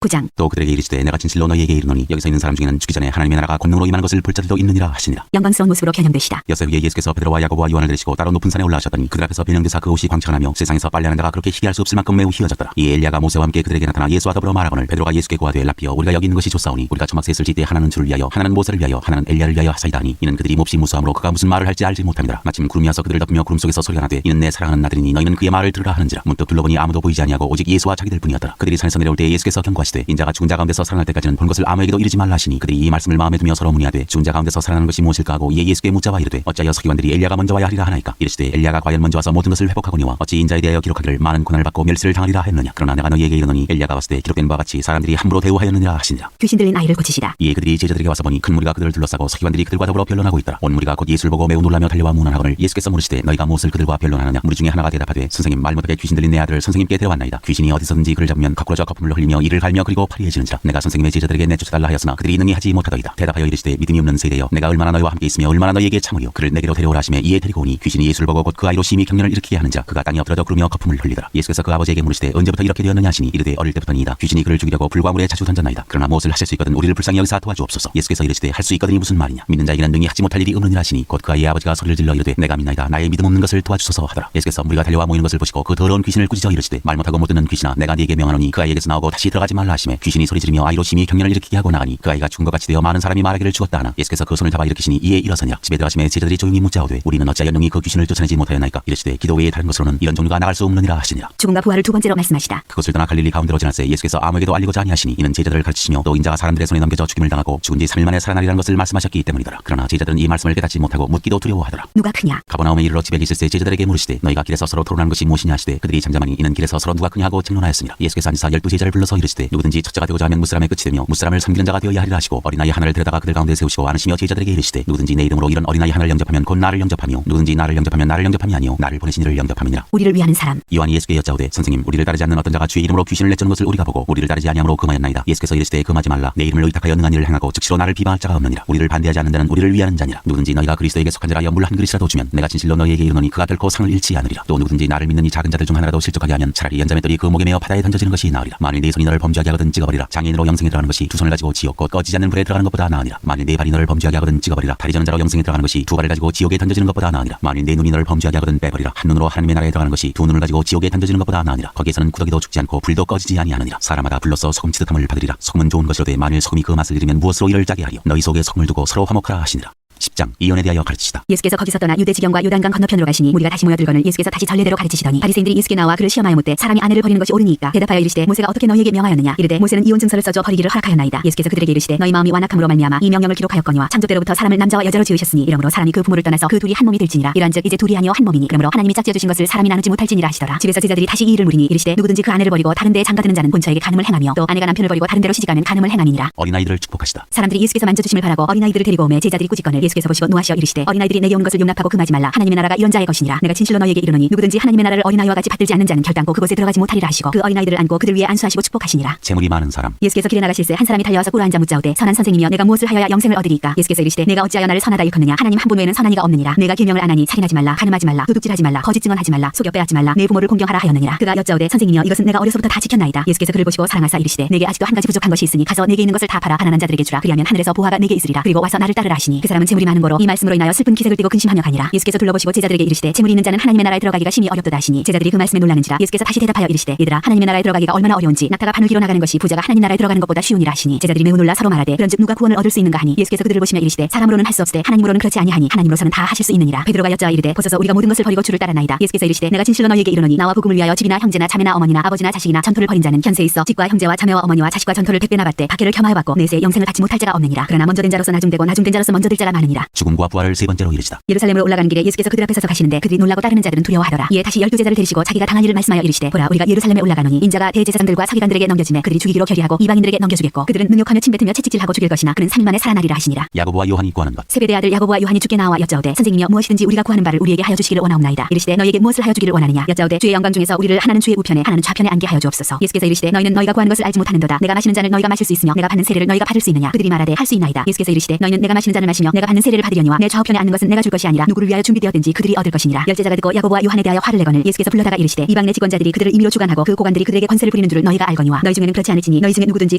9장. 또 그들에게 이르시되 내가 진실로 너희에게 이르노니 여기서 있는 사람 중에는 죽기 전에 하나님의 나라가 권능으로 임하는 것을 볼 자들도 있느니라 하시니라. 영광스러운 모습으로 변형되시다. 여세 후에 예수께서 베드로와 야고보와 요한을 데리시고 따로 높은 산에 올라가셨더니 그들 앞에서 변형되사 그 옷이 광채나며 세상에서 빨래하는 자가 그렇게 희귀할 수 없을 만큼 매우 희어졌더라. 이에 엘리야가 모세와 함께 그들에게 나타나 예수와 더불어 말하거늘 베드로가 예수께 고하되 랍비여 우리가 여기 있는 것이 좋사오니 우리가 초막셋을 지때 하나는 주를 위하여 하나는 모세를 위하여 하나는 엘리야를 위하여 하사이다 하니 이는 그들이 몹시 무수함으로 그가 무슨 말을 할지 알지 못함이라. 마침 구름이 와서 그들을 덮으며 구름 속에서 소리가 나되 이는 내 사랑하는 아들이니 너희는 그의 말을 들으라 하는지라. 문득 둘러보니 아무도 보이지 아니하고 오직 예수와 자기들 뿐이었더라. 그들이 산에서 내려올 때 예수께서 경고하시되 인자가 죽은 자 가운데서 살아날 때까지는 본 것을 아무에게도 이르지 말라 하시니 그들이 이 말씀을 마음에 두며 서로 문의하되 죽은 자 가운데서 살아나는 것이 무엇일까 하고 이에 예수께 묻자와 이르되 어찌하여 서기관들이 엘리야가 먼저 와야 하리라 하나이까. 이르시되 엘리야가 과연 먼저 와서 모든 것을 회복하거니와 어찌 인자에 대하여 기록하기를 많은 고난을 받고 멸시를 당하리라 했느냐. 그러나 내가 너희에게 이르노니 엘리야가 왔을 때 기록된 바와 같이 사람들이 함부로 대우하였느니라 하시니라. 귀신 들린 아이를 고치시다. 이에 그들이 제자들에게 와서 보니 큰 무리가 그들을 둘러싸고 서기관들이 그들과 더불어 변론하고 있더라. 온 무리가 곧 예수를 보고 매우 놀라며 달려와 문안하거늘 예수께서 물으시되 너희가 무엇을 그들과 변론하느냐. 무리 중에 하나가 대답하되 선생님 말 못하게 귀신 들린 내 아들을 선생님께 데려왔나이다. 귀신이 어디서든지 그를 잡으면 거꾸러져 거품을 흘리며 이를 갈며 그리고 파리해지는지라. 내가 선생님의 제자들에게 내쫓아달라 하였으나 그들이 능히 하지 못하더이다. 대답하여 이르시되 믿음이 없는 세대여 내가 얼마나 너희와 함께 있으며 얼마나 너희에게 참으려 그를 내게로 데려오라 하시매 이에 데리고 오니 귀신이 예수를 보고 곧 그 아이로 심히 경련을 일으키게 하는자 그가 땅에 엎드러져 구르며 거품을 흘리더라. 예수께서 그 아버지에게 물으시되 언제부터 이렇게 되었느냐 하시니 이르되 어릴 때부터니이다. 귀신이 그를 죽이려고 불과 물에 자주 던졌나이다. 그러나 무엇을 하실 수 있거든 우리를 불쌍히 여기사 도와주옵소서. 예수께서 이르시되 할 수 있거든이 무슨 말이냐. 믿는 자에게는 능히 하지 못할 일이 없느니라 하시니 곧 그 아이의 아버지가 소리를 질러 이르되 내가 믿나이다. 나의 믿음 없는 것을 도와주소서 하더라. 예수께서 무리가 달려와 모이는 것을 보시고 그 더러운 귀신을 꾸짖어 이르시되 말 못하고 못 듣는 귀신아 내가 네게 명하노니 그 아이에게서 나오고 다시 들어가지 말라 하시매 귀신이 소리 지르며 아이로 심히 경련을 일으키게 하고 나가니 그 아이가 죽은 것 같이 되어 많은 사람이 말하기를 죽었다 하나 예수께서 그 손을 잡아 일으키시니 이에 일어서니라. 집에 들어가시매 제자들이 조용히 묻자오되 우리는 어찌하여 능히 그 귀신을 쫓아내지 못하였나이까. 이르시되 기도 외에 다른 것으로는 이런 종류가 나갈 수 없느니라 하시니라. 죽음과 부활을 두 번째로 말씀하시다. 그것을 떠나 갈릴리 가운데로 지날새 예수께서 아무에게도 알리고자 아니하시니 이는 제자들을 가르치시며 또 인자가 사람들의 손에 넘겨져 죽임을 당하고 죽은 지 3일 만에 살아나리라는 것을 말씀하셨기 때문이더라. 그러나 제자들은 이 말씀을 깨닫지 못하고 묻기도 두려워하더라. 누가 크냐. 가버나움에 이르러 집에 있을새 제자들에게 물으시되 너희가 길에서 서로 토론하는 것이 무엇이냐 하시되 그들이 잠잠하니 이는 길에서 서로 누가 크냐 하고争論하였습니다. 예수께서 앉으사 12제자를 불러서 이르시되 누구든지 첫째가 되고자 하면 무사람의 끝이 되며 무사람을 섬기는 자가 되어야 하리라 하시고 어린아이 하나를 데려다가 그들 가운데 세우시고 안으시며 제자들에게 이르시되 누구든지 내 이름으로 이런 어린아이 하나를 영접하면 곧 나를 영접하며 누구든지 나를 영접하면 나를 영접함이 아니요 나를 보내신 이를 영접함이니라. 우리를 위하는 사람. 요한이 예수께 여짜오되 선생님 우리를 따르지 않는 어떤 자가 주의 이름으로 귀신을 내쫓는 것을 우리가 보고 우리를 따르지 아니함으로 금하였나이다. 예수께서 이르시되 금하지 말라. 내 이름을 의탁하여 능한 일을 행하고 즉시로 나를 비방할 자가 없느니라. 우리를 반대하지 않는 자는 우리를 위하는 자니라. 누구든지 너희가 그리스도에게 속한 자라 물 한 그릇이라도 주면 내가 진실로 너희에게 이르노니 그가 결코 상을 잃지 않으리라. 또 누구든지 나를 믿는 이 작은 자들 중 하나라도 실족하게 하면 차라리 연자의 뜰이 그 목에 매어 바다에 던져지는 것이 나으리라. 만일 네 손이 너를 범죄하게 하거든 찍어버리라. 장애인으로 영생에 들어가는 것이 두 손을 가지고 지옥 곧 꺼지지 않는 불에 들어가는 것보다 나으니라. 만일 네 발이 너를 범죄하게 하거든 찍어버리라. 다리 저는 자로 영생에 들어가는 것이 두 발을 가지고 지옥에 던져지는 것보다 나으니라. 만일 네 눈이 너를 범죄하게 하거든 빼버리라. 한 눈으로 하나님의 나라에 들어가는 것이 두 눈을 가지고 지옥에 던져지는 것보다 나으니라. 거기에서는 구더기도 죽지 않고 불도 꺼지지 아니하느니라. 사람마다 불로써 소금 치듯함을 받으리라. 소금은 좋은 것이로되 만일 소금이 그 맛을 잃으면 무엇으로 이를 짜게 하리요. 너희 속에 소금을 두고 서로 화목하라 하시니라. 10장 이언에 대하여 가르치시다. 예수께서 거기서 떠나 유대 지경과 요단강 건너편으로 가시니 무리가 다시 모여들거늘 예수께서 다시 전례대로 가르치시더니 바리새인들이 예수께 나와 그를 시험하여 묻되 사람이 아내를 버리는 것이 옳으니까. 대답하여 이르시되 모세가 어떻게 너희에게 명하였느냐. 이르되 모세는 이혼 증서를 써줘 버리기를 허락하였나이다. 예수께서 그들에게 이르시되 너희 마음이 완악함으로 말미암아 이 명령을 기록하였거니와 창조 때로부터 사람을 남자와 여자로 지으셨으니 이러므로 사람이 그 부모를 떠나서 그 둘이 한 몸이 될지니라. 이러한즉 이제 둘이 아니요 한 몸이니 그러므로 하나님이 짝지어 주신 것을 사람이 나누지 못할지니라 하시더라. 집에서 제자들이 다시 이 일을 물으니 이르시되 누구든지 그 아내를 버리고 다른 데에 장가드는 자는 본처에게 간음을 행하며 또 아내가 남편을 버리고 다른 데로 시집가면 간음을 행함이니라. 어린아이들을 축복하시다. 사람들이 예수께서 만져주심을 바라고 어린아이들을 데리고 오매 제자들이 꾸짖거늘 예수께서 보시고 노하시어 이르시되 어린아이들이 내게 오는 것을 용납하고 금하지 말라. 하나님의 나라가 이런 자의 것이니라. 내가 진실로 너희에게 이르노니 누구든지 하나님의 나라를 어린아이와 같이 받들지 않는 자는 결단코 그곳에 들어가지 못하리라 하시고 그 어린아이들을 안고 그들 위에 안수하시고 축복하시니라. 재물이 많은 사람. 예수께서 길에 나가실새 한 사람이 달려와서 꿇어 앉아 묻자오되 선한 선생님이여 내가 무엇을 하여야 영생을 얻으리까. 예수께서 이르시되 내가 어찌하여 나를 선하다 일컫느냐. 하나님 한 분 외에는 선한 이가 없느니라. 내가 계명을 안 하니 살인하지 말라 간음하지 말라 도둑질하지 말라 거짓 증언하지 말라 속여 빼앗지 말라 내 부모를 공경하라 하였느니라. 그가 여짜오되 선생님이여 이것은 내가 어려서부터 다 지켰나이다. 예수께서 그를 보시고 사랑하사 이르시되 내게 아직도 한 가지 부족한 것이 있으니 가서 내게 있는 것을 다 팔아 가난한 자들에게 주라. 그리하면 하늘에서 보화가 내게 있으리라. 그리고 와서 나를 따르라 하시니 그 사람은 재물이 많은 거로 이 말씀으로 인하여 슬픈 기색을 띠고 근심하며 가니라. 예수께서 둘러보시고 제자들에게 이르시되 재물이 있는 자는 하나님의 나라에 들어가기가 심히 어렵도다 하시니 제자들이 그 말씀에 놀라는지라. 예수께서 다시 대답하여 이르시되 얘들아 하나님의 나라에 들어가기가 얼마나 어려운지 낙타가 바늘 길어 나가는 것이 부자가 하나님 나라에 들어가는 것보다 쉬우니라 하시니 제자들이 매우 놀라 서로 말하되 그런즉 누가 구원을 얻을 수 있는가 하니 예수께서 그들을 보시며 이르시되 사람으로는 할 수 없으되 하나님으로는 그렇지 아니하니 하나님으로서는 다 하실 수 있느니라. 베드로가 여짜와 이르되 보소서 우리가 모든 것을 버리고 주를 따랐나이다. 예수께서 이르시되 내가 진실로 너희에게 이르노니 나와 복음을 위하여 집이나 형제나 자매나 어머니나 아버지나 자식이나 전토를 벌인 자는 현세에 있어 집과 형제와 자매와 어머니와 자식과 전토를 100배나 받되 박해를 겸하여 받고 내세 영생을 받지 못할 자가 없느니라. 그러나 먼저 된 자로서 나중되고 나중된 자로서 먼저 될 자가 많으니라. 죽음과 부활을 세 번째로 이르시다. 예루살렘으로 올라가는 길에 예수께서 그들 앞에 서서 가시는데 그들이 놀라고 따르는 자들은 두려워하더라. 이에 다시 12제자를 데리시고 자기가 당한 일을 말씀하여 이르시되 보라 우리가 예루살렘에 올라가노니 인자가 대제사장들과 서기관들에게 넘겨지매 그들이 죽이기로 결의하고 이방인들에게 넘겨주겠고 그들은 능욕하며 침뱉으며 채찍질하고 죽일 것이나 그는 3일 만에 살아나리라 하시니라. 야고보와 요한이 구하는 것. 세베대 아들 야고보와 요한이 주께 나와 여짜오되 선생님이여 무엇이든지 우리가 구하는 바를 우리에게 하여 주시기를 원하옵나이다. 이르시되 너희에게 무엇을 하여 주기를 원하느냐. 여짜오되 주의 영광 중에서 우리를 하나는 주의 우편에 하나는 좌편에 앉게 하여 주옵소서. 예수께서 이르시되 너희는 너희가 구하는 것을 알지 못하는도다. 내가 마시는 잔을 너희가 마실 수 있으며 내가 받는 세례를 너희가 받을 수 있느냐. 그들이 말하되 할 수 있나이다. 예수께서 이르시되 너희는 내가 마시는 잔을 마시며 내가 받는 받는 세례를 받으려니와 내 좌우편에 앉는 것은 내가 줄 것이 아니라 누구를 위하여 준비되었든지 그들이 얻을 것이니라. 열제자가 듣고 야고보와 요한에 대하여 화를 내거늘 예수께서 불러다가 이르시되 이방 내 직권자들이 그들을 임의로 주관하고 그 고관들이 그들에게 권세를 부리는 줄을 너희가 알거니와 너희 중에는 그렇지 않을지니 너희 중에 누구든지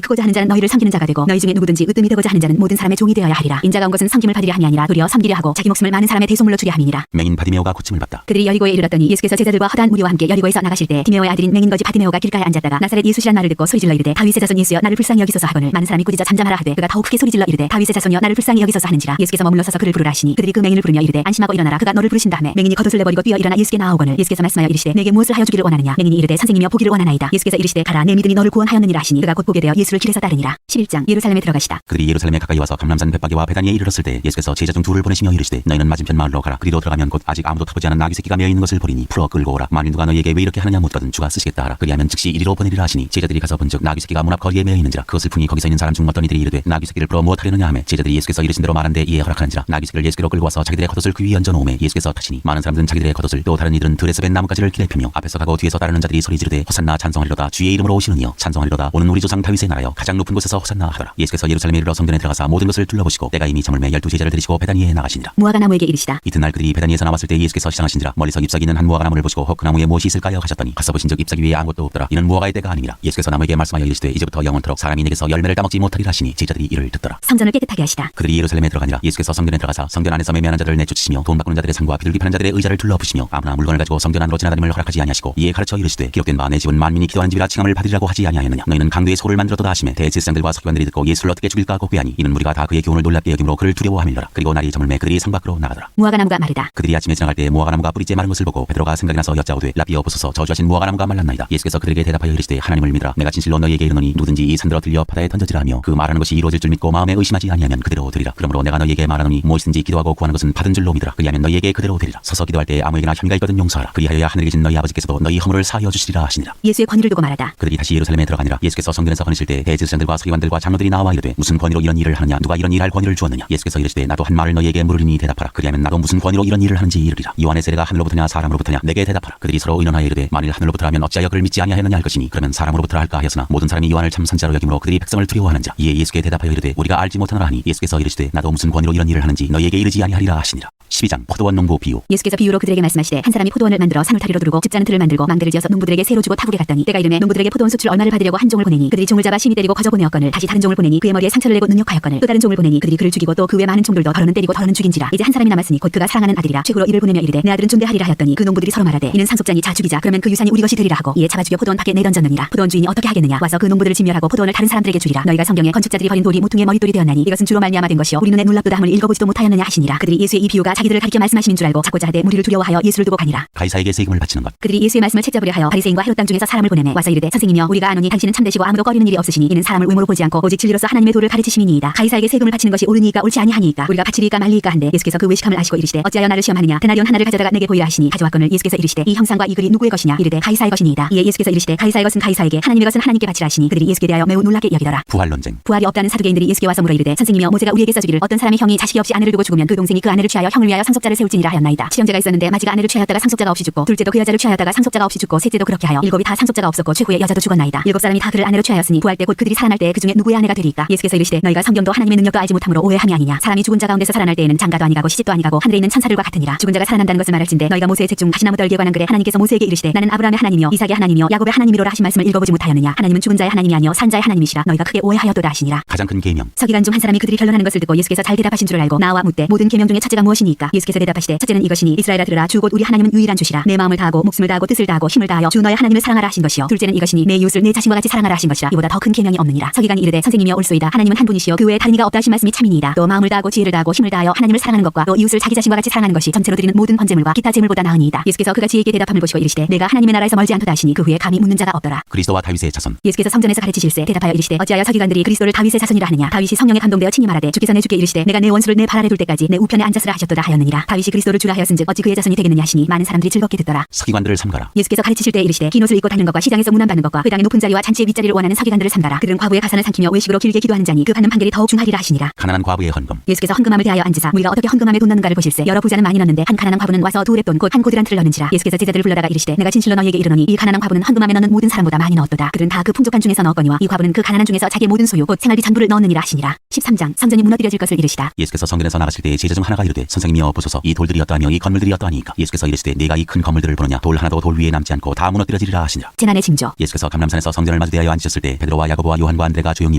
크고자 하는 자는 너희를 섬기는 자가 되고 너희 중에 누구든지 으뜸이 되고자 하는 자는 모든 사람의 종이 되어야 하리라. 인자가 온 것은 섬김을 받으려 함이 아니라 도리어 섬기려 하고 자기 목숨을 많은 사람의 대속물로 주려 함이니라. 맹인 바디메오가 고침을 받다. 그들이 여리고에 이르렀더니 예수께서 제자들과 허다한 무리와 함께 여리고에서 나가실 때 디메오의 아들인 맹인 거지 바디메오가 길가에 앉았다가 나사렛 예수시란 말을 듣고 소리질러 이르되 다윗의 자손 예수여 나를 불쌍히 여기소서 하거늘 많은 사람이 꾸짖어 잠잠하라 하되 그가 더욱 크게 소리질러 이르되 다윗의 자손여 나를 불쌍히 여기소서 하는지라. 예수께서 머물러 서서 그를 부르라 하시니 그들이 그 맹인을 부르며 이르되 안심하고 일어나라 그가 너를 부르신다 하매 맹인이 겉옷을 내버리고 뛰어 일어나 예수께 나아오거늘 예수께서 말씀하여 이르시되 내게 무엇을 하여 주기를 원하느냐. 맹인이 이르되 선생님이여 보기를 원하나이다. 예수께서 이르시되 가라 내 믿음이 너를 구원하였느니라 하시니 그가 곧 보게 되어 예수를 길에서 따르니라. 11장 예루살렘에 들어가시다. 그들이 예루살렘에 가까이 와서 감람산 벳바게와 베다니에 이르렀을 때 예수께서 제자 중 둘을 보내시며 이르시되 너희는 맞은편 마을로 가라. 그리로 들어가면 곧 아직 아무도 타보지 않은 나귀 새끼가 매어 있는 것을 보리니 풀어 끌고 오라. 만일 누가 너희에게 왜 이렇게 하느냐 묻거든 주가 쓰시겠다 하라. 그리하면 즉시 이리로 보내리라 하시니 제자들이 가서 본즉 나귀 새끼가 문 앞 거리에 매어 있는지라. 그것을 풍이 거기서 있는 사람 중 어떤 이들이 이르되 나귀 새끼를 풀어 무엇 하려느냐 하매 제자들이 예수께서 이르신 대로 말한데 이에 허락하는지라. 나귀 새끼를 예수께로 끌고 와서 자기들의 겉옷을 그 위에 얹어 놓음에 예수께서 타시니 많은 사람들은 자기들의 겉옷을 또 다른 이들은 들에서 벤 나뭇가지를 길에 펴며 앞에서 가고 뒤에서 따르는 자들이 소리 지르되 호산나 찬송하리로다 주의 이름으로 오시느니여 찬송하리로다 오는 우리 조상 다윗의 나라여 가장 높은 곳에서 호산나 하더라. 예수께서 예루살렘에 이르러 성전에 들어가사 모든 것을 둘러보시고 때가 이미 저물매 12제자를 들이시고 베다니에 나가시니라. 무화과 나무에게 이르시다. 이튿날 그들이 베다니에서 나왔을 때 예수께서 시장하신지라. 멀리서 잎사귀 있는 한 무화과 나무를 보시고 그 나무에 무엇이 있을까요 하셨더니 가서 보신즉 잎사귀 위에 아무것도 없더라. 이는 무화과의 때가 아니니라. 예수께서 나무에게 말씀하여 이르시되 이제부터 영원토록 사람이 내게서 열매를 따먹지 못하리라 하시니 제자들이 이를 듣더라. 성전을 깨끗하게 하시다. 그들이 예루살렘에 들어가니라. 예수께서 성전에 들어가사 성전 안에서 매매하는 자들을 내쫓으시며 돈 바꾸는 자들의 상과 비둘기 파는 자들의 의자를 둘러부시며 아무나 물건을 가지고 성전 안으로 지나다님을 허락하지 아니하시고 이에 가르쳐 이르시되 기록된 바 내 집은 만민이 기도하는 집이라 칭함을 받으리라고 하지 아니하였느냐. 너희는 강도의 소를 만들었도다 하시매 대제사장들과 서기관들이 듣고 예수를 어떻게 죽일까 하고 꾀하니 이는 무리가 다 그의 교훈을 놀랍게 여김으로 그를 두려워함이더라. 그리고 날이 저물매 그들이 성 밖으로 나가더라. 무화과 나무가 마르다. 그들이 아침에 지나갈 때 무화과 나무가 뿌리째 마른 것을 보고 베드로가 생각이 나서 여짜오되 라비여 보소서 저주하신 무화과 나무가 말랐나이다. 예수께서 그들에게 대답하여 이르시되 하나님을 믿으라. 내가 진실로 너희에게 이르노니 누구든지 이 산들어 들려 바다에 던져지라 하며 그 말하는 것이 이루어질 줄 믿고 마음에 의심하지 아니하면 그대로 되리라. 그러므로 내가 너희에게 말하노니 무엇이든지 기도하고 구하는 것은 받은 줄로 믿으라. 그리하면 너희에게 그대로 되리라. 서서 기도할 때 아무에게나 혐의가 있거든 용서하라. 그리하여야 하늘에 계신 너희 아버지께서도 너희 허물을 사하여 주시리라 하시니라. 예수의 권위를 두고 말하다. 그들이 다시 예루살렘에 들어가니라. 예수께서 성전에서 거니실 때 대제사장들과 서기관들과 장로들이 나와 이르되 무슨 권위로 이런 일을 하느냐. 누가 이런 일할 권위를 주었느냐. 예수께서 이르시되 나도 한 말을 너희에게 물으리니 대답하라. 그리하면 나도 무슨 권위로 이런 일을 하는지 이르리라. 요한의 세례가 하늘로부터냐 사람으로부터냐 내게 대답하라. 그들이 서로 의논하여 이르되 만일 하늘로부터 하면 어찌하여 그를 믿지 아니하였느냐 할 것이니 그러면 사람으로부터 할까 하였으나 모든 사람이 요한을 참 선지자로 여김으로 그들이 백성을 두려워하는자. 이에 예수께 대답하여 이르되 우리가 알지 못하노라 하니 예수께서 이르시되 나도 무슨 권위로 이런 일을 하는지 너희에게 이르지 아니하리라 하시니라. 12장 포도원 농부 비유. 예수께서 비유로 그들에게 말씀하시되 한 사람이 포도원을 만들어 사물타리로 두르고 집자는 틀을 만들고 망대를 지어서 농부들에게 세로 주고 타국에 갔더니 때가 이르매 농부들에게 포도원 수출 얼마를 받으려고 한 종을 보내니 그들이 종을 잡아 심히 때리고 거저 보내었거늘 다시 다른 종을 보내니 그의 머리에 상처를 내고 능욕하였거늘 또 다른 종을 보내니 그들이 그를 죽이고 또 그 외 많은 종들도 더러는 때리고 더러는 죽인지라. 이제 한 사람이 남았으니 곧 그가 사랑하는 아들이라. 최고로 이를 보내며 이르되 내 아들은 존대하리라 하였더니 그 농부들이 서로 말하되 이는 상속자니 자 죽이자. 그러면 그 유산이 우리 것이 되리라 하고 이에 잡아 죽여 포도원 밖에 내던졌느니라. 포도원 주인이 어떻게 하겠느냐. 와서 그 농부들을 진멸하고 포도원을 다른 사람들에게 주리라. 너희가 성경에 건축자들이 버린 돌이 모퉁이의 머릿돌이 되었나니 이것은 주로 말미암아 된 것이요 우리 눈에 놀랍도다 함을 읽어보지도 못하였느냐 하시니라. 그들이 예수의 이 비유가 자기들을 가리켜 말씀하심인 줄 알고 잡고자 하되 무리를 두려워하여 예수를 두고 가니라. 가이사에게 세금을 바치는 것. 그들이 예수의 말씀을 책잡으려 하여 바리새인과 헤롯 땅 중에서 사람을 보내매 와서 이르되 선생님이여 우리가 아노니 당신은 참되시고 아무도 꺼리는 일이 없으시니 이는 사람을 외모로 보지 않고 오직 진리로서 하나님의 도를 가르치심이니이다. 가이사에게 세금을 바치는 것이 옳으니까 옳지 아니하니이까 우리가 바치리이까 말리이까 한데 예수께서 그 외식함을 아시고 이르시되 어찌하여 나를 시험하느냐. 데나리온 하나를 가져다가 내게 보이라 하시니 가져왔거늘 예수께서 이르시되 이 형상과 이 글이 누구의 것이냐. 이르되 가이사의 것이니이다. 이에 예수께서 이르시되 가이사의 것은 가이사에게 하나님의 것은 하나님께 바치라 하시니 그들이 예수께 대하여 매우 놀랍게 여기더라. 부활 논쟁. 부활이 없다는 사두개인들이 예수께 와서 물어 이르되 선생님이여 모세가 우리에게 써주기를 어떤 사람의 형이 자식이 없이 아내를 두고 죽으면 그 동생이 그 아내를 취하여 형을 위하여 상속자를 세울지니라 하였나이다. 친형제가 있었는데 마지가 아내를 취하였다가 상속자가 없이 죽고 둘째도 그 여자를 취하였다가 상속자가 없이 죽고 셋째도 그렇게 하여 일곱이 다 상속자가 없었고 최후의 여자도 죽었나이다. 일곱 사람이 다 그를 아내로 취하였으니 부활 때 곧 그들이 살아날 때 그 중에 누구의 아내가 되리이까. 예수께서 이르시되 너희가 성경도 하나님의 능력도 알지 못함으로 오해함이 아니냐. 사람이 죽은 자 가운데서 살아날 때에는 장가도 아니가고 시집도 아니가고 하늘에 있는 천사들과 같으니라. 죽은 자가 살아난다는 것을 말할진대 너희가 모세의 책 중 가시나무 떨기에 관한 글에 하나님께서 모세에게 이르시되 나는 아브라함의 하나님이요 이삭의 하나님이요 야곱의 하나님이로라 하신 말씀을 읽어보지 못하였느냐. 하나님은 죽은 자의 하나님이 아니요 산 자의 하나님이시라. 너희가 크게 오해하였도다 하시니라. 가장 큰 계명. 서기관 중 한 사람이 그들이 변론하는 것을 듣고 예수께서 잘 대답하신 줄을 알고 나와 묻되 모든 계명 중에 첫째가 무엇이니까. 예수께서 대답하시되 첫째는 이것이니 이스라엘아 들으라 주 곧 우리 하나님은 유일한 주시라. 내 마음을 다하고 목숨을 다하고 뜻을 다하고 힘을 다하여 주 너의 하나님을 사랑하라 하신 것이요 둘째는 이것이니 내 이웃을 내 자신과 같이 사랑하라 하신 것이라. 이보다 더 큰 계명이 없느니라. 서기관이 이르되 선생님이여 옳소이다. 하나님은 한 분이시요 그 외에 다른 이가 없다 하신 말씀이 참이니이다. 또 마음을 다하고 지혜를 다하고 힘을 다하여 하나님을 사랑하는 것과 또 이웃을 자기 자신과 같이 사랑하는 것이 전체로 드리는 모든 번제물과 기타 제물보다 나으니이다. 예수께서 그가 지혜있게 대답함을 보시고 이르시되 내가 하나님의 나라에서 멀지 않도다 하시니 그 후에 감히 묻는 자가 없더라. 그리스도와 다윗의 자손. 예수께서 성전에서 가르치실세 대답하여 이르시되 어찌하여 서기관들이 그리스도를 다윗의 자손이라 하느냐. 다윗이 성령에 감동되어 친히 말하되 주께서 내 주께 이르시되 내가 내 원수를 내 발 아래 둘 때까지 내 우편에 앉았으라 하셨도다 하였느니라. 다윗이 그리스도를 주라 하였은즉 어찌 그의 자손이 되겠느냐 하시니 많은 사람들이 즐겁게 듣더라. 서기관들을 삼가라. 예수께서 가르치실 때 이르시되 긴 옷을 입고 다니는 것과 시장에서 문안받는 것과 회당의 높은 자리와 잔치의 윗자리를 원하는 서기관들을 삼가라. 그들은 과부의 가산을 삼키며 외식으로 길게 기도하는 자니 그 받는 판결이 더욱 중하리라 하시니라. 가난한 과부의 헌금. 예수께서 헌금함을 대하여 앉으사 우리가 어떻게 헌금함에 돈 넣는가를 보실세. 여러 부자는 많이 넣는데 한 가난한 과부는 와서 두 랩돈 곧 한 고드란트를 넣는지라. 예수께서 제자들을 불러다가 이르시되 내가 진실로 너희에게 이르노니 이 가난한 과부는 헌금함에 넣는 모든 사람보다 많이 넣었도다. 그들은 다 그 풍족한 중에서 넣었거니와 이 과부는 그 가난한 중에서 자기의 모든 소유 곧 생활비 전부를 넣었느니라 하시니라. 13장 성전이 무너뜨려질 것을 이르시다. 예수께서 성전에서 나가실 때 제자 중 하나가 이르되 선생님이여 보소서 이 돌들이 어떠하며 이 건물들이 어떠하니까. 예수께서 이르시되 네가 이 큰 건물들을 보느냐. 돌 하나도 돌 위에 남지 않고 다 무너뜨려지리라 하시니라. 재난의 징조. 예수께서 감람산에서 성전을 마주대하여 앉으셨을 때 베드로와 야고보와 요한과 안드레가 조용히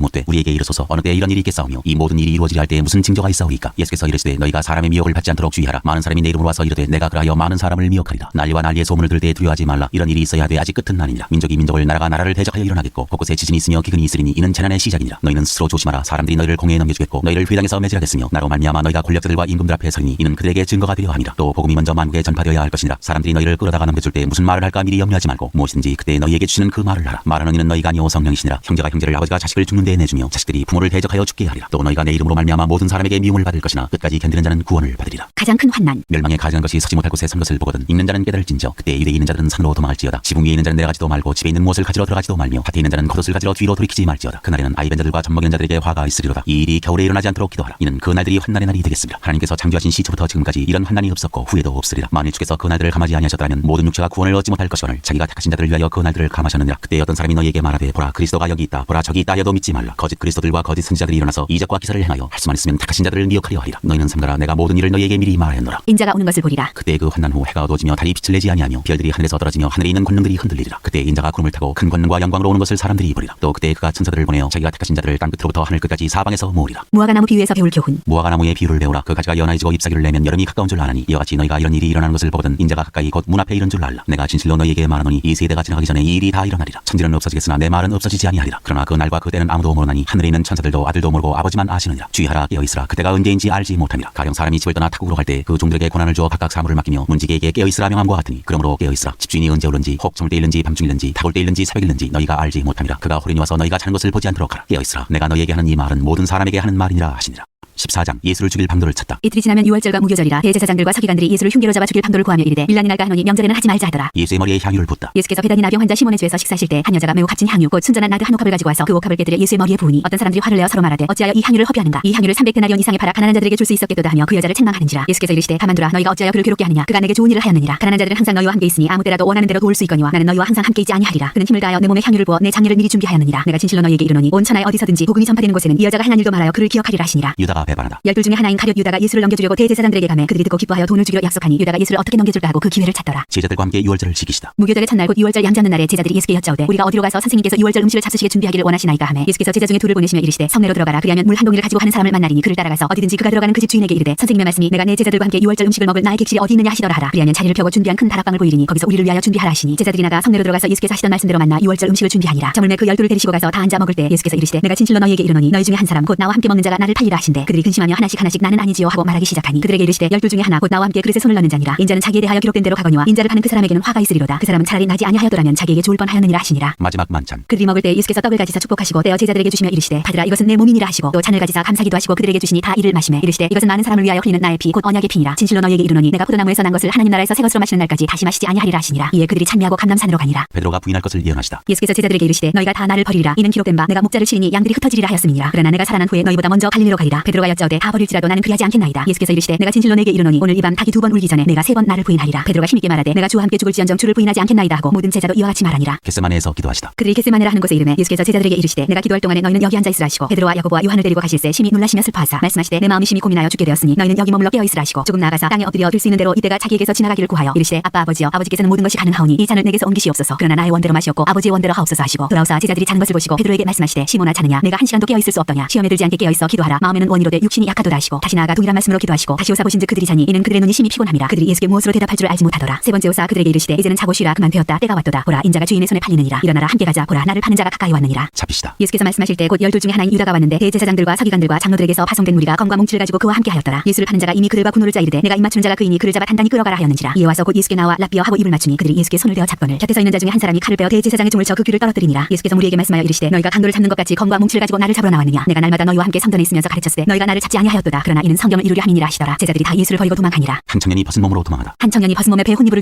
묻되 우리에게 이르소서 어느 때에 이런 일이 있겠사오며 이 모든 일이 이루어지려 할 때에 무슨 징조가 있사오이까. 예수께서 이르시되 너희가 사람의 미혹을 받지 않도록 주의하라. 많은 사람이 내 이름으로 와서 이르되 내가 그라하여 많은 사람을 미혹하리라. 난리와 난리의 소문을 들을 때에 두려워하지 말라. 이런 일이 있어야 하되 아직 끝은 아니니라. 민족이 민족을 나라가 나라를 대적하여 일어나겠고 곳곳에 지진이 있으며 기근이 있으리니 이는 재난의 시작이니라. 너희는 스스로 조심하라. 사람들이 너희를 공회에 넘겨주겠고 너희를 회당에서 매질하겠으며 나로 말미암아 너희가 권력자들과 임금들 앞에 서리니 이는 그들에게 증거가 되려 함이라. 또 복음이 먼저 만국에 전파되어야 할 것이니라. 사람들이 너희를 끌어다가 넘겨줄 때 무슨 말을 할까 미리 염려하지 말고 무엇이든지 그때 너희에게 주시는 그 말을 하라. 말하는 이는 너희가 아니오 성령이시니라. 형제가 형제를 아버지가 자식을 죽는 데에 내주며 자식들이 부모를 대적하여 죽게 하리라. 또 너희가 내 이름으로 말미암아 모든 사람에게 미움을 받을 것이나 끝까지 견디는 자는 구원을 받으리라. 가장 큰 환난. 멸망에 가증한 것이 서지 못할 곳에 선 것을 보거든 읽는 자는 깨달을진저 그때 유대에 있는 자들은 산으로 도망할지어다. 지붕 위에 있는 자는 내려가지도 말고 집에 있는 무엇을 가지러 들어가지도 말며 밭에 있는 자는 겉옷을 가지러 뒤로 돌이키지 말지어다. 그날에는 아이 벤 자들과 젖 먹이는 자들에게 화가 있으리로다. 이 일이 겨울에 일어나지 않도록 기도하라. 이는 그 날들이 환난의 날이 되겠습니다. 하나님께서 창조하신 시초부터 지금까지 이런 환난이 없었고 후에도 없으리라. 만일 주께서 그 날들을 감하지 아니하셨더라면 모든 육체가 구원을 얻지 못할 것이오늘 자기가 택하신 자들을 위하여 그 날들을 감하셨느니라. 그때 어떤 사람이 너희에게 말하되 보라 그리스도가 여기 있다 보라 저기 있다 하여도 믿지 말라. 거짓 그리스도들과 거짓 선지자들이 일어나서 이적과 기사를 행하여 할 수만 있으면 택하신 자들을 미혹하려 하리라. 너희는 삼가라. 내가 모든 일을 너희에게 미리 말하였노라. 인자가 오는 것을 보리라. 그때 그 환난 후 해가 어두워지며 달이 빛을 내지 아니하며 별들이 하늘에서 떨어지며 하늘에 있는 권능들이 흔들리리라. 그때 인자가 구름을 타고 큰 권능과 영광으로 오는 것을 사람들이 보리라. 또 그때 그가 천사들을 보내어 자기가 택하신 자들을 땅 끝으로부터 하늘 끝까지 사방에서 모으리라. 무화과나무 비유에서 배울 교훈. 무화과나무의 비유를 배우라. 그 가지가 연하여지고 잎사귀를 내면 여름이 가까운 줄 아나니 이와 같이 너희가 이런 일이 일어나는 것을 보거든 인자가 가까이 곧 문 앞에 이른 줄 알라. 내가 진실로 너희에게 말하노니 이 세대가 지나가기 전에 이 일이 다 일어나리라. 천지는 없어지겠으나 내 말은 없어지지 아니하리라. 그러나 그 날과 그 때는 아무도 모르나니 하늘에 있는 천사들도 아들도 모르고 아버지만 아시느니라. 주의하라 깨어있으라. 그때가 언제인지 알지 못함이라. 가령 사람이 집을 떠나 타국으로 갈 때 그 종들에게 권한을 주어 각각 사물을 맡기며 문지기에게 깨어있으라 명함과 같으니 그러므로 깨어있으라. 집주인이 언제 오는지 혹 저물 때 일는지 밤중 일는지 타골 때 일는지 새벽 일는지 너희가 알지 못함이라. 그가 호련히 와서 너희가 자는 것을 보지 않도록 하라. 깨어있으라. 내가 너희에게 하는 이 말은 모든 사람에게 하는 말이니라 하시니라. 14장 예수를 죽일 방도를 찾다. 이틀이 지나면 유월절과 무교절이라 대제사장들과 서기관들이 예수를 흉계로 잡아 죽일 방도를 구하며 이르되 밀란이 날까 하노니 명절에는 하지 말자 하더라. 예수의 머리에 향유를 붓다. 예수께서 배단이 나병 환자 시몬의 집에서 식사하실 때 한 여자가 매우 값진 향유 곧 순전한 나드 한 옥합을 가지고 와서 그 옥합을 깨뜨려 예수의 머리에 부으니 어떤 사람들이 화를 내어 서로 말하되 어찌하여 이 향유를 허비하는가. 이 향유를 300데나리온 이상에 팔아 가난한 자들에게 줄 수 있었겠도다 하며 그 여자를 책망하는지라. 예수께서 이르시되 가만두라. 너희가 어찌하여 그를 괴롭게 하느냐. 그가 내게 좋은 일을 하였느니라. 가난한 자들은 항상 너희와 함께 있으니 아무 때라도 원하는 대로 도울 수 있거니와 나는 너희와 항상 함께 있지 아니하리라. 그는 힘을 다하여 내 몸에 향유를 부어 내 장례를 미리 준비하였느니라. 내가 진실로 너희에게 이르노니 온 천하에 어디서든지 복음이 전파되는 곳에는 이 여자가 행한 일도 말하여 그를 기억하리라 하시니라. 유다가 배반하다. 열둘 중에 하나인 가룟 유다가 예수를 넘겨주려고 대제사장들에게 가매 그들이 듣고 기뻐하여 돈을 주기로 약속하니 유다가 예수를 어떻게 넘겨줄까 하고 그 기회를 찾더라. 제자들과 함께 유월절을 지키시다. 무교절의 첫날 곧 유월절 양잡는 날에 제자들이 예수께 여짜오되 우리가 어디로 가서 선생님께서 유월절 음식을 잡수시게 준비하기를 원하시나이까 하매 예수께서 제자 중에 둘을 보내시며 이르시되 성내로 들어가라. 그리하면 물 한 동이를 가지고 가는 사람을 만나리니 그를 따라가서 어디든지 그가 들어가는 그 집 주인에게 이르되 선생님의 말씀이 내가 내 제자들과 함께 유월절 음식을 먹을 나의 객실이 어디 있느냐 하시더라 하라. 그리하면 자리를 펴고 준비한 큰 다락방을 보이리니 거기서 우리를 위하여 준비하라 하시니 제자들이 나가 성내로 들어가서 예수께서 하시던 말씀대로 만나 유월절 음식을 준비하니라. 저물매 그 12를 데리시고 가서 다 앉아 먹을 때 예수께서 이르시되 내가 진실로 너희에게 이르노니 너희 중에 한 사람 곧 나와 함께 먹는 자가 나를 팔리라 하신대 그들이 근심하며 하나씩 나는 아니지요 하고 말하기 시작하니 그들에게 이르시되 12 중에 하나 곧 나와 함께 그릇에 손을 넣는 자니라. 인자는 자기에 대하여 기록된 대로 가거니와 인자를 파는 그 사람에게는 화가 있으리로다. 그 사람은 차라리 나지 아니하였더라면 자기에게 좋을 뻔하였느니라 하시니라. 마지막 만찬. 그들이 먹을 때 예수께서 떡을 가지사 축복하시고 떼어 제자들에게 주시며 이르시되 받으라 이것은 내 몸이니라 하시고 또 잔을 가지사 감사기도 하시고 그들에게 주시니 다 이를 마시매 이르시되 이것은 많은 사람을 위하여 흘리는 나의 피 곧 언약의 피니라. 진실로 너희에게 이르노니 내가 포도나무에서 난 것을 하나님 나라에서 새 것으로 마시는 날까지 다시 마시지 아니하리라 하시니라. 이에 그들이 찬미하고 감람산으로 가니라. 베드로가 부인할 것을 예언하시다. 예수께서 제자들에게 이르시되 너희가 다 나를 버리리라. 이는 기록된 바 내가 목자를 치리니 양들이 흩어지리라 하였음이니라. 그러나 내가 살아난 후에 너희보다 먼저 갈릴리로 가리라. 베드로가 여짜오되 다 버릴지라도 나는 그리하지 않겠나이다. 예수께서 이르시되 내가 진실로 내게 이르노니 오늘 이 밤 닭이 2번 울기 전에 내가 3번 나를 부인하리라. 베드로가 힘있게 말하되 내가 주와 함께 죽을지언정 주를 부인하지 않겠나이다 하고 모든 제자도 이와 같이 말하니라. 겟세마네에서 기도하시다. 그들이 겟세마네라 하는 곳에 이르매 예수께서 제자들에게 이르시되 내가 기도할 동안에 너희는 여기 앉아 있으라 하시고 베드로와 야고보와 요한을 데리고 가실새 심히 놀라시며 슬퍼하사 말씀하시되 내 마음이 심히 고민하여 죽게 되었으니 너희는 여기 머물러 깨어 있으라 하시고 조금 나아가사 땅에 엎드려 들 수 있는 대로 이때가 자기에게서 지나가기를 구하여 이르시되 아빠 아버지여 아버지께서는 모든 것이 가능하오니 이 잔을 내게서 옮기시옵소서. 그러나 나의 원대로 마시옵고 아버지의 원대로 하옵소서 하시고 돌아오사 제자들이 자는 것을 보시고 베드로에게 말씀하시되 시몬아 자느냐 내가 한 시간도 깨어 있을 수 없더냐. 시험에 들지 않게 깨어 있어 기도하라. 마음에는 원이로되 육신이 약하도다 하시고 다시 나아가 동일한 말씀으로 기도하시고 다시 오사 보신즉 그들이 자니 이는 그들의 눈이 심히 피곤함이라. 그들이 예수께 무엇으로 대답할 줄 알지 못하더라. 세 번째 오사 그들에게 이르시되 이제는 자고 쉬라. 그만 되었다. 때가 왔도다. 보라 인자가 주인의 손에 팔리느니라. 일어나라 함께 가자. 보라 나를 파는 자가 가까이 왔느니라. 잡히시다. 예수께서 말씀하실 때 곧 12 중에 하나인 유다가 왔는데 대제사장들과 서기관들과 장로들에게서 파송된 무리가 검과 뭉치를 가지고 그와 함께 하였더라. 예수를 파는 자가 이미 그들과 군노를 짜 이르되 내가 입 맞추는 자가 그이니 그를 잡아 단단히 끌어가라 하였는지라. 이에 와서 곧 예수께 나와 라비어 하고 입을 맞추니 그들이 예수께 손을 대어 잡거늘 곁에 서 있는 자 중에 한 사람이 칼을 빼어 대제사장의 종을 쳐 그 귀를 떨어뜨리니라. 예수께서 무리에게 말씀하여 이르시되 너희가 강도를 잡는 것 같이 검과 뭉치를 가지고 나를 잡으러 나왔느냐. 내가 날마다 너희와 함께 성전에 있으면서 가르쳤으되 너희가 내가 나를 찾지 아니하였도다. 그러나 이는 성경을 이루려 함이니라 하시더라. 제자들이 다 예수를 버리고 도망하니라. 한 청년이 벗은 몸으로 도망하다. 한 청년이 벗은 몸에 배 혼이불을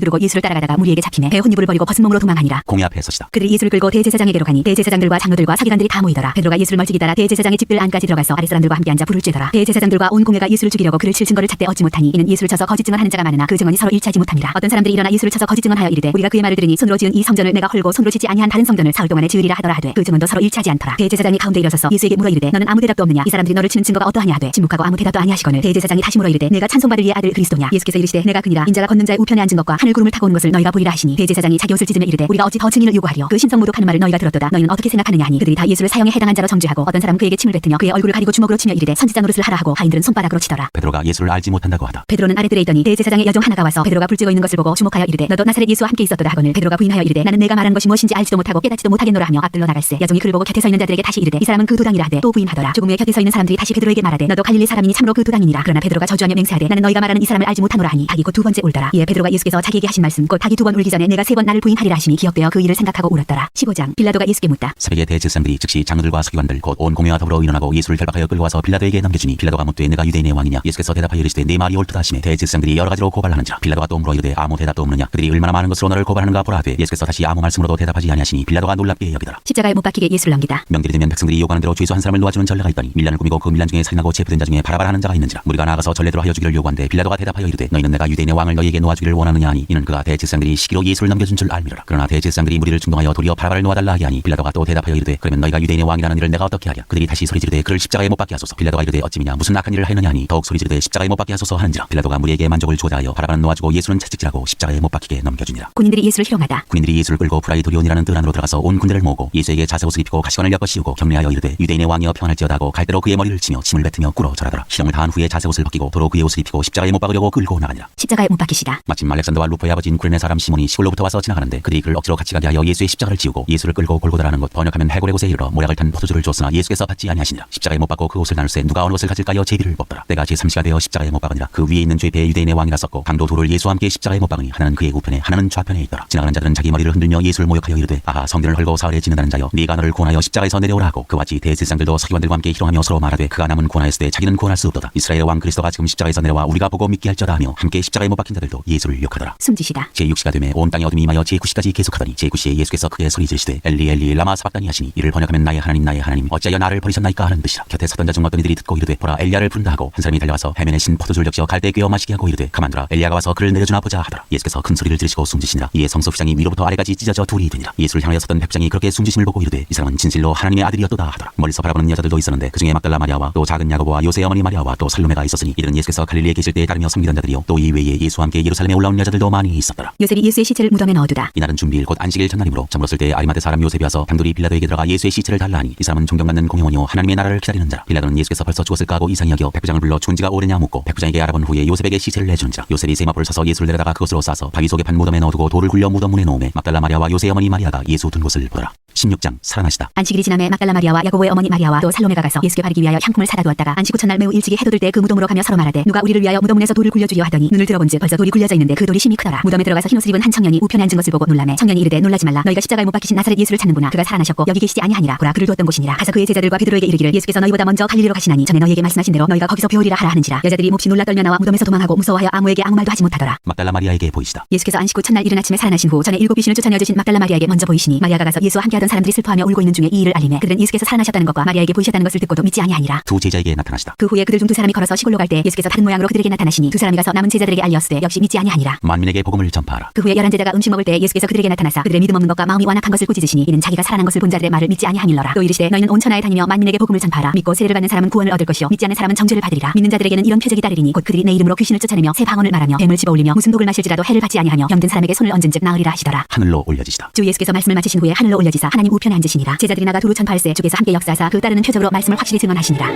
두르고 예수를 따라가다가 무리에게 잡히매 배 혼이불을 버리고 벗은 몸으로 도망하니라. 공회 앞에 서시다. 그들이 예수를 끌고 대제사장에게로 가니 대제사장들과 장로들과 서기관들이 다 모이더라. 베드로가 예수를 멀찍이 따라 대제사장의 집들 안까지 들어가서 아랫사람들과 함께 앉아 불을 쬐더라. 대제사장들과 온 공회가 예수를 죽이려고 그를 칠 증거를 찾되 얻지 못하니 이는 예수를 쳐서 거짓 증언하는 자가 많으나 그 증언이 서로 일치하지 못함이라. 어떤 사람들이 일어나 예수를 쳐서 거짓 증언하여 이르되 우리가 그의 말을 들으니 손으로 지은 이 성전을 내가 헐고 손으로 짓지 아니한 다른 성전을 사흘 동안에 지으리라 하더라 하되 그 증언도 서로 일치하지 않더라. 대제사장이 가운데 일어서서 예수에게 물어 이르되 너는 아무 대답도 없느냐. 이 사람들이 너를 치는 증거가 어떠하냐 하되 침묵하고 아무 대답도 아니하시거늘 대제사장이 다시 물어 이르되 내가 찬송받을 이의 아들 그리스도냐. 예수께서 이르시되 내가 그니라. 인자가 걷는 자의 우편에 앉은 것과 하늘 구름을 타고 오는 것을 너희가 보리라 하시니 대제사장이 자기 옷을 찢으며 이르되 우리가 어찌 더 증인을 요구하리요. 그 신성모독 하는 말을 너희가 들었도다. 너희는 어떻게 생각하느냐 하니 그들이 다 예수를 사형에 해당한 자로 정죄하고 어떤 사람은 그에게 침을 뱉으며 그의 얼굴을 가리고 주먹으로 치며 이르되 선지자 노릇을 하라 하고 하인들은 손바닥으로 치더라. 베드로가 예수를 알지 못한다고 하다. 베드로는 아랫들에 있더니 대제사장의 여종 하나가 와서 베드로가 불쬐고 있는 것을 보고 주목하여 이르되 너도 나사렛 예수와 함께 있었도다 하거늘 베드로가 부인하여 이르되 나는 내가 말한 것이 무엇인지 알지도 못하고 깨닫지도 못하겠노라 하며 앞들로 나갈새 여종이 그를 보고 곁에 서 있는 자들에게 다시 이르되 이 사람은 그 도당이라 하되 또 부인하더라. 조금 후에 곁에 서 있는 사람들이 다시 베드로에게 말하되 너도 갈릴리 사람이니 참으로 그 도당이니라. 그러나 베드로가 저주하며 맹세하되 나는 너희가 말하는 이 사람을 알지 못하노라 하니 닭이 곧 두 번째 울더라. 이에 베드로가 예수께서 자기에게 하신 말씀 곧 닭이 두 번 울기 전에 내가 세 번 나를 부인하리라 하심이 기억되어 그 일을 생각하고 울었더라. 15장 빌라도가 예수께 묻다. 새벽에 대제사장들이 즉시 장로들과 서기관들 곧 온 공회와 더불어 일어나고 예수를 결박하여 끌고 와서 빌라도에게 넘겨주니 빌라도가 묻되 내가 유대인의 왕이냐. 예수께서 대답하여 이르시되 네 말이 옳도다 하시매 대제사장들이 여러 가지로 고발하는지라. 빌라도가 또 물어 이르되 아무 대답도 없느냐. 그들이 얼마나 많은 것으로 너를 고발하는가 보라 하되 예수께서 다시 아무 말씀으로도 대답하지 아니하시니 빌라도가 놀랍게 여기더라. 십자가에 못 박히게 예수를 넘기다. 명절이 되면 백성들이 요구하는 대로 죄수 한 사람을 놓아주는 전례가 있더니 밀란을 꾸미고 그 밀란 중에 살인하고 체포된 자 중에 바라바라 하는 자가 있는지라. 무리가 나아가서 전례대로 하여 주기를 요구한데 빌라도가 대답하여 이르되 너희는 내가 유대인의 왕을 너희에게 놓아주기를 원하느냐 하니 이는 그가 대제사장들이 시기로 예수를 넘겨준 줄 알미로라. 그러나 대제사장들이 무리를 충동하여 도리어 바라바를 놓아달라 하게 하니 빌라도가 또 대답하여 이르되 그러면 너희가 유대인의 왕이라는 일을 내가 어떻게 하랴. 그들이 다시 소리 지르되 그를 십자가에 못 박게 하소서. 빌라도가 이르되 어찌미냐 무슨 악한 일을 하였느냐 하니 더욱 소리 지르되 십자가에 못 박게 하소서 하는지라. 빌라도가 무리에게 만족을 주고자 하여 바라바는 놓아주고 예수는 채찍질하고 십자가에 못 박히게 넘겨주니라. 군인들이 예수를 희롱하다. 군인들이 예수를 끌고 프라이도리온이라는 뜰 안으로 들어가서 온 군대를 모으고 예수에게 자세옷을 입히고 가시관을 엮어 씌우고 격려하여 이르되 유대인의 왕이여 평안할지어다 하고 갈대로 그의 머리를 치며 침을 뱉으며 꿇어 절하더라. 희롱을 다한 후에 자세옷을 벗기고 도로 그의 옷을 입히고 십자가에 못 박으려고 끌고 나가니라. 십자가에 못 박히시다. 마침 알렉산더와 루포의 아버지인 구레네 사람 시몬이 시골로부터 와서 지나가는데 그들이 그를 억지로 같이 가게 하여 예수의 십자가를 지우고 예수를 끌고 골고다라는 곳 번역하면 해골의 곳에 이르러 모략을 탄 포도주를 줬으나 예수께서 받지 아니하시니라. 십자가에 못 박고 그 옷을 나눌새 누가 어느 것을 가질까여 제비를 뽑더라. 때가 제3시가 되어 십자가에 못 박으니라. 그 위에 있는 죄배에 유대인의 왕이라 썼고 강도 둘을 예수와 함께 십자가에 못 박으니 하나는 그의 우편에 하나는 좌편에 있더라. 지나가는 자들은 자기 머리를 흔들며 예수를 모욕하여 이르되 아하 성전을 헐고 사흘에 지는다는 자여 네가 너를 구원하여 십자가에서 내려오라 하고 그와 같이 대제사장들도 서기관들과 함께 희롱하며 서로 말하되 그가 남은 구원하였을 때 자기는 구원할 수 없도다. 이스라엘의 왕 그리스도가 지금 십자가에서 내려와 우리가 보고 믿게 할지어다 하며 함께 십자가에 못 박힌 자들도 예수를 욕하더라. 숨지시다. 제6시가 되매 온 땅에 어둠이 임하여 제9시까지 계속하더니 제9시에 예수께서 크게 소리 지르시되 엘리 엘리 라마 사박다니 하시니 이를 번역하면 나의 하나님 어찌하여 나를 버리셨나이까 하는 뜻이라. 곁에 서던 자 중 어떤 이들이 듣고 이르되 보라 엘리야를 부른다 하고 한 사람이 달려와서 해면에 신 포도주를 적시어 갈대에 꿰어 마시게 하고 이르되 가만두라 엘리야가 와서 그를 내려주나 보자 하더라. 예수께서 큰 소리를 들으시고 숨지시니라. 이에 성소 휘장이 위로부터 아래까지 찢어져 둘이 되니라. 예수를 향하여 섰던 백부장이 그렇게 숨지심을 보고 이르되 이 사람은 진실로 하나님의 아들이었도다 하더라. 멀리서 바라보는 여자들도 있었는데 그중에 막달라 마리아와 또 작은 야고보와 요새의 어머니 마리아와 또 살로메가 있었으니 이들은 예수께서 갈릴리에 계실 때에 따르며 섬기던 자들이요 또 이 외에 예수와 함께 예루살렘에 올라온 여자들도 많이 있었더라. 요셉이 예수의 시체를 무덤에 넣어두다. 이날은 준비일 곧 안식일 전날이므로 잠들었을 때 아리마대 사람 요셉이 와서 당돌이 빌라도에게 들어가 예수의 시체를 달라 하니 이 사람은 존경받는 공회원이요 하나님의 나라를 기다리는 자라. 빌라도는 예수께서 벌써 죽었을까 하고 이상히 여겨 백부장을 불러 죽은 지가 오래냐 묻고 백부장에게 알아본 후에 요셉에게 시체를 내주는지라. 요셉이 세마포를 사서 예수를 내려다가 그것으로 싸서 바위 속에 판 무덤에 넣어두고 돌을 굴려 무덤 문에 놓음에 막달라 마리아와 요새의 어머니 마리아가 예수 둔 곳을 보더라. 16장 살아나시다. 안식일이 지남에 막달라 마리아와 야고보의 어머니 마리아와 또 살로메가 가서 예수께 바르기 위하여 향품을 사다 두었다가 안식 후 첫날 매우 일찍이 해돋을 때 그 무덤으로 가며 서로 말하되 누가 우리를 위하여 무덤 문에서 돌을 굴려주려 하더니 눈을 들어본즉 벌써 돌이 굴려져 있는데 그 돌이 심히 크더라. 무덤에 들어가서 흰옷을 입은 한 청년이 우편에 앉은 것을 보고 놀라매 청년이 이르되 놀라지 말라. 너희가 십자가에 못 박히신 나사렛 예수를 찾는구나. 그가 살아나셨고 여기 계시지 아니하니라. 보라 그를 두었던 곳이니라. 가서 그의 제자들과 베드로에게 이르기를 예수께서 너희보다 먼저 갈릴리로 가시나니 전에 너희에게 말씀하신 대로 너희가 거기서 배우리라 하라 하는지라. 여자들이 몹시 놀라 떨며 나와 무덤에서 도망하고 무서워하여 아무에게 아무 말도 하지 못하더라. 막달라 마리아에게 보이시다. 예수께서 안식 후 첫날 이른 아침에 살아나신 후 전에 7 귀신을 쫓아내어주신 막달라 마리아에게 먼저 보이시니 마리아가 가서 예수와 함께하던 사람들이 슬퍼하며 울고 있는 중에 이 일을 알리매 그들은 예수께서 살아나셨다는 것과 마리아에게 보이셨다는 것을 듣고도 믿지 아니하니라. 두 제자에게 나타나시다. 그 후에 그들 중 두 사람이 걸어서 시골로 갈 때 예수께서 다른 모양으로 그들에게 나타나시니 두 사람이 가서 남은 제자들에게 알렸으되 역시 믿지 아니하니라. 만민에게 복음을 전파하라. 그 후에 11제자가 음식 먹을 때 예수께서 그들에게 나타나사 그들의 믿음 없는 것과 마음이 완악한 것을 꾸짖으시니 이는 자기가 살아난 것을 본 자들의 말을 믿지 아니함일러라. 또 이르시되 너희는 온 천하에 다니며 만민에게 복음을 전파하라. 믿고 세례를 받는 사람은 구원을 얻을 것이요 믿지 않는 사람은 정죄를 받으리라. 믿는 자들에게는 이런 표적이 따르리니 곧 그들이 내 이름으로 귀신을 쫓아내며 새 방언을 말하며 뱀을 집어올리며 무슨 독을 마실지라도 해를 받지 아니하며 병든 사람에게 손을 얹은즉 나으리라 하시더라. 하늘로 올려지시다. 주 예수께서 말씀을 마치신 후에 하늘로 올려지사 하나님 우편에 앉으시니라. 제자들이 나가 두루 전파할세 주께서 함께 역사하사 그 따르는 표적으로 말씀을 확실히 증언하시니라.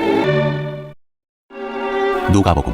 누가복음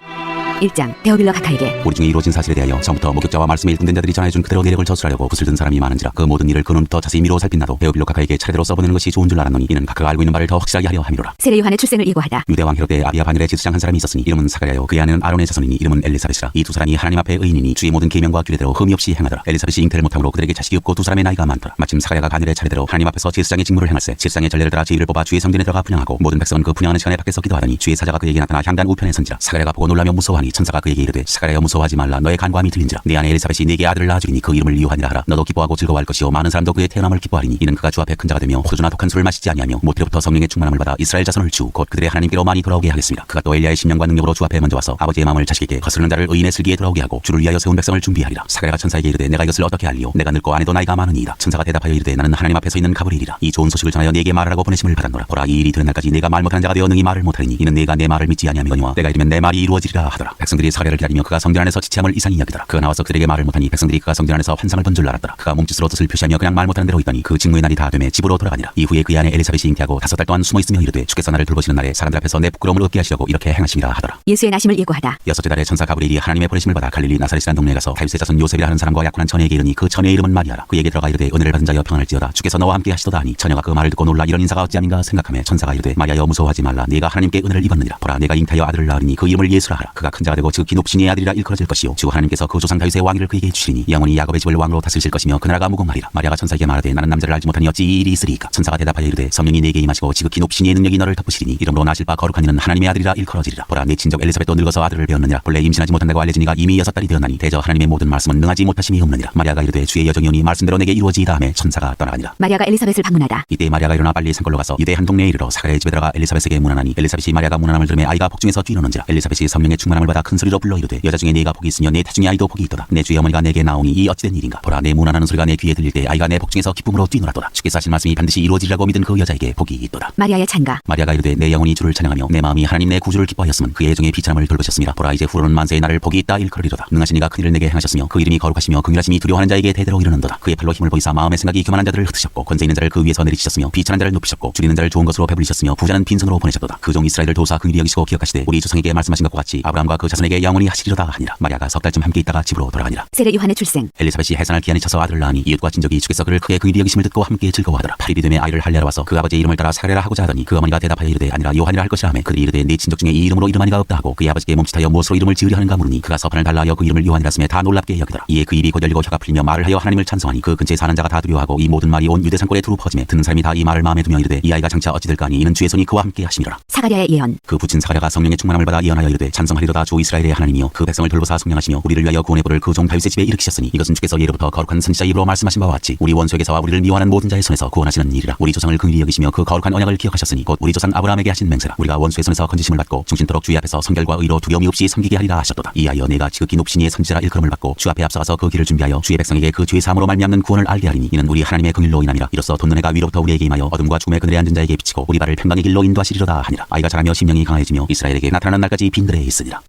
1장 데오빌러 각하에게 우리 중에 이루어진 사실에 대하여 처음부터 목격자와 말씀에 일꾼된 자들이 전해준 그대로 내력을 저술하려고 붓을 든 사람이 많은지라 그 모든 일을 그놈부터 자세히 미루어 살핀 나도 데오빌로 각하에게 차례대로 써보내는 것이 좋은 줄 알았노니 이는 각하가 알고 있는 바를 더 확실하게 하려 함이로라. 세례 요한의 출생을 예고하다. 유대왕 헤롯 아비아 바닐의 제사장 한 사람이 있었으니 이름은 사가랴요 그의 아내는 아론의 자손이니 이름은 엘리사벳이라. 이 두 사람이 하나님 앞에 의인이니 주의 모든 계명과 규례대로 흠이 없이 행하더라. 엘리사벳이 잉태를 못함으로 그들에게 자식이 없고 두 사람의 나이가 많더라. 마침 사가랴가 바닐의 차례대로 하나님 앞에서 제사장의 직무를 행할세 제사장의 전례를 따라 제의를 뽑아 주의 성전에 들어가 분향하고 모든 백성은 그 분향하는 시간에 밖에서 기도하더니 주의 사자가 그에게 나타나 향단 우편에 선지라. 사가랴가 보고 놀라며 무서워하니 천사가 그에게 이르되 사가랴여 무서워하지 말라. 너의 간과함이 들린지라. 네 아내 엘리사벳이 네게 아들을 낳아주리니 그 이름을 요한이라 하라. 너도 기뻐하고 즐거워할 것이요 많은 사람도 그의 태어남을 기뻐하리니 이는 그가 주 앞에 큰 자가 되며 호주나 독한 술을 마시지 아니하며 모태로부터 성령의 충만함을 받아 이스라엘 자손을 주 곧 그들의 하나님께로 많이 돌아오게 하겠습니다. 그가 또 엘리야의 심령과 능력으로 주 앞에 먼저 와서 아버지의 마음을 자식에게 거스르는 자를 의인의 슬기에 돌아오게 하고 주를 위하여 세운 백성을 준비하리라. 사가랴가 천사에게 이르되 내가 이것을 어떻게 알리요? 내가 늙고 아내도 나이가 많으니이다. 천사가 대답하여 이르되 나는 하나님 앞에 서 있는 가브리엘이라. 이 좋은 소식을 전하여 네게 말하라고 보내심을 받았노라. 보라 이 일이 들은 날까지 내가 말 못하는 자가 되어 능히 말을 못하리니 이는 네가 내 말을 믿지 아니함이거니와 내가 이르면 내 말이 이루어지리라 하더라. 백성들이 사가랴를 기다리며 그가 성전 안에서 지체함을 이상히 여기더라. 그가 나와서 그들에게 말을 못하니 백성들이 그가 성전 안에서 환상을 본 줄 알았더라. 그가 몸짓으로 뜻을 표시하며 그냥 말 못하는 대로 있더니 그 직무의 날이 다 되매 집으로 돌아가니라. 이후에 그의 아내 엘리사벳이 잉태하고 5달 동안 숨어있으며 이르되 주께서 나를 돌보시는 날에 사람들 앞에서 내 부끄러움을 얻게 하시려고 이렇게 행하심이라 하더라. 예수의 나심을 예고하다. 6째 달에 천사 가브리엘이 하나님의 보내심을 받아 갈릴리 나사렛이라는 동네에 가서 다윗의 자손 요셉이라 하는 사람과 약혼한 처녀에게 이르니 그 처녀의 이름은 마리아라. 그에게 들어가 이르되 은혜를 받은 자여 평안할지어다 주께서 너와 함께 하시도다 하니 처녀가 그 말을 듣고 놀라 이런 인사가 어찌함인가 생각하며 천사가 이르되 마리아여 무서워하지 말라. 네가 하나님께 은혜를 입었느니라. 보라 내가 잉태하여 아들을 낳으리니 그 이름을 예수라 하라. 그가 큰 자가 되고 지극히 높으신 이의 아들이라 일컬어질 것이요 주 하나님께서 그 조상 다윗의 왕위를 그에게 주시리니 영원히 야곱의 집을 왕으로 다스리실 것이며 그 나라가 무궁하리라. 마리아가 천사에게 말하되 나는 남자를 알지 못하니 어찌 이 일이 있으리이까. 천사가 대답하여 이르되 성령이 네게 임하시고 지극히 높으신 이의 능력이 너를 덮으시리니 이름으로 나실 바 거룩한 이는 하나님의 아들이라 일컬어지리라. 보라 내 친족 엘리사벳도 늙어서 아들을 배웠느니라. 본래 임신하지 못한다고 알려지니가 이미 6달이 되었나니 대저 하나님의 모든 말씀은 능하지 못하심이 없느니라. 마리아가 이르되 주의 여정이오니 말씀대로 내게 이루어지이다 하매 천사가 떠나가니라. 마리아가 엘리사벳을 방문하다. 이때 마리아가 일어나 빨리 산골로 가서 유대 한 동네에 이르러 사가랴의 집에 들어가 엘리사벳에게 문안하니 엘리사벳이 마리아가 문안함을 들으며 아이가 복중에서 뛰노는지라. 엘리사벳이 성령의 충만함을 받아 큰 소리로 불러 이르되 여자 중에 네가 복이 있으며 내 태중에 아이도 복이 있도다. 내 주의 어머니가 내게 나오니 이 어찌된 일인가. 보라 내 문안하는 소리가 내 귀에 들릴 때 아이가 내 복중에서 기쁨으로 뛰노라도다. 주께서 하신 말씀이 반드시 이루어지리라고 믿은 그 여자에게 복이 있도다. 마리아의 찬가. 마리아가 이르되 내 영혼이 주를 찬양하며 내 마음이 하나님 내 구주를 기뻐하였으면 그의 애정의 비참함을 돌보셨습니다. 보라 이제 후로는 만세의 날을 복이 있다 일컬으리로다. 능하신 이가 큰 일을 내게 행하셨으며 그 이름이 거룩하시며 긍휼하심이 두려워하는 자에게 대대로 이르는도다. 그의 팔로 힘을 보이사 마음의 생각이 교만한 자들을 흩으셨고 권세 있는 자를 그 위에서 내리치셨으며 비천한 자를 높이셨고 줄이는 자를 좋은 것으로 배불리셨으며 부자는 빈손으로 보내셨도다. 그 종 이스라엘을 도우사 긍휼히 여기시고 기억하시되 우리 조상에게 말씀하신 것과 같이 아브라함과 그 자손에게 영원히 하시리로다 하니라. 마리아가 6달쯤 함께 있다가 집으로 돌아가니라. 세례 요한의 출생. 엘리사벳이 해산할 기한이 차서 아들을 낳으니 이웃과 친족이 주께서 그를 크게 긍휼히 여기심을 듣고 함께 즐거워하더라. 8일이 되매 아이를 할례하러 와서 그 아버지의 이름을 따라 사가랴라 하고자 하더니 그 어머니가 대답하여 이르되 아니라 요한이라 할 것이라 하매 그들이 이르되 네 친족 중에 이 이름으로 이름하니가 없다 하고 그의 아버지께 몸짓하여 무엇으로 이름을 지으려 하는가 물으니 그가 서판을 달라하여 그 이름을 요한이라 쓰매 다 놀랍게 여기더라. 이에 그 입이 곧 열리고 혀가 풀리며 말을 하여 하나님을 찬송하니 그 근처에 사는 자가 다 두려워하고 이 모든 말이 온 유대 산골에 두루 퍼지매 듣는 사람이 다 이 말을 마음에 두며 이르되 이 아이가 장차 어찌 될까 하니 이는 주의 손이 그와 함께 하심이라. 사가랴의 예언. 그 부친 사가랴가 성령의 충만함을 받아 예언하여 이르되 찬송하리로다 주 이스라엘의 하나님이여 그 백성을 돌보사 성령하시며 우리를 위하여 구원의 보를 그 종 다윗의 집에 일으키셨으니 이것은 주께서 예로부터 거룩한 선지자 입으로 말씀하신 바와 같이 우리 원수에게서와 우리를 미워하는 모든 자의 손에서 구원하시는 일이라. 우리 조상을 긍휼히 여기시며 그 거룩한 언약을 기억하셨으니 곧 우리 조상 아브라함에게 하신 맹세라. 우리가 원수의 손에서 건지심을 받고 중신토록 주의 앞에서 성결과 의로 두려움이 없이 섬기게 하리라 하셨도다. 이하여 내가 지극히 높으신 이의 선지자라 일컬음을 받고 주 앞에 앞서가서 그 길을 준비하여 주의 백성에게 그 죄 사함으로 말미암는 구원을 알게 하리니 이는 우리 하나님의 긍휼로 인함이라. 이로써 돋는 해가 위로부터 우리에게 임하여 어둠과 죽음의 그늘에 앉은 자에게 비치고 우리 발을 평강의 길로 인도하시리로다 하니라. 아이가 자라며 심령이 강해지며 이스라엘에게 나타나는 날까지 빈들에 있으니라.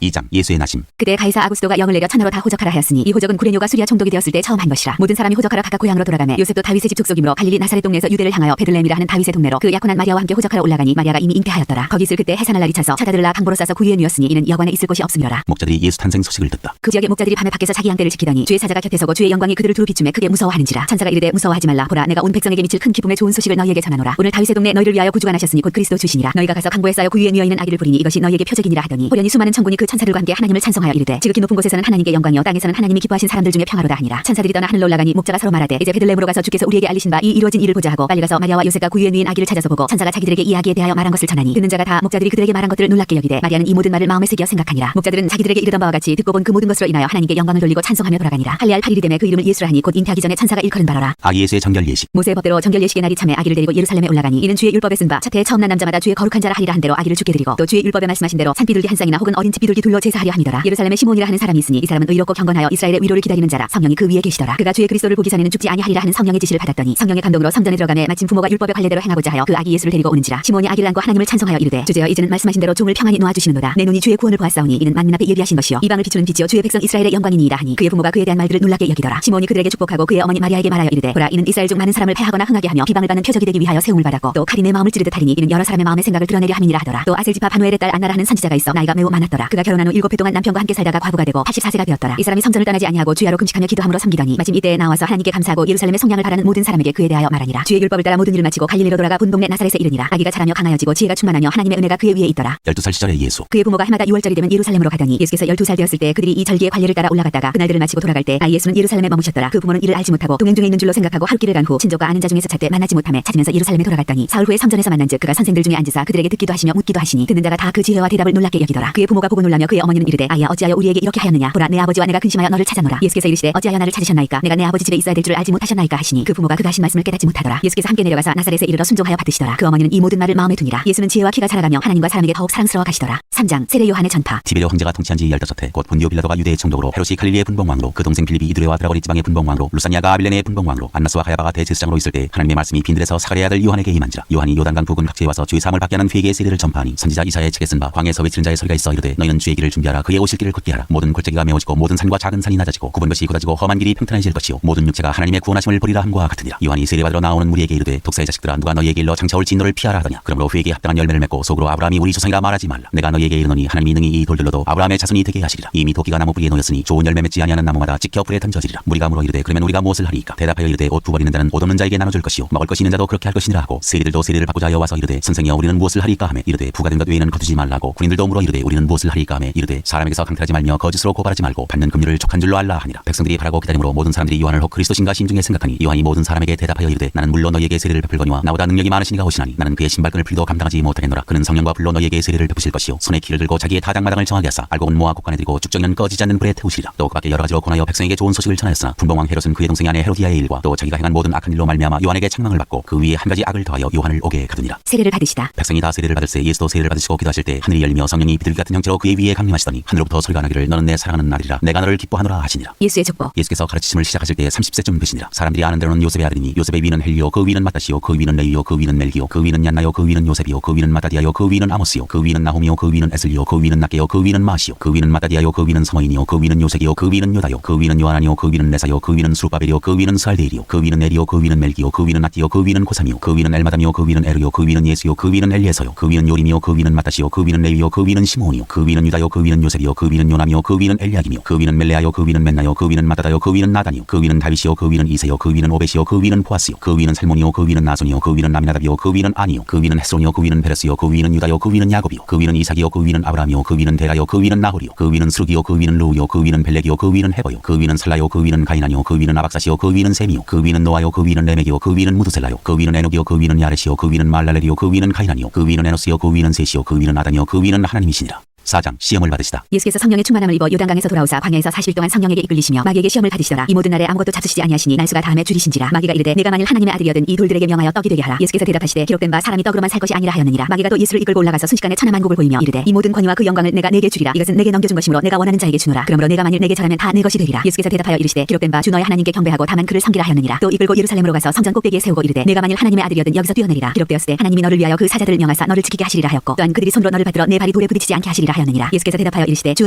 2장 예수의 나심. 그때 가이사 아구스도가 영을 내려 천하로 다 호적하라 하였으니 이 호적은 구레뇨가 수리아 총독이 되었을 때 처음 한 것이라. 모든 사람이 호적하러 각각 고향으로 돌아가매 요셉도 다윗의 집 족속이므로 갈릴리 나사렛 동네에서 유대를 향하여 베들레헴이라 하는 다윗의 동네로 그 약혼한 마리아와 함께 호적하러 올라가니 마리아가 이미 잉태하였더라. 거기 있을 그때 해산할 날이 차서 차다들라 강보로 싸서 구유에 누웠으니 이는 여관에 있을 곳이 없음이로라. 목자들이 예수 탄생 소식을 듣다. 그 지역의 목자들이 밤에 밖에서 자기 양떼를 지키더니 주의 사자가 곁에 서고 주의 영광이 그들을 두루 비추매 크게 무서워하는지라. 천사가 이르되 무서워하지 말라. 보라 내가 온 백성에게 미칠 큰 기쁨의 좋은 소식을 너희에게 전하노라. 오늘 다윗의 동네 너희를 위하여 구주가 나셨으니 곧 그리스도 주시니라. 너희가 가서 강보에 쌓여 구유에 누워 있는 아기를 보리니 이것이 너희에게 표적이니라 하더니 호련히 수많은 천군이 그 천사들과 함께 하나님을 찬송하여 이르되 지극히 높은 곳에서는 하나님께 영광이요 땅에서는 하나님이 기뻐하신 사람들 중에 평화로다 하니라. 천사들이 떠나 하늘로 올라가니 목자가 서로 말하되 이제 베들레헴으로 가서 주께서 우리에게 알리신 바 이 이루어진 일을 보자 하고 빨리 가서 마리아와 요셉과 구유에 누인 아기를 찾아서 보고 천사가 자기들에게 이야기에 대하여 말한 것을 전하니 듣는 자가 다 목자들이 그들에게 말한 것들을 놀랍게 여기되 마리아는 이 모든 말을 마음에 새겨 생각하니라. 목자들은 자기들에게 이르던 바와 같이 듣고 본 그 모든 것으로 인하여 하나님께 영광을 돌리고 찬송하며 돌아가니라. 할례할 8일이 되매 그 이름을 예수라 하니 곧 잉태하기 전에 천사가 일컬은 바로라. 아기 예수의 정결 예식. 모세의 법대로 정결 예식의 날이 참에 아기를 데리고 예루살렘에 올라가니 이는 주의 율법에 쓴 바 차태에 처음 난 남자마다 주의 거룩한 자라 하리라 한 대로 아기를 죽게 드리고 또 주의 율법에 말씀하신 대로 산비둘기 한 쌍이나 혹은 어린 집 비둘기 둘로 제사하려 함이더라. 예루살렘에 시몬이라 하는 사람이 있으니 이 사람은 의롭고 경건하여 이스라엘의 위로를 기다리는 자라. 성령이 그 위에 계시더라. 그가 주의 그리스도를 보기 전에는 죽지 아니하리라 하는 성령의 지시를 받았더니 성령의 감동으로 성전에 들어가매 마침 부모가 율법의 관례대로 행하고자 하여 그 아기 예수를 데리고 오는지라. 시몬이 아기를 안고 하나님을 찬송하여 이르되 주제여 이제는 말씀하신 대로 종을 평안히 놓아주시는도다. 내 눈이 주의 구원을 보았사오니 이는 만민 앞에 예비하신 것이요 이방을 비추는 빛이요 주의 백성 이스라엘의 영광이니이다 하니 그의 부모가 그에 대한 말들을 놀랍게 여기더라. 시몬이 그들에게 축복하고 그의 어머니 마리아에게 말하여 이르되 보라 이는 이스라엘 중 많은 사람을 패하거나 흥하게 하며 비방을 받는 표적이 되기 위하여 세움을 받았고 또 칼이 내 마음을 찌르듯 하리니 이는 여러 사람의 마음의 생각을 드러내려 함이니라 하더라. 또 아셀 지파 바누엘의 딸 안나라 하는 선지자가 있어 나이가 매우 많았더라. 그가 결혼한 후 7회 동안 남편과 함께 살다가 과부가 되고 84세가 되었더라. 이 사람이 성전을 떠나지 아니하고 주야로 금식하며 기도함으로 섬기더니 마침 이때에 나와서 하나님께 감사하고 예루살렘의 성량을 바라는 모든 사람에게 그에 대하여 말하니라. 주의 율법을 따라 모든 일을 마치고 갈릴리로 돌아가 본 동네 나사렛에 이르니라. 아기가 자라며 강하여지고 지혜가 충만하며 하나님의 은혜가 그의 위에 있더라. 12살 시절의 예수. 그의 부모가 해마다 6월절이 되면 예루살렘으로 가더니 예수께서 12살 되었을 때 그들이 이 절기의 관례를 따라 올라갔다가 그날들을 마치고 돌아갈 때 예수는 예루살렘에 머무셨더라. 그 부모는 이를 알지 못하고 동행 중에 있는 줄로 생각하고 하루 길을 간 후 친족과 아는 자 중에서 찾되 만나지 못하매 찾으면서 예루살렘에 돌아갔더니 사흘 후에 성전에서 만난 즉 그가 선생들 중에 앉으사 그들에게 듣기도 하시며 묻기도 하시니 듣는 자가 다 그 지혜와 대답을 놀랍게 여기더라. 그의 부모가 보고 놀라며 그의 어머니는 이르되 아이야 어찌하여 우리에게 이렇게 하였느냐. 보라 내 아버지와 내가 근심하여 너를 찾아노라. 예수께서 이르시되 어찌하여 나를 찾으셨나이까. 내가 내 아버지 집에 있어야 될 줄 알지 못하셨나이까 하시니 그 부모가 그가 하신 말씀을 깨닫지 못하더라. 예수께서 함께 내려가사 나사렛에 이르러 순종하여 받으시더라. 그 어머니는 이 모든 말을 마음에 두니라. 예수는 지혜와 키가 자라가며 하나님과 사람에게 더욱 사랑스러워 가시더라. 3장 세례 요한의 전파. 티베리오 황제가 통치한 지 15해 곧 본디오 빌라도가 유대의 총독으로 헤롯이 갈릴리의 분봉왕으로 그 동생 빌립이 이두레와 드라고리 지방의 분봉왕으로 루사니아가 아빌레네의 분봉왕으로 안나스와 가야바가 대제사장으로 있을 때 하나님의 말씀이 빈들에서 사가랴의 아들 요한에게 임한지라. 요한이 요단강 부근 각지에 와서 주의 사함을 받게 하는 회개의 세례를 전파하니 선지자 이사야의 책에 쓴 바 광야에서 외치는 자의 소리가 있어 이르되 너희는 주의 길을 준비하라. 그의 오실 길을 걷게 하라. 모든 골짜기가 메워지고 모든 산과 작은 산이 낮아지고 굽은 것이 곧아지고 험한 길이 평탄해질 것이요 모든 육체가 하나님의 구원하심을 보리라 함과 같으니라. 요한이 세례받으러 나오는 무리에게 이르되 독사의 자식들아 누가 너희에게 일러 장차올지 너를 피하라 하더냐. 그러므로 회개에 합당한 열매를 맺고 속으로 아브라함이 우리 조상이라 말하지 말라. 내가 너희에게 이르노니 하나님이 능히 이 돌들로도 아브라함의 자손이 되게 하시리라. 이미 도끼가 나무 뿌리에 놓였으니 좋은 열매 맺지 아니하는 나무마다 지켜 불에 던져지리라. 무리가 물어 이르되 그러면 우리가 무엇을 하리이까. 대답하여 이르되 옷 부버리는 자는 옷 없는 자에게 나눠줄 것이요 먹을 것이 있는 자도 그렇게 할 것이니라 하고 세리들도 세례를 받고자 하여 와서 이르되 선생이여 우리는 무엇을 하리이까 하매 이르되 부가된 것 외에는 거두지 말라고. 군인들도 물어 이르되 우리는 무엇을 하리이까 하매 이르되 사람에게서 강탈하지 말며 거짓으로 고발하지 말고 받는 금류를 족한 줄로 알라 하니라. 백성들이 바라고 기다림으로 모든 사람들이 요한을 혹 그리스도신가 심중에 생각하니 요한이 모든 사람에게 대답하여 이르되 나는 물로 너희에게 세례를 베풀거니와 나보다 능력이 많으시니가 오시나니 나는 그의 신발끈을 풀도 감당하지 못하겠노라. 그는 성령과 불로 너희에게 세례를 베푸실 것이요 손에 키를 들고 자기의 타작마당을 정하게 하사 알곡은 모아 곡간에 들고 죽정년 꺼지지 않는 불에 태우시리라. 또 그 밖에 여러 가지로 권하여 백성에게 좋은 소식을 전하였으나 분봉왕 헤롯은 그의 동생 아내 헤로디아의 일과 또 자기가 행한 모든 악한 일로 말미암아 요한에게 책망을 받고 그 위에 한 가지 악을 더하여 요한을 오게 가두니라. 세례를 받으시다. 백성이 다 세례를 받을새 예수도 세례를 받으시고 기도하실 때 하늘이 열리며 성령이 비둘기 같은 형체로 그의 위에 강림하시더니 하늘로부터 소리가 나기를 너는 내 사랑하는 아들이라 내가 너를 기뻐하노라 하시니라. 예수의 족보. 예수께서 가르치심을 시작하실 때 30세쯤 되시니라. 사람들이 아는 대로는 요셉의 아들이니 요셉의 위는 헬리오 그 위는 마따시오 그 위는 레위오 그 위는 멜기오 그 위는 얀나요 그 위는 요셉이요 그 위는 마따디아요 그 위는 아모스요 그 위는 나홈이요 그 위는 에슬리오 그 위는 낫게요 그 위는 마시요 그 위는 마따디아요 그 위는 서머이니요 그 위는 요색이요 그 위는 요다요 그 위는 요하나니요 그 위는 레사요 그 위는 수르바벨이요 그 위는 스알데일이요 그 위는 에리요 그 위는 멜기요 그 위는 나띠요 그 위는 고삼이요 그 위는 엘마담이요 그 위는 에르요 그 위는 예수요 그 위는 엘리에서요 그 위는 요림이요 그 위는 마따시요 그 위는 레위요 그 위는 시몬이요 그 위는 유다요 그 위는 요셉이요 그 위는 요남이요 그 위는 엘리야김이요 그 위는 멜레아요 그 위는 맨나요 그 위는 마다다요 그 위는 나단이요 그 위는 다윗이요 그 위는 이세요 그 위는 오벳이요 그 위는 보아스요 그 위는 살몬이요 그 위는 나손이요 그 위는 나미나답이요 그 위는 아니요 그 위는 헤스론이요 그 위는 베레스요 그 위는 유다요 그 위는 야곱이요 그 위는 이삭이요 그 위는 아브라함이요 그 위는 데라요 그 위는 나홀이요 그 위는 스루기요 그 위는 루우요 그 위는 벨렉이요 그 위는 헤버요 그 위는 살라요 그 위는 가이나니요 그 위는 아박사시요 그 위는 셈이요 그 위는 노아요 그 위는 레멕이요 그 위는 무드셀라요 그 위는 에녹이요 그 위는 야렛이요 그 위는 말랄렐이요 그 위는 가이나니요 그 위는 에노스요 그 위는 셋이요 그 위는 아담이요 그 위는 하나님이시니라. 4장 시험을 받으시다. 예수께서 성령의 충만함을 입어 요단강에서 돌아오사 광야에서 40일 동안 성령에게 이끌리시며 마귀에게 시험을 받으시더라. 이 모든 날에 아무것도 잡수시지 아니하시니 날수가 다음에 줄이신지라. 마귀가 이르되 내가 만일 하나님의 아들이여든 이 돌들에게 명하여 떡이 되게 하라. 예수께서 대답하시되 기록된 바 사람이 떡으로만 살 것이 아니라 하였느니라. 마귀가 또 예수를 이끌고 올라가서 순식간에 천하만국을 보이며 이르되 이 모든 권위와 그 영광을 내가 네게 주리라. 이것은 내게 넘겨준 것이므로 내가 원하는 자에게 주노라. 그러므로 내가 만일 내게 절하면 다 내 것이 되리라. 예수께서 대답하여 이르시되 기록된 바 주 너의 하나님께 경배하고 다만 그를 섬기라 하였느니라. 또 이끌고 예루살렘으로 가서 성전 꼭대기에 세우고 이르되 내가 만일 하나님의 아들이여든 여기서 뛰어내리라. 기록되었을 때 하나님이 너를 위하여 그 사자들을 명하사 너를 지키게 하시리라 하였고 또한 그들이 손으로 너를 받들어 내 발이 돌에 부딪히지 않게 하시리라 하였느니라. 예수께서 대답하여 이르시되 주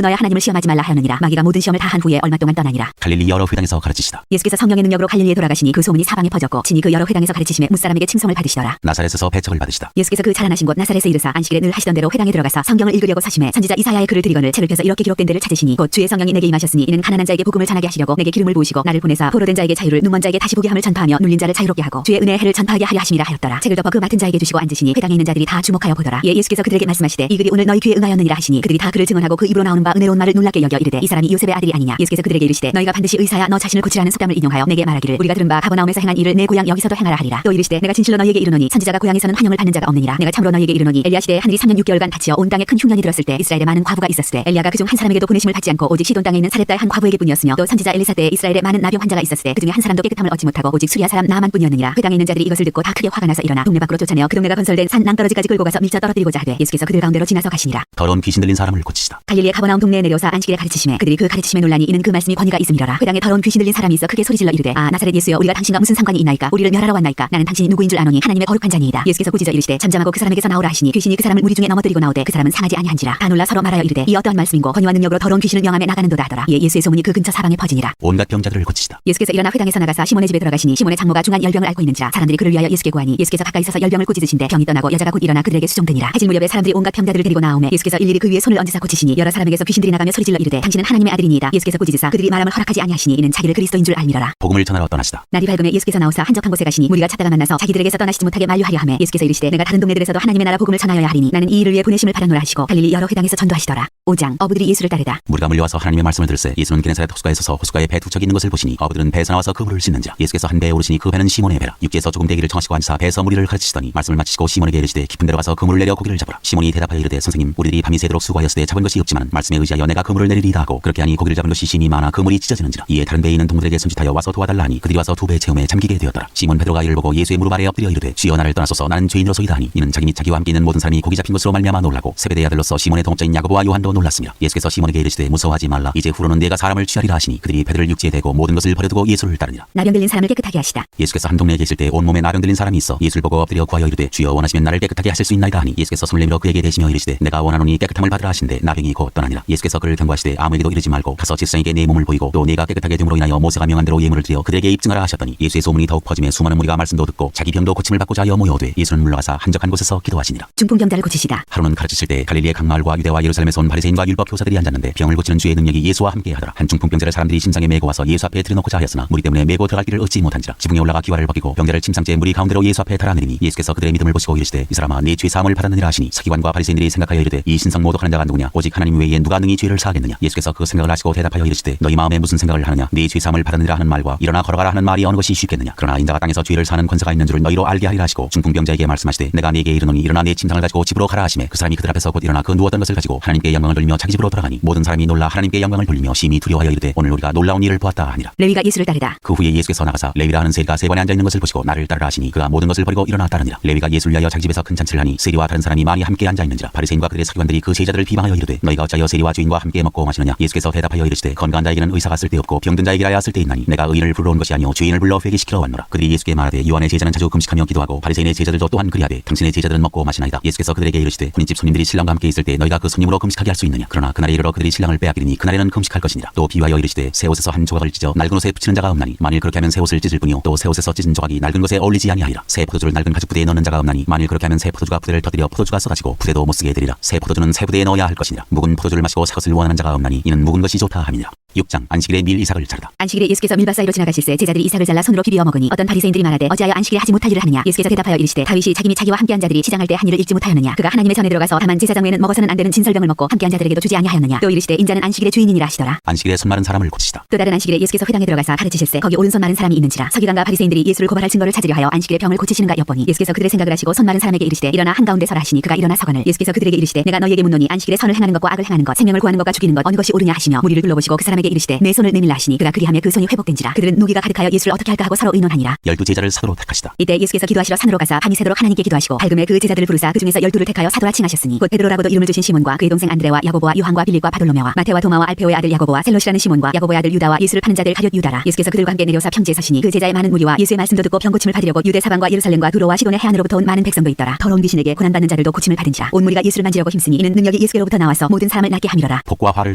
너의 하나님을 시험하지 말라 하였느니라. 마귀가 모든 시험을 다 한 후에 얼마 동안 떠나니라. 갈릴리 여러 회당에서 가르치시다. 예수께서 성령의 능력으로 갈릴리에 돌아가시니 그 소문이 사방에 퍼졌고 친히 그 여러 회당에서 가르치심에 무사람에게 칭송을 받으시더라. 나사렛에서 배척을 받으시다. 예수께서 그 자라나신 곳 나사렛에 이르사 안식일에 늘 하시던 대로 회당에 들어가서 성경을 읽으려고 서심해 선지자 이사야의 글을 드리거늘 책을 펴서 이렇게 기록된 데를 찾으시니 곧 주의 성령이 내게 임하셨으니 이는 가난한 자에게 복음을 전하게 하시려고 내게 기름을 부으시고 나를 보내사 포로된 자에게 자유를 눈먼 자에게 다시 보게 함을 전파하며 눌린 자를 자유롭게 하고 주의 은혜의 해를 전파하게 하려 하심이라 하였더라. 책을 덮어 그 맡은 자에게 주시고 앉으시니 회당에 있는 자들이 다 주목하여 보더라. 예수께서 그들에게 말씀하시되 이 글이 오늘 너희 귀에 응하였느니라 하시니 그들이 다 그를 증언하고 그 입으로 나오는 바 은혜로운 말을 놀랍게 여겨 이르되 이 사람이 요셉의 아들이 아니냐. 예수께서 그들에게 이르시되 너희가 반드시 의사야 너 자신을 고치라는 속담을 인용하여 내게 말하기를 우리가 들은 바 가버나움에서 행한 일을 내 고향 여기서도 행하라 하리라. 또 이르시되 내가 진실로 너희에게 이르노니 선지자가 고향에서는 환영을 받는 자가 없느니라. 내가 참으로 너희에게 이르노니 엘리야 시대에 하늘이 3년 6개월간 닫히어 온 땅에 큰 흉년이 들었을 때 이스라엘에 많은 과부가 있었으되 엘리야가 그중 한 사람에게도 보내심을 받지 않고 오직 시돈 땅에 있는 사렙다의 한 과부에게뿐이었으며 또 선지자 엘리사 때에 이스라엘에 많은 나병 환자가 있었으되 그중에 한 사람도 깨끗함을 얻지 못하고 오직 수리아 사람 나만뿐이었느니라. 회당에 있는 자들이 이것을 듣고 다 크게 화가 나서 일어나 동네 밖으로 쫓아내어 그 동네가 건설된 산 낭떠러지까지 끌고 가서 밀쳐 떨어뜨리고자 하되 예수께서 그들 가운데로 지나서 가시니라. 더러운 귀신 들린 사람을 고치시다. 갈릴리의 가버나움 동네에 내려오사 안식일에 가르치심에 그들이 그 가르치심에 놀라니 이는 그 말씀이 권위가 있음이로라. 회당에 더러운 귀신 들린 사람이 있어 크게 소리질러 이르되 아 나사렛 예수여 우리가 당신과 무슨 상관이 있나이까. 우리를 멸하러 왔나이까. 나는 당신이 누구인 줄 아노니 하나님의 거룩한 자니이다. 예수께서 꾸짖어 이르시되 잠잠하고 그 사람에게서 나오라 하시니 귀신이 그 사람을 무리 중에 넘어뜨리고 나오되 그 사람은 상하지 아니한지라. 다 놀라 서로 말하여 이르되 이 어떠한 말씀인고 권위와 능력으로 더러운 귀신을 명함에 나가는도다 하더라. 예수의 소문이 그 근처 사방에 퍼지니라. 온갖 병자들을 고치시다. 예수께서 일어나 회당에서 나가사 시몬의 집에 들어가시니 시몬의 장모가 중한 열병을 앓고 있는지라. 사람들이 그를 위하여 예수께 구하니 예수께서 가까이 서서 열병을 꾸짖으신데 병이 떠나고 여자가 곧 일어나 그들에게 수종되니라. 해질 무렵에 사람들이 온갖 병자들을 데리고 나오매 예수께서 일일이 그 위에 위에 손을 얹으사 고치시니 여러 사람에게서 귀신들이 나가며 소리질러 이르되 당신은 하나님의 아들이니이다. 예수께서 꾸짖으사 그들이 말함을 허락하지 아니하시니 이는 자기를 그리스도인 줄 알미러라. 복음을 전하러 떠나시다. 날이 밝음에 예수께서 나오사 한적한 곳에 가시니 무리가 찾다가 만나서 자기들에게서 떠나시지 못하게 만류하려 하매 예수께서 이르시되 내가 다른 동네들에서도 하나님의 나라 복음을 전하여야 하리니 나는 이 일을 위해 보내심을 받았노라 하시고 갈릴리 여러 회당에서 전도하시더라. 5장. 어부들이 예수를 따르다. 무리가 물려와서 하나님의 말씀을 들을세 예수는 게네사렛 호숫가에 서서 호숫가에 배 두 척이 있는 것을 보시니 어부들은 배에서 나와서 그 물을 씻는지라. 예수께서 한 배에 오르시니 그 배는 시몬의 배라. 육지에서 조금 대기를 청하시고 앉으사 배에서 무리를 가르치시더니 말씀을 마치시고 시몬에게 이르시되 깊은 데로 가서 그물을 내려 고기를 잡으라. 시몬이 대답하여 이르되 선생님 우리들이 밤이 새도록 수고하였으되 잡은 것이 없지만 말씀에 의지하여 내가 그물을 내리리이다 하고 그렇게 하니 고기를 잡은 것이 심히 많아 그물이 찢어지는지라. 이에 다른 배에 있는 동물에게 손짓하여 와서 도와달라 하니 그들이 와서 두 배의 체험에 잠기게 되었더라. 시몬 베드로가 이를 보고 예수의 무릎 아래 엎드려 이르되 주여 나를 떠나소서 나는 죄인으로소이다 하니 이는 자기 및 자기와 함께 있는 모든 사람이 고기 잡힌 것으로 말미암아 놀라고 세베대의 아들로서 시몬의 동업자인 야고보와 요한도 놀랐으며 예수께서 시몬에게 이르시되 무서워하지 말라 이제 후로는 내가 사람을 취하리라 하시니 그들이 배들을 육지에 대고 모든 것을 버려두고 예수를 따르니라. 나병 들린 사람을 깨끗하게 하시다. 예수께서 한 동네에 계실 때 온몸에 나병 들린 사람이 있어 예수를 보고 엎드려 구하여 이르되 주여 원하시면 나를 깨끗하게 하실 수 있나이다 하니 예수께서 손을 내밀어 그에게 대시며 이르시되 내가 원하노니 깨끗함을 받으라 하신데 나병이 곧 떠나니라. 예수께서 그를 경고하시되 아무에게도 이르지 말고 가서 지사장에게 내 몸을 보이고 또 네가 깨끗하게 됨으로 인하여 모세가 명한 대로 예물을 드려 그들에게 입증하라 하셨더니 예수의 소문이 더욱 퍼지며 수많은 무리가 말씀도 듣고 자기 병도 고침을 받고자 하여 모여오되 예수는 물러가사 한적한 곳에서 기도하시니라. 중풍병자를 고치시다. 하루는 가르치실 때 갈릴리의 각 마을과 유대와 예루살렘에서 온 바리새인과 율법 교사들이 앉았는데 병을 고치는 주의 능력이 예수와 함께 하더라. 한 중풍병자를 사람들이 심상에 메고 와서 예수 앞에 들여놓고자 하였으나 무리 때문에 메고 들어갈 길을 얻지 못한지라. 지붕에 올라가 기와를 벗기고 병자를 침상째 무리 가운데로 예수 앞에 달아내리니 예수께서 그들의 믿음을 보시고 이르시되 이 사람아 네 죄 사함을 받았느니라 하시니 서기관과 바리새인들이 생각하여 이르되 이 신성 모독하는 자가 누구냐 오직 하나님 외에 누가 능히 죄를 사하겠느냐. 예수께서 그 생각을 하시고 대답하여 이르시되 너희 마음에 무슨 생각을 하느냐 네 죄 사함을 받았느니라 하는 말과 일어나 걸어가라 하는 말이 어느 것이 쉽겠느냐. 그러나 인자가 땅에서 죄를 사는 권세가 있는 줄을 너희로 알게 하리라 하시고 중풍병자에게 말씀하시되 내가 네게 이르노니 일어나 네 침상을 가지고 집으로 가라 하시매 그 사람이 그들 앞에서 곧 일어나 그 누웠던 것을 가지고 하나님께 영광을 돌리며 자기 집으로 돌아가니 모든 사람이 놀라 하나님께 영광을 돌리며 심히 두려워하여 이르되 오늘 우리가 놀라운 일을 보았다 하니라. 레위가 예수를 따르다. 그 후에 예수께서 나가사 레위라 하는 세리가 세 번에 앉아 있는 것을 보시고 나를 따르라 하시니 그가 모든 것을 버리고 일어나 따르니라. 레위가 예수를 위하여 자기 집에서 큰 잔치를 하니 세리와 다른 사람이 많이 함께 앉아 있는지라. 바리새인과 그들의 서기관들이 그 제자들을 비방하여 이르되 너희가 어찌하여 세리와 주인과 함께 먹고 마시느냐. 예수께서 대답하여 이르시되 건강한 자에게는 의사가 쓸데없고 병든 자에게라야 쓸데있나니 내가 의인을 불러 온 것이 아니오 주인을 불러 회개시키러 왔노라. 그들이 예수께 말하되 요한의 제자는 자주 금식하며 기도하고 바리새인의 제자들도 또한 그리하되 당신의 제자들은 먹고 마시나이다. 예수께서 그들에게 이르시되 혼인집 손님들이 신랑과 함께 있을 때 너희가 그 손님으로 금식하게 할 수 있느냐. 그러나 그날에 이르러 그들이 신랑을 빼앗기리니 그날에는 금식할 것이니라. 또 비유하여 이르시되 새 옷에서 한 조각을 찢어 낡은 옷에 붙이는 자가 없나니 만일 그렇게 하면 새 옷을 찢을 뿐이요 또 새 옷에서 찢은 조각이 낡은 것에 어울리지 아니하리라. 새 포도주를 낡은 가죽 부대에 넣는 자가 없나니 만일 그렇게 하면 새 포도주가 부대를 터뜨려 포도주가 쏟아지고 부대도 못 쓰게 되리라. 새 포도주는 새 부대에 넣어야 할 것이니라. 묵은 포도주를 마시고 새 것을 원하는 자가 없나니 이는 묵은 것이 좋다 함이니라. 6장. 안식일에 밀 이삭을 자르다. 안식일에 예수께서 밀밭 사이로 지나가실새 제자들이 이삭을 잘라 손으로 비비어 먹으니 어떤 바리새인들이 말하되 어찌하여 안식일에 하지 못할 일을 하느냐. 예수께서 대답하여 이르시되 다윗이 자기 및 자기와 함께한 자들이 시장할 때 한 일을 읽지 못하였느냐. 그가 하나님의 전에 들어가서 다만 제사장 외에는 먹어서는 안 되는 진설병을 먹고 함께한 자들에게도 주지 아니하였느냐. 또 이르시되 인자는 안식일의 주인이니라 하시더라. 안식일에 손 마른 사람을 고치시다. 또 다른 안식일에 예수께서 회당에 들어가사 가르치실새 거기 오른손 마른 사람이 있는지라. 서기관과 바리새인들이 예수를 고발할 증거를 찾으려 하여 안식일에 병을 고치시는가 엿보니 예수께서 그들의 생각을 하시고 손 마른 사람에게 이르시되 일어나 한가운데 서라 하시니 그가 일어나 서거늘 예수께서 그들에게 이르시되 내가 너희에게 묻노니 안식일에 선을 행하는 것과 악을 행하는 것 생명을 구하는 것과 죽이는 것 어느 것이 옳으냐 하시며 무리를 둘러보시고 그 사람에게 이르시되 내 손을 내밀라 하시니 그가 그리하며 그 손이 회복된지라. 그들은 노기가 가득하여 예수를 어떻게 할까 하고 서로 의논하니라. 12제자를 사도로 택하시다. 이때 예수께서 기도하시러 산으로 가사 밤이 새도록 하나님께 기도하시고 밝음에 그 제자들을 부르사 그 중에서 12를 택하여 사도라 칭하셨으니 곧 베드로라고도 이름을 주신 시몬과 그의 동생 안드레와 야고보와 요한과 빌립과 바돌로메와 마테와 도마와 알페오의 아들 야고보와 셀롯이라는 시몬과 야고보의 아들 유다와 예수를 파는 자들 가룟 유다라. 예수께서 그들과 함께 내려오사 평지에 서시니 그 제자의 많은 무리와 예수의 말씀도 듣고 병 고침을 받으려고 유대 사방과 예루살렘과 두로와 시돈의 해안으로부터 온 많은 백성도 있더라. 더러운 귀신에게 고난받는 자들도 고침을 받은지라. 온 무리가 예수를 만지려고 힘쓰니 이는 능력이 예수께로부터 나와서 모든 사람을 낫게 함이로라. 복과 화를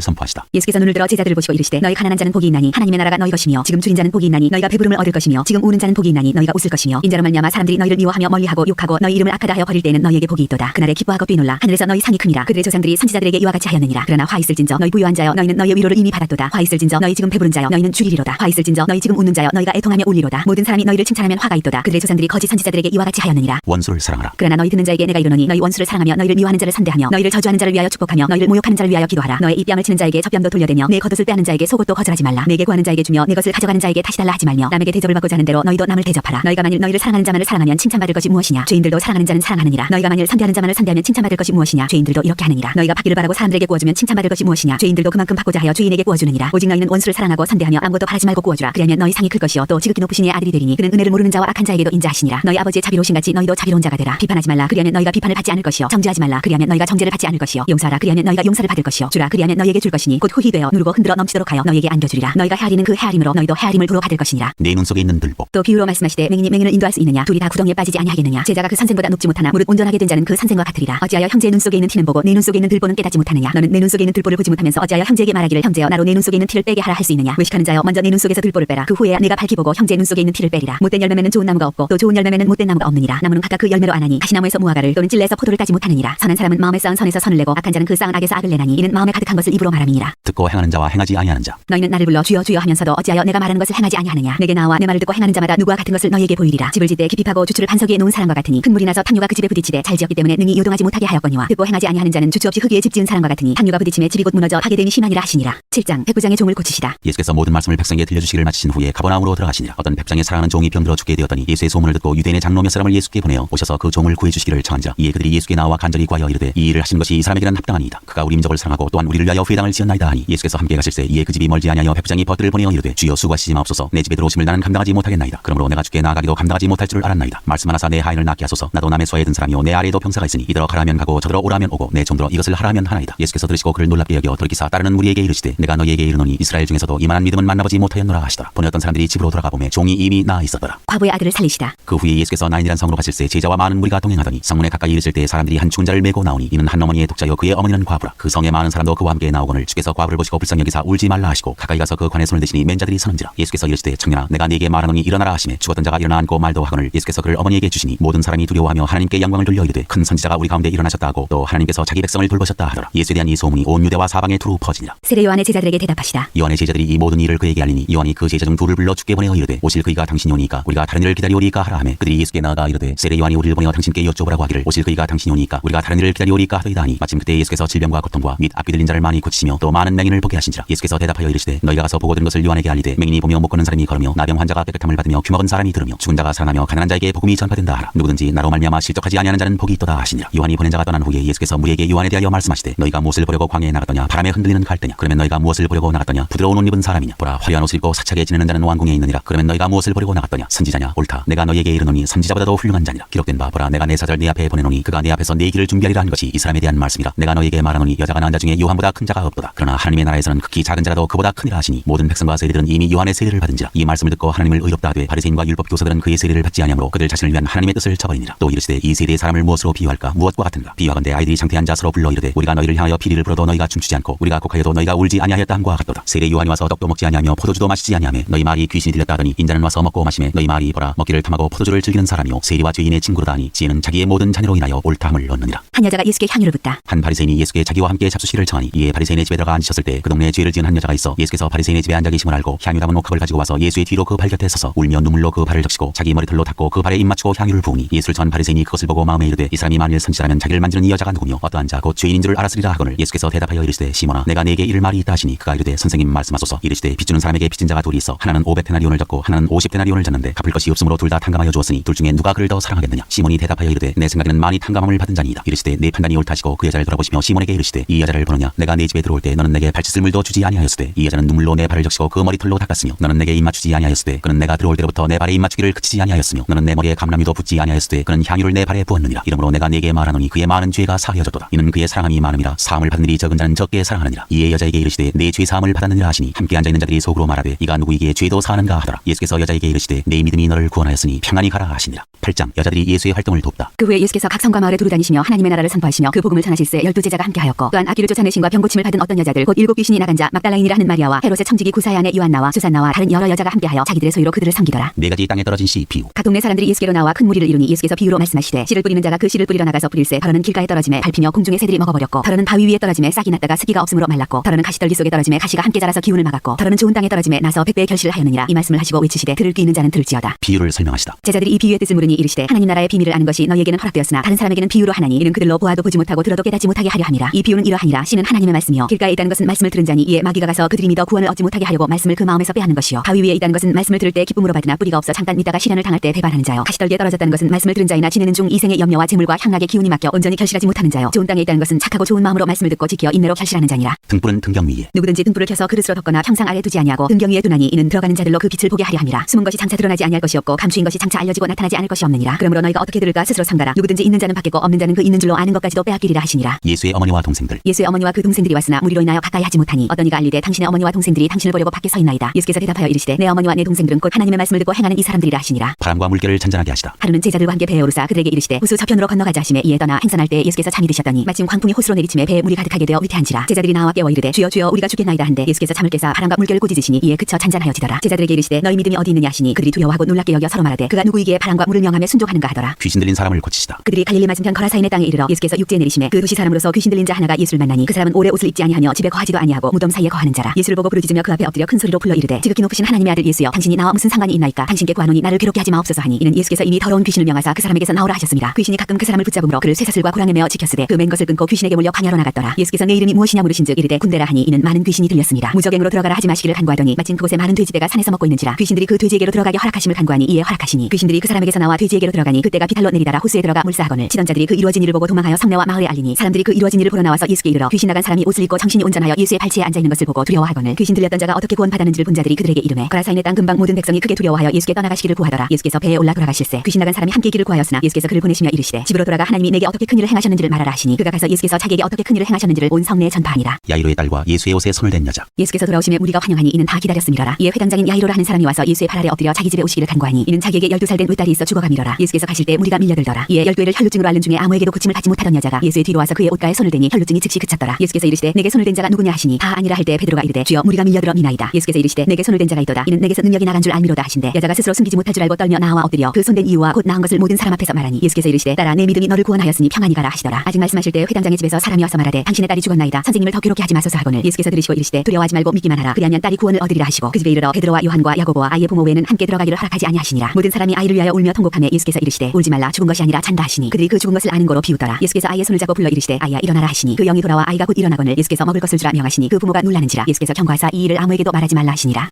선포하시다. 예수께서 눈을 들어 제자들을 보시고 이르시되 너희 가난한 자는 복이 있나니 하나님의 나라가 너희 것이며 지금 줄인 자는 복이 있나니 너희가 배부름을 얻을 것이며 지금 우는 자는 복이 있나니 너희가 웃을 것이며 인자로 말미암아 사람들이 너희를 미워하며 멀리하고 욕하고 너희 이름을 악하다 하여 버릴 때에는 너희에게 복이 있도다. 그날에 기뻐하고 뛰놀라 하늘에서 너희 상이 크니라. 그들의 조상들이 선지자들에게 이와 같이 하였느니라. 그러나 화 있을진저 너희 부유한 자여 너희는 너희의 위로를 이미 받았도다. 화 있을진저 너희 지금 배부른 자여 너희는 줄이리로다. 화 있을진저 너희 지금 웃는 자여 너희가 애통하며 울리로다. 모든 사람이 너희를 칭찬하면 화가 있도다. 그들의 조상들이 거짓 선지자들에게 이와 같이 하였느니라. 원수를 사랑하라. 그러나 너희 듣는 자에게 내가 이르노니 너희 원수를 사랑하며 너희를 미워하는 자를 선대하며 너희를 저주하는 자를 위하여 축복하며 너희를 모욕하는 자를 위하여 기도하라. 너의 이 뺨을 치는 자에게 저 뺨도 돌려대며 내 겉옷을 빼앗는 자에게 속옷도 거절하지 말라. 내게 구하는 자에게 주며 내 것을 가져가는 자에게 다시 달라 하지 말며 남에게 대접을 받고자 하는 대로 너희도 남을 대접하라. 너희가 만일 너희를 사랑하는 자만을 사랑하면 칭찬받을 것이 무엇이냐. 죄인들도 사랑하는 자는 사랑하느니라. 너희가 만일 선대하는 자만을 선대하면 칭찬받을 것이 무엇이냐. 죄인들도 이렇게 하느니라. 너희가 받기를 바라고 사람들에게 구워주면 칭찬받을 것이 무엇이냐. 죄인들도 그만큼 받고자 하여 죄인에게 구워주느니라. 오직 너희는 원수를 사랑하고 선대하며 아무것도 바라지 말고 구워주라. 그리하면 너희 상이 클 것이요 또 지극히 높으신 이의 아들이 되리니 그는 은혜를 모르는 자와 악한 자에게도 인자하시니라. 너희 아버지의 자비로우신 같이 너희도 자비로운 자가 되라. 비판하지 말라. 그리하면 너희가 비판을 받지 않을 것이요 정죄하지 말라. 그리하면 너희가 정죄를 받지 않을 것이요 용서하라. 그리하면 너희가 용서를 받을 것이요 주라. 그리하면 너희에게 줄 것이니 곧 후히 되어 누르고 흔들어 넘치게 넘치도록 하여 너희에게 안겨주리라. 너희가 헤아리는 그 헤아림으로 너희도 헤아림을 도로 받을 것이니라. 내 눈 속에 있는 들보. 또 비유로 말씀하시되 맹인이 맹인을 인도할 수 있느냐? 둘이 다 구덩이에 빠지지 아니하겠느냐? 제자가 그 선생보다 높지 못하나 무릇 온전하게 된 자는 그 선생과 같으리라. 어찌하여 형제의 눈 속에 있는 티는 보고 내 눈 속에 있는 들보는 깨닫지 못하느냐? 너는 내 눈 속에 있는 들보를 보지 못하면서 어찌하여 형제에게 말하기를 형제여 나로 내 눈 속에 있는 티를 빼게 하라 할 수 있느냐? 외식하는 자여 먼저 내 눈 속에서 들보를 빼라. 그 후에야 내가 밝히 보고 형제의 눈 속에 있는 티를 빼리라. 못된 열매에는 좋은 나무가 없고 또 좋은 열매에는 못된 나무가 없느니라. 나무는 각각 그 열매로 아나니 가시나무에서 무화과를 또는 찔레에서 포도를 따지 못하느니라. 선한 사람은 마음에 쌓은 선에서 선을 내고 악한 자는 그 쌓은 악에서 악을 내나니 이는 마음에 가득한 것을 입으로 말함이니라. 듣고 행하는 자와 행하지 아니하는 자. 너희는 나를 불러 주여 주여 하면서도 어찌하여 내가 말하는 것을 행하지 아니하느냐? 내게 나와 내 말을 듣고 행하는 자마다 누구와 같은 것을 너희에게 보이리라. 집을 짓되 깊이 파고 주추를 반석 위에 놓은 사람과 같으니 큰 물이 나서 탕류가 그 집에 부딪히되 잘 지었기 때문에 능히 요동하지 못하게 하였거니와 듣고 행하지 아니하는 자는 주추 없이 흙 위에 집 지은 사람과 같으니 탕류가 부딪힘에 집이 곧 무너져 파괴됨이 심하니라 하시니라. 7장 백부장의 종을 고치시다. 예수께서 모든 말씀을 백성에게 들려주시기를 마치신 후에 가버나움으로 들어가시니라. 어떤 백장의 사랑하는 종이 병들어 죽게 되었더니 예수의 소문을 듣고 유대인의 장로 몇 사람을 예수께 보내어 오셔서 그 종을 구해주시기를 청한자. 이에 그들이 예수께 나와 간절히 구하여 이르되 이 일을 하신 것이 이 사람에게는 합당하니이다. 그가 우리 민족을 사랑하고 또한 우리를 위하여 회당을 지었나이다 하니 예수께서 함께 가실새 이에 그 집이 멀지 아니하여 백부장이 벗들을 보내어 이르되 주여 수고하시지 마옵소서. 내 집에 들어오심을 나는 감당하지 못하겠나이다. 그러므로 내가 주께 나아가기도 감당하지 못할 줄을 알았나이다. 말씀하나사 내 하인을 낫게 하소서. 나도 남의 소에 든 사람이요 내 아래에도 병사가 있으니 이더러 가라면 가고 저더러 오라면 오고 내 종들어 이것을 하라면 하나이다. 예수께서 들으시고 그를 놀랍게 여겨 돌이키사 따르는 무리에게 이르시되 내가 너희에게 이르노니 이스라엘 중에서도 이만한 믿음은 만나보지 못하였노라 하시더라. 보내었던 사람들이 집으로 돌아가 보매 종이 이미 나아 있었더라. 과부의 아들을 살리시다. 그 후에 예수께서 나인이란 성으로 가실새 제자와 많은 무리가 동행하더니 성문에 가까이 이르실 때 사람들이 한 죽은 자를 메고 나오니 이는 한 어머니의 독자여 그의 어머니는 과부라. 그 성에 많은 사람도 그와 함께 나오거늘 주께서 과부를 보시고 불쌍히 여기사 울지 말라 하시고 가까이 가서 그 관에 손을 대시니 맨 자들이 서는지라. 예수께서 이르시되 청년아 내가 네게 말하노니 일어나라 하시매 죽었던 자가 일어나 앉고 말도 하거늘 예수께서 그를 어머니에게 주시니 모든 사람이 두려워하며 하나님께 영광을 돌려 이르되 큰 선지자가 우리 가운데 일어나셨다 하고 또 하나님께서 자기 백성을 돌보셨다 하더라. 예수에 대한 이 소문이 온 유대와 사방에 두루 퍼지니라. 세례 요한의 제자들에게 대답하시다. 요한의 제자들이 이 모든 일을 그에게 알리니 요한이 그 제자 중 둘을 불러 주께 보내어 이르되 오실 그이가 당신이 오니까 우리가 다른 일을 기다리오리까 하라 하매 그들이 예수께 나아가 이르되 세례 요한이 우리를 보내어 당신께 여쭤보라고 하기를 오실 그이가 당신이 오니까 우리가 다른 일을 기다리오리까 하더이다 하니 마침 그때 예수께서 질병과 고통과 및 앞이 들린 자를 많이 고치시며 또 많은 맹인을 보게 하신지라. 예수께서 대답하여 이르시되 너희가 가서 보고 들은 것을 요한에게 알리되 맹인이 보며 못 걷는 사람이 걸으며 나병 환자가 깨끗함을 받으며 귀먹은 사람이 들으며 죽은 자가 살아나며 가난한 자에게 복음이 전파된다 하라. 누구든지 나로 말미암아 실족하지 아니하는 자는 복이 있도다 하시니라. 요한이 보낸 자가 떠난 후에 예수께서 무리에게 요한에 대하여 말씀하시되 너희가 무엇을 보려고 광야에 나갔더냐? 바람에 흔들리는 갈대냐? 그러면 너희가 무엇을 보려고 나갔더냐? 부드러운 옷 입은 사람이냐? 보라 화려한 옷을 입고 사차게 지내는 자는 왕궁에 있느니라. 그러면 너희가 무엇을 보려고 나갔더냐? 선지자냐? 옳다. 내가 너희에게 이르노니 선지자보다도 훌륭한 자니라. 기록된 바 보라 내가 내 사자를 네 앞에 보내노니 그가 내 앞에서 네 길을 준비하리라 한 것이 이 사람에 대한 말씀이라. 내가 너희에게 말하노니 여자가 낳은 자 중에 요한보다 큰 자가 없도다. 그러나 하나님의 나라에서는 극히 작은 자라도 그보다 크니라 하시니 모든 백성과 세리들은 이미 요한의 세례를 받은지라. 이 말씀을 듣고 하나님을 의롭다 하되 바리새인과 율법 교사들은 그의 세례를 받지 아니하므로 그들 자신을 위한 하나님의 뜻을 저버리니라. 또 이르시되 이 세대의 사람을 무엇으로 비유할까? 무엇과 같은가? 비유하건대 아이들이 장태한 자 서로 불러 이르되 우리가 너희를 향하여 피리를 불어도 너희가 춤추지 않고 우리가 곡하여도 너희가 울지 아니하였다 함과 같도다. 세례 요한이 와서 떡도 먹지 아니하며 포도주도 마시지 아니하며 너희 말이 귀신이 들렸다 하더니 인자는 와서 먹고 마시매 너희 말이 보라 먹기를 탐하고 포도주를 즐기는 사람이요 세리와 죄인의 친구로다 하니 지혜는 자기의 모든 자녀로 인하여 옳다함을 얻느니라. 한 여자가 예수께 향유를 붓다. 한 바리새인이 예수께 자기와 함께 잡수시기를 청하니 이에 바리새인의 집에 들어가 앉으셨을 때 그 동네에 죄를 지은 한 여자가 있어 예수께서 바리새인의 집에 앉아 계심을 알고 향유 담은 옥합을 가지고 와서 예수의 뒤로 그 발 곁에 서서 울며 눈물로 그 발을 적시고 자기 머리털로 닦고 그 발에 입 맞추고 향유를 부으니 예수를 전 바리새인이 그것을 보고 마음에 이르되 이 사람이 만일 선지자라면 자기를 만지는 이 여자가 누구며 어떠한 자 곧 죄인인 줄 알았으리라 하거늘 예수께서 대답하여 이르시되 시몬아 내가 네게 이를 말이 있다 하시니 그가 이르되 선생님 말씀하소서. 이르시되 빚주는 사람에게 빚진 자가 둘이 있어 하나는 500데나리온을 졌고 하나는 50데나리온을 졌는데 갚을 것이 없으므로 둘 다 탕감하여 주었으니 둘 중에 누가 그를 더 사랑하겠느냐? 시몬이 대답하여 이르되 내 생각에는 많이 탕감함을 받은 자니이다. 이르시되 내 판단이 옳다시고 그 여자를 돌아보시며 시몬에게 이르시되 이 여자를 보느냐? 내가 네 집에 들어올 때 너는 내게 발짓을 물도 주지 아니하였으되 이 여자는 눈물로 내 발을 적시고 그 머리털로 닦았으며 너는 내게 입 맞추지 아니하였으되 그는 내가 들어올 때로부터 내 발에 입 맞추기를 그치지 아니하였으며 너는 내 머리에 감람유도 붓지 아니하였으되 그는 향유를 내 발에 부었느니라. 이러므로 내가 네게 말하노니 그의 많은 죄가 사하여졌도다. 이는 그의 사랑함이 많음이라. 사함을 받는 일이 적은 자는 적게 사랑하느니라. 이에 여자에게 이르시되 내 죄 사함을 받았느니라 하시니 함께 앉아있는 자들이 속으로 말하되 이가 누구이기에 죄도 사하는가 하더라. 예수께서 여자에게 이르시되 내 믿음이 너를 구원하였으니 평안히 가라 하시니라. 8장 여자들이 예수의 활동을 돕다. 그 후에 예수께서 각 성과 마을에 두루 다니시며 하나님의 나라를 선포하시며 그 복음을 전하실새 12제자가 함께하였고 또한 악귀를 쫓아내신과 병고침을 받은 어떤 여자들 곧 7 귀신이 나간 자 막달라인이라 하는 마리아와 헤롯의 첨지기 구사의 아내 요한나와 수산나와 다른 여러 여자가 함께하여 자기들의 소유로 그들을 섬기더라. 네 가지 땅에 떨어진 씨 비유. 각 동네 사람들이 예수께로 나와 큰 무리를 이루니 예수께서 비유로 말씀하시되 씨를 뿌리는 자가 그 씨를 뿌리러 나가서 뿌릴새 더러는 길가에 떨어짐에 밟히며 공중의 새들이 먹어버렸고 더러는 바위 위에 떨어짐에 싹이 났다가 스기가 없으므로 말랐고 더러는 가시떨기 속에 떨어짐에 가시가 함께 자라서 기운을 막았고 더러는 좋은 땅에 떨어짐에 나서 100배의 결실을 하였느니라. 이 말씀을 하시고 외치시되 들을 귀 있는 자는 들을지어다. 비유를 설명하시다. 제자들이 이 비유의 뜻을 물으니 이르시되 하나님 나라의 비밀을 아는 것이 너희에게는 허락되었으나 다른 사람에게는 비유로 하나니 이는 그들로 보아도 보지 못하고 들어도 깨닫지 못하게 하려 함이라. 이 비유는 이러하니라. 씨는 하나님의 말씀이요 길가에 있다는 것은 말씀을 들은 자니 이에 마귀가 가서 그들이 믿어 구원을 얻지 못하게 하려고 말씀을 그 마음에서 빼앗는 것이요 바위 위에 있다는 것은 말씀을 들을 때 기쁨으로 받으나 뿌리가 없어 잠깐 믿다가 시련을 당할 때 배반하는 자요 가시떨기에 떨어졌다는 것은 말씀을 들은 자이나 지내는 중 이생의 염려와 재물과 향락의 기운이 막혀 온전히 결실하지 못하는 자요 좋은 땅에 있다는 것은 착하고 좋은 마음으로 말씀을 듣고 지켜 인내로 결실하는 자니라. 등불은 등경 위에. 누구든지 등불을 켜서 그릇으로 덮거나 평상 아래 두지 아니하고 등경 위에 두나니 이는 들어가는 자들로 그 빛을 보게 하려 함이라. 숨은 것이 장차 드러나지 아니할 것이었고 감추인 것이 장차 알려지고 나타나지 않을 것이요 것이 없느니라. 그러므로 너희가 어떻게 들을까 스스로 삼가라. 누구든지 있는 자는 받겠고 없는 자는 그 있는 줄로 아는 것까지도 빼앗기리라 하시니라. 예수의 어머니와 동생들. 예수의 어머니와 그 동생들이 왔으나 무리로 인하여 가까이 하지 못하니 어떤 이가 알리되 당신의 어머니와 동생들이 당신을 보려고 밖에 서 있나이다. 예수께서 대답하여 이르시되 내 어머니와 내 동생들은 곧 하나님의 말씀을 듣고 행하는 이 사람들이라 하시니라. 바람과 물결을 잔잔하게 하시다. 하루는 제자들과 함께 배에 오르사 그들에게 이르시되 호수 저편으로 건너가자 하시매 이에 떠나 행선할 때 예수께서 잠이 드셨더니 마침 광풍이 호수로 내리침에 배에 물이 가득하게 되어 위태한지라. 제자들이 나와 깨워 이르되 주여 주여 우리가 죽겠나이다 한데 예수께서 잠을 깨사 바람과 물결을 꾸짖으시니 이에 그쳐 잔잔하여지더라. 제자들에게 이르시되 너희 믿음이 어디 있느냐 하시니 그들이 두려워하고 놀랍게 여겨 서로 말하되 그가 누구이기에 바람과 물을 명하며 순종하는가 하더라. 귀신 들린 사람을 고치시다. 그들이 갈릴리 맞은편 거라사인의 땅에 이르러 예수께서 육지에 내리시매 그 도시 사람으로서 귀신 들린 자 하나가 예수를 만나니 그 사람은 오래 옷을 입지 아니하며 집에 거하지도 아니하고 무덤 사이에 거하는 자라. 예수를 보고 부르짖으며 그 앞에 엎드려 큰 소리로 불러 이르되 지극히 높으신 하나님의 아들 예수여 당신이 나와 무슨 상관이 있나이까. 당신께 구하노니 나를 괴롭게 하지 마옵소서 하니 이는 예수께서 이미 더러운 귀신을 명하사 그 사람에게서 나오라 하셨습니다. 귀신이 가끔 그 사람을 붙잡음으로 그를 쇠사슬과 고랑에 메어 지켰으되 그 맨 것을 끊고 귀신에게 몰려 광야로 나갔더라. 예수께서 내 이름이 무엇이냐 물으신즉 이르되 군대라 하니 이는 많은 귀신이 들렸습니다. 무적행으로 들어가라 하지 마시기를 간구하더니 마침 그곳에 많은 돼지떼가 산에서 먹고 있는지라. 귀신들이 그 돼지에게로 들어가게 허락하심을 간구하니 이에 허락하시니 귀신들이 그 사람에게서 나와 돼지에게로 들어가니 그때가 비탈로 내리다라 호수에 들어가 물사하거늘 치던 자들이 그 이루어진 일을 보고 도망하여 성내와 마을에 알리니 사람들이 그 이루어진 일을 보러 나와서 예수께 이르러 귀신 나간 사람이 옷을 입고 정신이 온전하여 예수의 발치에 앉아 있는 것을 보고 두려워하거늘 귀신 들렸던 자가 어떻게 구원받았는지를 본 자들이 그들에게 이르매 거라사인의 땅 근방 모든 백성이 크게 두려워하여 예수께 떠나가시기를 구하더라. 예수께서 배에 올라 돌아가실새 귀신 나간 사람이 함께 있기를 구하였으나 예수께서 그를 보내시며 이르시되 집으로 돌아가 하나님이 내게 어떻게 큰 일을 행하셨는지를 말하라 하시니 그가 가서 예수께서 자기에게 어떻게 큰 일을 행하셨는지를 온 성내에 전파하니라. 야이로의 딸과 예수의 옷에 손을 댄 여자. 예수께서 돌아오심에 우리가 환영하니 이는 다 기다렸음이러라. 이에 회당장인 야이로라 하는 사람이 와서 예수의 발 아래 엎드려 자기 집에 오시기를 간구하니 이는 자기에게 12살 된 외딸이 있어 죽어가미러라. 예수께서 가실 때 무리가 밀려들더라. 이에 12회를 혈루증으로 앓는 중에 아무에게도 고침을 받지 못하던 여자가 예수의 뒤로 와서 그의 옷가에 손을 대니 혈루증이 즉시 그쳤더라. 예수께서 이르시되 내게 손을 댄 자가 누구냐 하시니 다 아니라 할 때 베드로가 이르되 주여 무리가 밀려들어 미나이다. 예수께서 이르시되 내게 손을 댄 자가 있도다. 이는 내게서 능력이 나간 줄 알미로다 하신대 여자가 스스로 숨기지 못할 줄 알고 떨며 나와 엎드려 그 손댄 이유와 곧 나은 것을 모든 사람 앞에서 말하니 예수께서 이르시되 딸아 내 믿음이 너를 구원하였으니 평안히 가라 하시더라. 아직 말씀하실 때 회당장의 집에서 사람이 와서 말하되 당신의 딸이 죽었나이다. 선생님을 더 괴롭게 하지 마소서 하거늘 예수께서 들으시고 이르시되 두려워하지 말고 믿기만 하라. 그리하면 딸이 구원을 얻으리라 하시고 그 집에 이르러 베드로와 요한과 야고보와 아이의 부모 외에는 함께 들어가기를 허락하지 아니하시니라. 모든 사람이 아이를 위하여 울며 통곡하며 예수께서 이르시되 울지 말라 죽은 것이 아니라 잔다 하시니 그들이 그 죽은 것을 아는 거로 비웃더라. 예수께서 아이의 손을 잡고 불러 이르시되 아이야 일어나라 하시니 그 영이 돌아와 아이가 곧 일어나거늘 예수께서 먹을 것을 주라 명하시니 그 부모가 놀라는지라. 예수께서 경고하사 이 일을 아무에게도 말하지 말라 하시니라.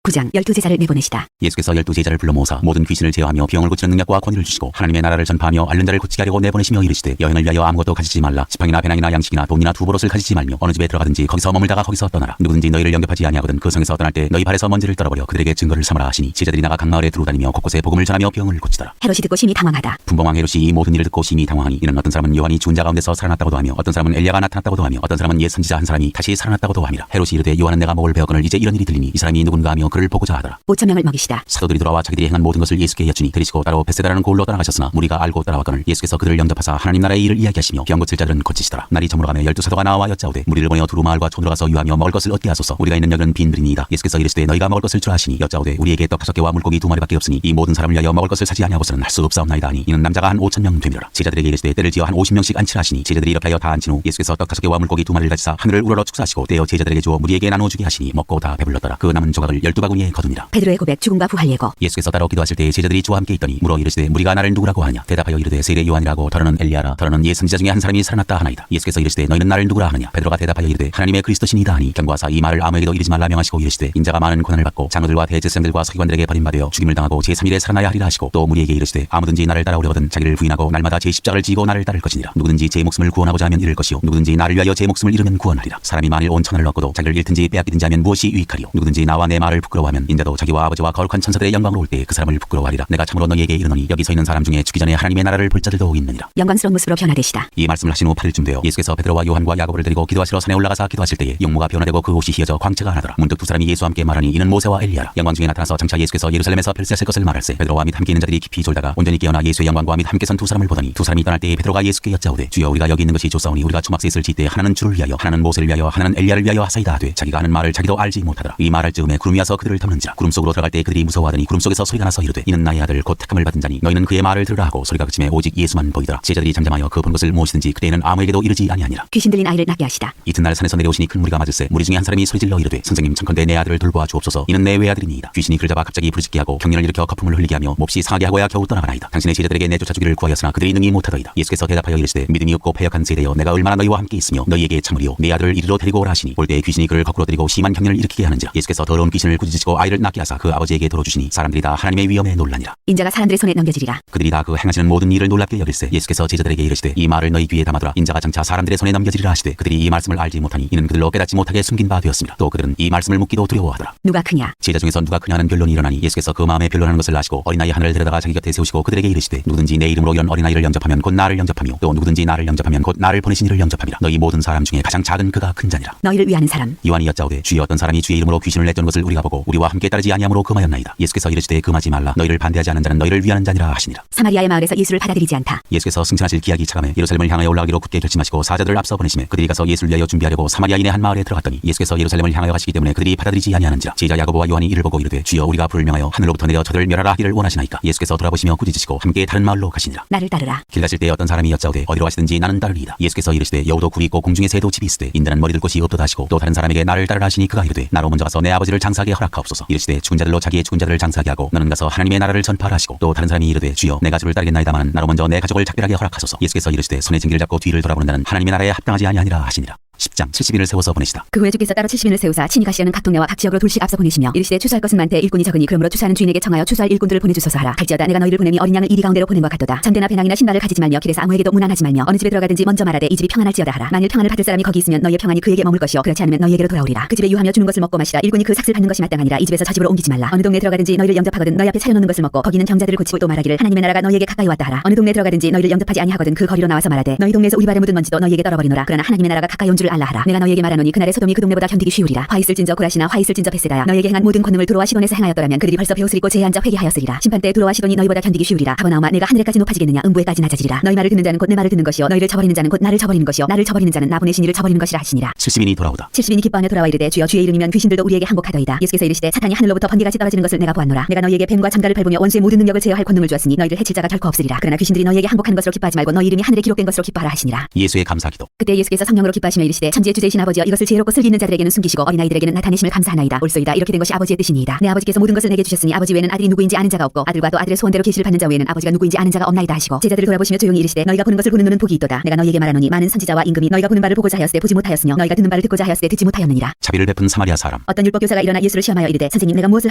9장 12제자를 내보내시다. 예수께서 12제자를 불러 모으사 모든 귀신을 제어하며 병을 고치는 능력과 권위를 주시고 하나님의 나라를 전파하며 앓는 자를 고치게 하려고 내보내시며 이르시되 여행을 위하여 아무것도 가지지 말라. 지팡이나 배낭이나 양식이나 돈이나 두 보롯을 가지지 말며 어느 집에 들어가든지 거기서 머물다가 거기서 떠나라. 누구든지 너희를 영접하지 아니하거든 그 성에서 떠날 때 너희 발에서 먼지를 떨어버려 그들에게 증거를 삼으라 하시니 제자들이 나가 각 마을에 두루다니며 곳곳에 복음을 전하며 병을 고치더라. 헤롯이 듣고 심히 당황하다. 분봉왕 헤롯이 이 모든 일을 듣고 심히 당황하니 이는 어떤 사람은 요한이 죽은 자 가운데서 살아났다고도 하며 어떤 사람은 엘리야가 나타났다고도 하며 어떤 사람은 옛 선지자 한 사람이 다시 살아났다고도 함이라. 헤롯이 이르되 요한은 내가 목을 베었거늘 이제 이런 일이 들리니 이 사람이 누군가 하며 그를 보고자 하더라. 5,000명을 먹이시다. 사도들이 돌아와 자기들이 행한 모든 것을 예수께 여쭈니 들으시고 따로 베세다라는 고을로 떠나가셨으나 무리가 알고 따라왔거늘 예수께서 그들을 영접하사 하나님 나라의 일을 이야기하시며 병 고칠 자들은 고치시더라. 날이 저물어가며 12사도가 나와 여짜오되 무리를 보내어 두루 마을과 촌으로 가서 유하며 먹을 것을 얻게 하소서. 우리가 있는 여기는 빈들이니이다. 예수께서 이르시되 너희가 먹을 것을 주라 하시니 여짜오되 우리에게 떡 5개와 물고기 2마리밖에 없으니 이 모든 사람을 위하여 먹을 것을 사지 아니하고서는 할 수 없사옵나이다 하니 이는 남자가 한 5,000명 되밀어라. 제자들에게 이르시되 때를 지어 한 50명씩 앉히라 하시니 제자들이 이렇게 하여 다 앉힌 후 예수께서 떡 5개와 물고기 2마리를 가지사 하늘을 우러러 축사하시고 떼어 제자들에게 주어 무리에게 나누어 주게 하시니 먹고 다 배불렀더라. 그 남은 조각을 12바구니에 거두니라. 베드로의 고백 죽음과 부활 예고. 예수께서 따로 기도하실 때 제자들이 주와 함께 있더니 물어 이르시되 무리가 나를 누구라고 하냐. 대답하여 이르되 세례 요한이라고 더러는 엘리야라 더러는 옛 선지자 중에 한 사람이 살아났다 하나이다. 예수께서 이르시되 너희는 나를 누구라 하느냐. 베드로가 대답하여 이르되 하나님의 그리스도시니이다 하니 경고하사 이 말을 아무에게도 이르지 말라 명하시고 이르시되 인자가 많은 고난을 받고 장로들과 대제사장들과 서기관들에게 버림받아 죽임을 당하고 제3일에 살아나야 하리라 하시고 또 무리에게 이르시되 아무든지 나를 따라오려거든 자기를 부인하고 날마다 제 십자가를 지고 나를 따를 것이니라. 누구든지 제 목숨을 구원하고자 하면 잃을 것이요 누구든지 나를 위하여 제 목숨을 잃으면 구원하리라. 사람이 만일 온 천하를 얻고도 자기를 잃든지 빼앗기든지 하면 무엇이 유익하리요. 누구든지 나와 내 말을 부끄러워하면 인자도 자기와 아버지와 거룩한 천사들의 영광으로 올 때 그 사람을 부끄러워하리라. 내가 참으로 너희에게 이르노니 여기 서 있는 사람 중에 죽기 전에 하나님의 나라를 볼 자들도 있느니라. 영광스러운 모습으로 변화되시다. 이 말씀을 하신 후 8일쯤 되어 예수께서 베드로와 요한과 야고보를 데리고 기도하시러 산에 올라가사 기도하실 때에 용모가 변화되고 그 옷이 휘어져 광채가 나더라. 문득 두 사람이 예수와 함께 말하니 이는 모세와 엘리야라. 영광 중에 나타나서 장차 예수께서 예루살렘에서 별세하실 것을 말할세. 베드로와 및 함께 있는 자들이 깊이 졸다가 온전히 깨어나 예수의 영광과 및 함께 선 두 사람을 보더니 두 사람이 떠날 때에 베드로가 예수께 여짜오되 주여 우리가 여기 있는 것이 좋사오니 우리가 초막셋을 짓되 하나는 주를 위하여 하나는 모세를 위하여 하나는 엘리야를 위하여 하사이다 하되 자기가 하는 말을 자기도 알지 못하더라. 이 말할 즈음에 구름이 와서 그들을 덮는지라. 구름 속으로 들어갈 때 그들이 무서워하더니 구름 속에서 소리가 나서 이르되 이는 나의 아들 곧 택함을 받은 자니 너희는 그의 말을 들으라 하고 소리가 그침에 오직 예수만 보이더라. 제자들이 잠잠하여 그 본 것을 무엇이든지 그때에는 아무에게도 이르지 아니하니라. 귀신 들린 아이를 낫게 하시다. 이튿날 산에서 내려오시니 큰 무리가 맞을세. 무리 중에 한 사람이 소리질러 이르되 선생님 청컨대 내 아들을 돌보아 주옵소서. 이는 내 외아들이니이다. 귀신이 그를 잡아 갑자기 부르짖게 하고 경련을 일으켜 거품을 흘리게 하며 몹시 상하게 하고야 겨우 떠나가나이다. 당신의 제자들에게 내쫓아 주기를 구하였으나 그들이 능히 못하더이다. 예수께서 대답하여 이르시되 믿음이 없고 패역한 세대여 내가 얼마나 너희와 함께 있으며 너희에게 참으리요 내 아들을 이리로 데리고 오라 하시니 볼 때 귀신이 그를 거꾸로 데리고 심한 경련을 일으키게 하는지라. 예수께서 더러운 귀신을 꾸짖으시고 꾸짖으시고 아이를 낳게 하사 그 아버지에게 들어주시니 사람들이 다 하나님의 위엄에 놀라니라. 인자가 사람들의 손에 넘겨지리라. 그들이 다 그 행하시는 모든 일을 놀랍게 여길세 예수께서 제자들에게 이르시되 이 말을 너희 귀에 담아두라. 인자가 장차 사람들의 손에 넘겨지리라 하시되 그들이 이 말씀을 알지 못하니 이는 그들로 깨닫지 못하게 숨긴 바 되었습니다. 또 그들은 이 말씀을 묻기도 두려워하더라. 누가 크냐? 제자 중에서 누가 크냐는 변론이 일어나니 예수께서 그 마음에 변론하는 것을 아시고 어린아이 하나를 데려다가 자기 곁에 세우시고 그들에게 이르시되 누구든지 내 이름으로 이런 어린아이를 영접하면 곧 나를 영접하며 또 누구든지 나를 영접하면 곧 나를 보내신 이를 영접함이라. 너희 모든 사람 중에 가장 작은 그가 큰 자니라. 너희를 위하는 사람. 요한이 여짜오되 주여 어떤 사람이 주의 이름으로 귀신을 내쫓는 것을 우리가 보고 우리와 함께 따르지 아니하므로 금하였나이다. 예수께서 이르시되 금하지 말라. 너희를 반대하지 않는 자는 너희를 위하는 자니라 하시니라. 사마리아의 마을에서 예수를 받아들이지 않다. 예수께서 승천하실 기약이 차감해 예루살렘을 향하여 올라가기로 굳게 결심하시고 사자들을 앞서 보내시매 그들이 가서 예수를 위하여 준비하려고 사마리아인의 한 마을에 들어갔더니 예수께서 예루살렘을 향하여 가시기 때문에 그들이 받아들이지 아니하는지라. 제자 야고보와 요한이 이를 보고 이르되 주여 우리가 불을 명하여 하늘로부터 내려 저들을 멸하라 하기를 원하시나이까. 예수께서 돌아보시며 꾸짖으시고 함께 다른 마을로 가시니라. 나를 따르라. 길 가실 때 어떤 사람이 여짜오되 어디로 가시든지 나는 따르리이다. 예수께서 이르시되 여우도 굴이 있고 공중에 새도 집이 있으되 인자는 머리 들 곳이 없도다 하시고 또 다른 사람에게 나를 따르라 하시니 그가 이르되 나로 먼저 가서 내 아버지를 장사하게 허락하옵소서. 이르시되 죽은 자들로 자기의 죽은 자들을 장사하게 하고 너는 가서 하나님의 나라를 전파하라 하시고 또 다른 사람이 이르되 주여 내가 주를 따르겠나이다마는 나로 먼저 내 가족을 작별하게 허락하소서. 예수께서 이르시되 손에 징기를 잡고 뒤를 돌아보는 자는 하나님의 나라에 합당하지 아니하니라 하시니라. 10장 70인을 세워서 보내시다. 그 후에 주께서 따로 70인을 세우사 친히 가시려는 각 동네와 각 지역으로 둘씩 앞서 보내시며 이르시되 추수할 것은 많되 일꾼이 적으니 그러므로 추수하는 주인에게 청하여 추수할 일꾼들을 보내주소서 하라. 갈지어다 내가 너희를 보내니 어린 양을 이리 가운데로 보낸 것 같도다. 잠대나 배낭이나 신발을 가지지 말며 길에서 아무에게도 문안하지 말며 어느 집에 들어가든지 먼저 말하되 이 집이 평안할지어다 하라. 만일 평안을 받을 사람이 거기 있으면 너희의 평안이 그에게 머물 것이요 그렇지 않으면 너희에게로 돌아오리라. 그 집에 유하며 주는 것을 먹고 마시라. 일꾼이 그 삭슬 받는 것이 마땅하니라. 이 집에서 저 집으로 옮기지 말라. 어느 동네 들어가든지 너희를 영접하거든 너희 앞에 차려놓는 것을 먹고 거기는 병자들을 고치고 또 말하기를 하나님의 나라가 너희에게 가까이 왔다 하라. 어느 동네 들어가든지 너희를 영접하지 아니하거든 그 거리로 나와서 말하되 너희 동네에서 우리 발에 묻은 먼지도 너희에게 떨어버리노라. 그러나 하나님의 나라가 가까이 온 줄을 알라 하라. 내가 너희에게 말하노니 그날의 소돔이 그 동네보다 견디기 쉬우리라. 화 있을진저 고라시나 화 있을진저 베세다야. 너희에게 행한 모든 권능을 두로와 시돈에서 행하였더라면 그들이 벌써 배옷을 입고 제에 앉아 회개하였으리라. 심판 때 두로와 시돈이 너희보다 견디기 쉬우리라. 가버나움아 내가 하늘에까지 높아지겠느냐 음부에까지 낮아지리라. 너희 말을 듣는 자는 곧 내 말을 듣는 것이요 너희를 저버리는 자는 곧 나를 저버리는 것이요 나를 저버리는 자는 나 보내신 이를 저버리는 것이라 하시니라. 70인이 돌아오다. 70인이 기뻐하며 돌아와 이르되 주여 주의 이름이면 귀신들도 우리에게 항복하더이다. 예수께서 이르시되 사탄이 하늘로부터 번개같이 떨어지는 것을 내가 보았노라. 내가 너희에게 뱀과 잠가를 밟으며 원수의 모든 능력을 제어할 권능을 주었으니 너희를 해칠 자가 결코 없으리라. 그러나 귀신들이 너희에게 항복하는 것으로 기뻐하지 말고 너희 이름이 하늘에 기록된 것으로 기뻐하라 하시니라. 예수의 감사기도. 그때 예수께서 성령으로 기뻐하시며 이르시되 천지의 주제이신 아버지여 이것을 지혜롭고 슬기 있는 자들에게는 숨기시고 어린아이들에게는 나타내심을 감사하나이다. 옳소이다. 이렇게 된 것이 아버지의 뜻이니이다. 내 아버지께서 모든 것을 내게 주셨으니 아버지 외에는 아들이 누구인지 아는 자가 없고 아들과 또 아들의 소원대로 계시를 받는 자 외에는 아버지가 누구인지 아는 자가 없나이다 하시고 제자들을 돌아보시며 조용히 이르시되 너희가 보는 것을 보는 눈은 복이 있도다. 내가 너희에게 말하노니 많은 선지자와 임금이 너희가 보는 바를 보고자 하였으되 보지 못하였으며 너희가 듣는 바를 듣고자 하였으되 듣지 못하였느니라. 자비를 베푼 사마리아 사람. 어떤 율법 교사가 일어나 예수를 시험하여 이르되 선생님 내가 무엇을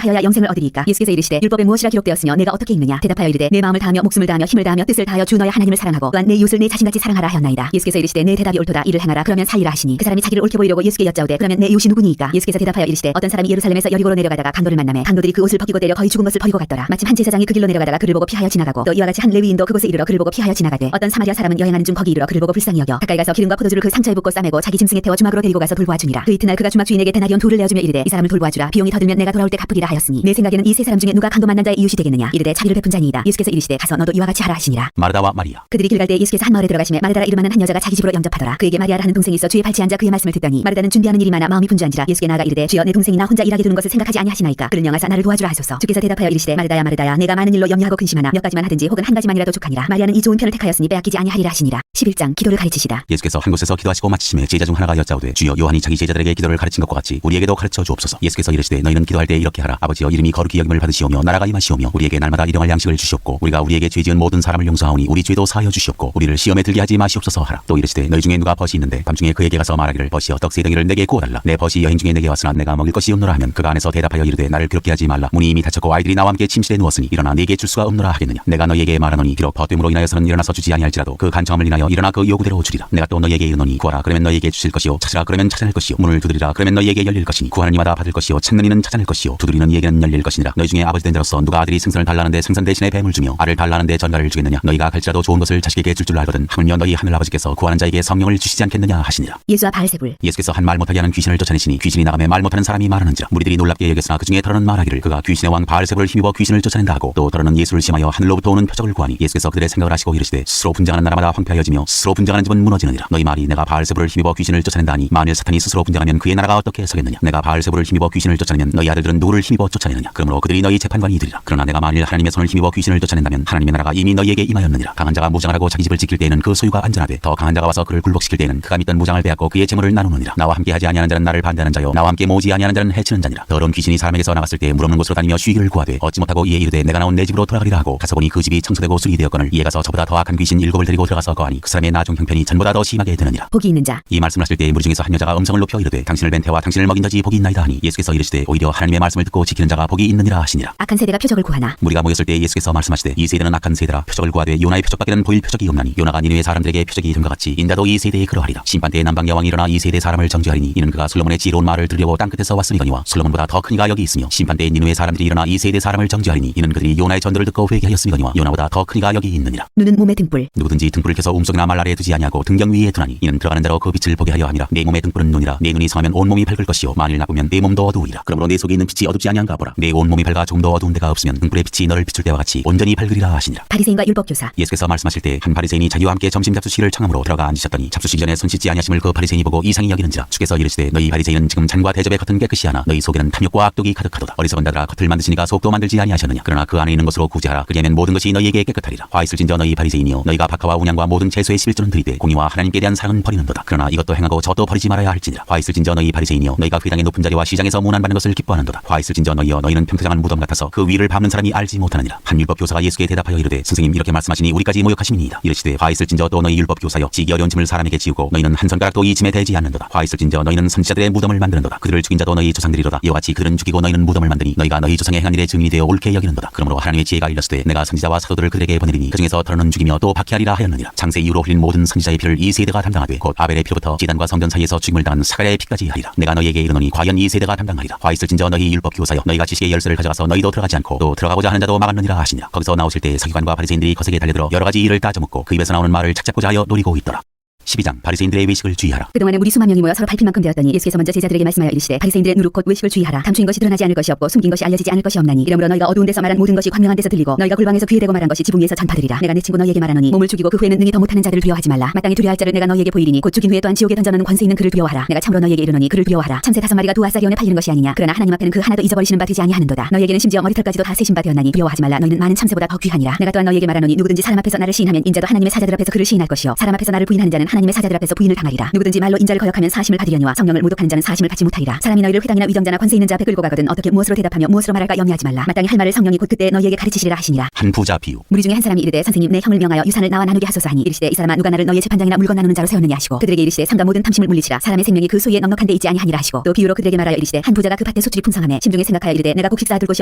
하여야 영생을 얻으리이까? 예수께서 이르시되 율법에 무엇이라 기록되었으며 내가 어떻게 읽느냐? 대답하여 이르되 내 마음을 다하며 목숨을 다하며 힘을 다하며 뜻을 다하여 주 너의 하나님을 사랑하고 또한 내 이웃을 내 자신같이 사랑하라 하였나이다. 예수께서 이르시되 내 대답이 옳도다. 이를 행하라. 그러면 살리라 하시니 그 사람이 자기를 옳게 보이려고 예수께 여짜오되 그러면 내 이웃이 누구니이까? 예수께서 대답하여 이르시되 어떤 사람이 예루살렘에서 여리고로 내려가다가 강도를 만나매 강도들이 그 옷을 벗기고 때려 거의 죽은 것을 버리고 갔더라. 마침 한 제사장이 그 길로 내려가다가 그를 보고 피하여 지나가고 또 이와 같이 한 레위인도 그곳에 이르러 그를 보고 피하여 지나가되 어떤 사마리아 사람은 여행하는 중 거기 이르러 그를 보고 불쌍히 여겨 가까이 가서 기름과 포도주를 그 상처에 붓고 싸매고 자기 짐승에 태워 주막으로 데리고 가서 돌보아주니라. 그 이튿날 그가 주막 주인에게 데나리온 2를 내어주며 이르되 이 사람을 돌보아주라. 비용이 더 들면 내가 돌아올 때 갚으리라 하였으니 내 생각에는 이 세 사람 중에 누가 강도 만난 자의 이웃이 되겠느냐? 이르되 자비를 베푼 자니이다. 예수께서 이르시되 가서 너도 이와 같이 하라 하시니라. 마르다와 마리아. 그들이 길 갈 때 예수께서 한 마을에 들어가시매 마르다라 이름하는 한 여자가 자기 집으로 영접하더라. 그에게 마리아라는 동생이 있어 주의 발치에 앉아 그의 말씀을 듣더니 마르다는 준비하는 일이 많아 마음이 분주한지라 예수께 나아가 이르되 주여 내 동생이 나 혼자 일하게 두는 것을 생각하지 아니하시나이까? 그를 명하사 나를 도와주라 하소서. 주께서 대답하여 이르시되 마르다야 마르다야 내가 많은 일로 염려하고 근심하나 몇 가지만 하든지 혹은 한 가지만이라도 족하니라. 마리아는 이 좋은 편을 택하였으니 빼앗기지 아니하리라 하시니라. 11장 기도를 가르치시다. 예수께서 한 곳에서 기도하시고 마치심에 제자 중 하나가 여짜오되 주여 요한이 자기 제자들에게 기도를 가르친 것과 같이 우리에게도 가르쳐 주옵소서. 예수께서 이르시되 너희는 기도할 때 이렇게 하라. 아버지여 이름이 거룩히 여김을 받으시오며 나라가 임하시오며 우리에게 날마다 일용할 양식을 주시옵고 우리가 우리에게 죄 지은 모든 사람을 용서하오니 우리 죄도 사하여 주시옵고 우리를 시험에 들게 하지 마시옵소서 하라. 또 이르시되 너희 중에 누가 벗이 있는데 밤중에 그에게 가서 말하기를 벗이여 떡 3덩이를 내게 구워달라. 내 벗이 여행 중에 내게 왔으나 내가 먹일 것이 없노라 하면 그가 안에서 대답하여 이르되 나를 괴롭게 하지 말라. 문이 이미 닫혔고 아이들이 나와 함께 침실에 누웠으니 일어나 네게 줄 수가 없노라 하겠느냐. 내가 너희에게 말하노니 비록 벗됨으로 인하여서는 일어나서 주지 아니할지라도 그 간청함을 인하여 일어나 그 요구대로 주리라. 내가 또 너희에게 이르노니 구하라 그러면 너희에게 주실 것이요 찾으라 그러면 찾아낼 것이요 문을 두드리라 그러면 너희에게 열릴 것이니 구하는 이마다 받을 것이요 찾는 이는 찾아낼 것이요 두드리는 이에게는 열릴 것이니라. 너희 중에 아버지 된 자로서 누가 아들이 생선을 달라는데 생선 대신에 뱀을 주며 알을 달라는데 전갈을 주겠느냐. 너희가 갈지라도 좋은 것을 자식에게 줄 알거든 하물며 너희 하늘 아버지께서 구하는 자에게 성령을 주시지 않겠느냐 하시니라. 예수와 바알세불. 예수께서 한 말 못하게 하는 귀신을 쫓아내시니 귀신이 나가매 말 못하는 사람이 말하는지라. 무리들이 놀랍게 여겼으나 그 중에 더러는 말하기를 그가 귀신의 왕 바알세불을 힘입어 귀신을 쫓아낸다 하고 또 더러는 예수를 심하여 하늘로부터 오는 표적을 구하니 예수께서 그들의 생각을 하시고 이르시되 스스로 분장하는 나라마다 황폐하여지며 스스로 분장하는 집은 무너지느니라. 너희 말이 내가 바알세불을 힘입어 귀신을 쫓아낸다 하니 만일 사탄이 스스로 분장하면 그의 나라가 어떻게 서겠느냐. 내가 바알세불을 힘입어 귀신을 쫓아내면 너희 아들들은 누구를 힘입어 쫓아내느냐. 그러므로 그들이 너희 재판관이 되리라. 그러나 내가 만일 하나님의 손을 힘입어 귀신을 쫓아낸다면 하나님의 나라가 이미 너희에게 임하였느니라. 강한 자가 무장을 하고 자기 집을 지킬 때에는 그 소유가 안전하되 더 강한 자가 와서 그를 굴복시킬 때에는 그가 믿던 무장을 빼앗고 그의 재물을 나누느니라. 나와 함께 하지 아니하는 자는 나를 반대하는 자요 나와 함께 모으지 아니하는 자는 해치는 자니라. 더러운 귀신이 사람에게서 나갔을 때 물없는 곳으로 다니며 쉬기를 구하되 얻지 못하고 이에 이르되 내가 나온 내 집으로 돌아가리라 하고 가서 보니 그 집이 청소되고 수리되었거늘 이에 가서 저보다 더 악한 귀신 7을 데리고 들어가서 거하니 그 사람의 나중 형편이 전보다 더 심하게 되느니라. 복이 있는 자. 이 말씀을 하실 때 무리 중에서 한 여자가 음성을 높여 이르되 당신을 뵌 태와 당신을 먹인 자지 복이 있나이다 하니 예수께서 이르시되 오히려 하나님의 말씀을 듣고 지키는 자가 복이 있느니라 하시니라. 악한 세대가 표적을 구하나. 무리가 모였을 때 예수께서 말씀하시되 이 세대는 악한 세대라 표적을 구하되 요나의 표적밖에는 보일 표적이 없나니 요나가 니느웨 사람들에게 표적이 됨과 같이 인자도 이 세대에 그러하리라. 심판때에 남방 여왕이 일어나 이 세대 사람을 정죄하리니 이는 그가 솔로몬의 지혜로운 말을 들으려고 땅끝에서 왔음이거니와 솔로몬보다 더 큰 이가 여기 있으며 심판때에 니느웨 사람들이 일어나 이 세대 사람을 정죄하리니 이는 그들이 요나의 전도를 듣고 회개하였음이거니와 요나보다 더 큰 이가 여기 있느니라. 눈은 몸의 등불. 누구든지 등불을 켜서 움속이나 말 아래에 두지 아니하고 등경 위에 두나니 이는 들어가는 자로 그 빛을 보게 하려 함이라. 내 몸의 등불은 눈이라. 내 눈이 성하면 온 몸이 밝을 것이요 만일 나쁘면 내 몸도 어두우리라. 그러므로 내 속에 있는 빛이 어둡지 아니한가 보라. 내 온 몸이 밝아 좀 더 어두운 데가 없으면 등불의 빛이 너를 비출 때와 같이 온전히 밝으리라 하시니라. 바리새인과 율법교사. 예수께서 말씀하실 때 한 바리새인이 자기와 함께 점심 잡수시기를 청함으로 들어가 앉으셨더니 잡수시기 전에 손 씻지 아니하심을 그 바리새인이 보고 이상히 여기는지라. 주께서 이르시되 너희 바리새인은 지금 잔과 대접의 겉은 깨끗이 하나 너희 속에는 탐욕과 악독이 가득하도다. 어리석은 자들아 겉을 만드시니까 속도 만들지 아니하셨느냐. 그러나 그 안에 있는 것으로 구제하라. 그리하면 모든 것이 너희에게 깨끗하리라. 화 있을진저 너희 바리새인이여 너희가 박하와 운양과 모든 채소의 11조는 드리되 공의와 하나님께 대한 사랑은 버리는도다. 그러나 이것도 행하고 저도 버리지 말아야 할지니라. 화 있을진저 너희 바리새인이여 너희가 회당의 높은 자리와 시장에서 문안받는 것을 기뻐하는도다. 화 있을진저 너희여 너희는 평토장한 무덤 같아서 그 위를 밟는 사람이 알지 못하느니라. 한 율법교사가 예수께 대답하여 이르되 선생님 이렇게 말씀하시니 우리까지 모욕하심이니이다. 이르시되 화 있을진저 또 너희 율법교사여 지기 어려운 짐을 사람에게 지우고 너희는 한 손가락도 이 짐에 대지 않는도다. 화 있을진저 너희는 선지자들의 무덤을 만드는도다. 그들을 죽인 자도 너희 조상들이로다. 이와 같이 그들은 죽이고 너희는 무덤을 만드니 너희가 너희 조상의 행한 일의 증인이 되어 옳게 여기는도다. 그러므로 하나님의 지혜가 이르시되 내가 선지자와 사도들을 그들에게 보내리니 그중에서 더러는 죽이며 또 박해하리라 하였느니라. 장세 이후로 흘린 모든 선지자의 피를 이 세대가 담당하되 곧 아벨의 피로부터 지단과 성전 사이에서 죽임을 당한 사가랴의 피까지 하리라. 내가 너희에게 이르노니 과연 이 세대가 담당하리라. 화 있을진저 너희 율법교사여 너희가 지식의 열쇠를 가져가서 너희도 들어가지 않고 또 들어가고자 하는 자도 막았느니라 하시니라. 거기서 나오실 때 서기관과 바리새인들이 거세게 달려들어 여러 가지 일을 따져묻고 그 입에서 나오는 말을 착잡고자 하여 노리고 있더라. 12장 바리새인들의 외식을 주의하라. 그동안에 무리 수만 명이 모여 서로 밟힐 만큼 되었더니 예수께서 먼저 제자들에게 말씀하여 이르시되 바리새인들의 누룩 곧 외식을 주의하라. 감추인 것이 드러나지 않을 것이 없고 숨긴 것이 알려지지 않을 것이 없나니 이러므로 너희가 어두운 데서 말한 모든 것이 광명한 데서 들리고 너희가 골방에서 귀에 대고 말한 것이 지붕 위에서 전파되리라. 내가 내 친구 너희에게 말하노니 몸을 죽이고 그 후에는 능히 더 못하는 자들을 두려워하지 말라. 마땅히 두려워할 자를 내가 너희에게 보이리니 곧 죽인 후에 또한 지옥에 던져놓는 권세 있는 그를 두려워하라. 내가 참으로 너희에게 이르노니 그를 두려워하라. 참새 5마리가 두 아사리온에 팔리는 것이 아니냐. 그러나 하나님 앞에는 그 하나도 잊어버리시는 바 되지 아니하는도다. 너희에게는 심지어 머리털까지도 다 세신 바 되었나니 두려워하지 말라. 너희는 많은 참새보다 더 귀하니라. 내가 또한 너희에게 말하노니 누구든지 사람 앞에서 나를 시인하면 인자도 하나님의 사자들 앞에서 그를 시인할 것이요 사람 앞에서 나를 부인하는 자는 하나님의 사자들 앞에서 부인을 당하리라. 누구든지 말로 인자를 거역하면 사심을 받으려니와 성령을 모독하는 자는 사심을 받지 못하리라. 사람이 너희를 회당이나 위정자나 권세 있는 자 앞에 끌고 가거든 어떻게 무엇으로 대답하며 무엇으로 말할까 염려하지 말라. 마땅히 할 말을 성령이 곧 그때 너희에게 가르치시리라 하시니라. 한 부자 비유. 무리 중에 한 사람이 이르되 선생님 내 형을 명하여 유산을 나와 나누게 하소서 하니 이르시되 이 사람아 누가 나를 너희의 재판장이나 물건 나누는 자로 세웠느냐 하시고 그들에게 이르시되 삼가 모든 탐심을 물리치라. 사람의 생명이 그 소유에 넉넉한 데 있지 아니하니라 하시고 또 비유로 그들에게 말하여 이르시되 한 부자가 그 밭에 소출이 풍성하매 심중에 생각하여 이르되 내가 곡식 쌓아둘 곳이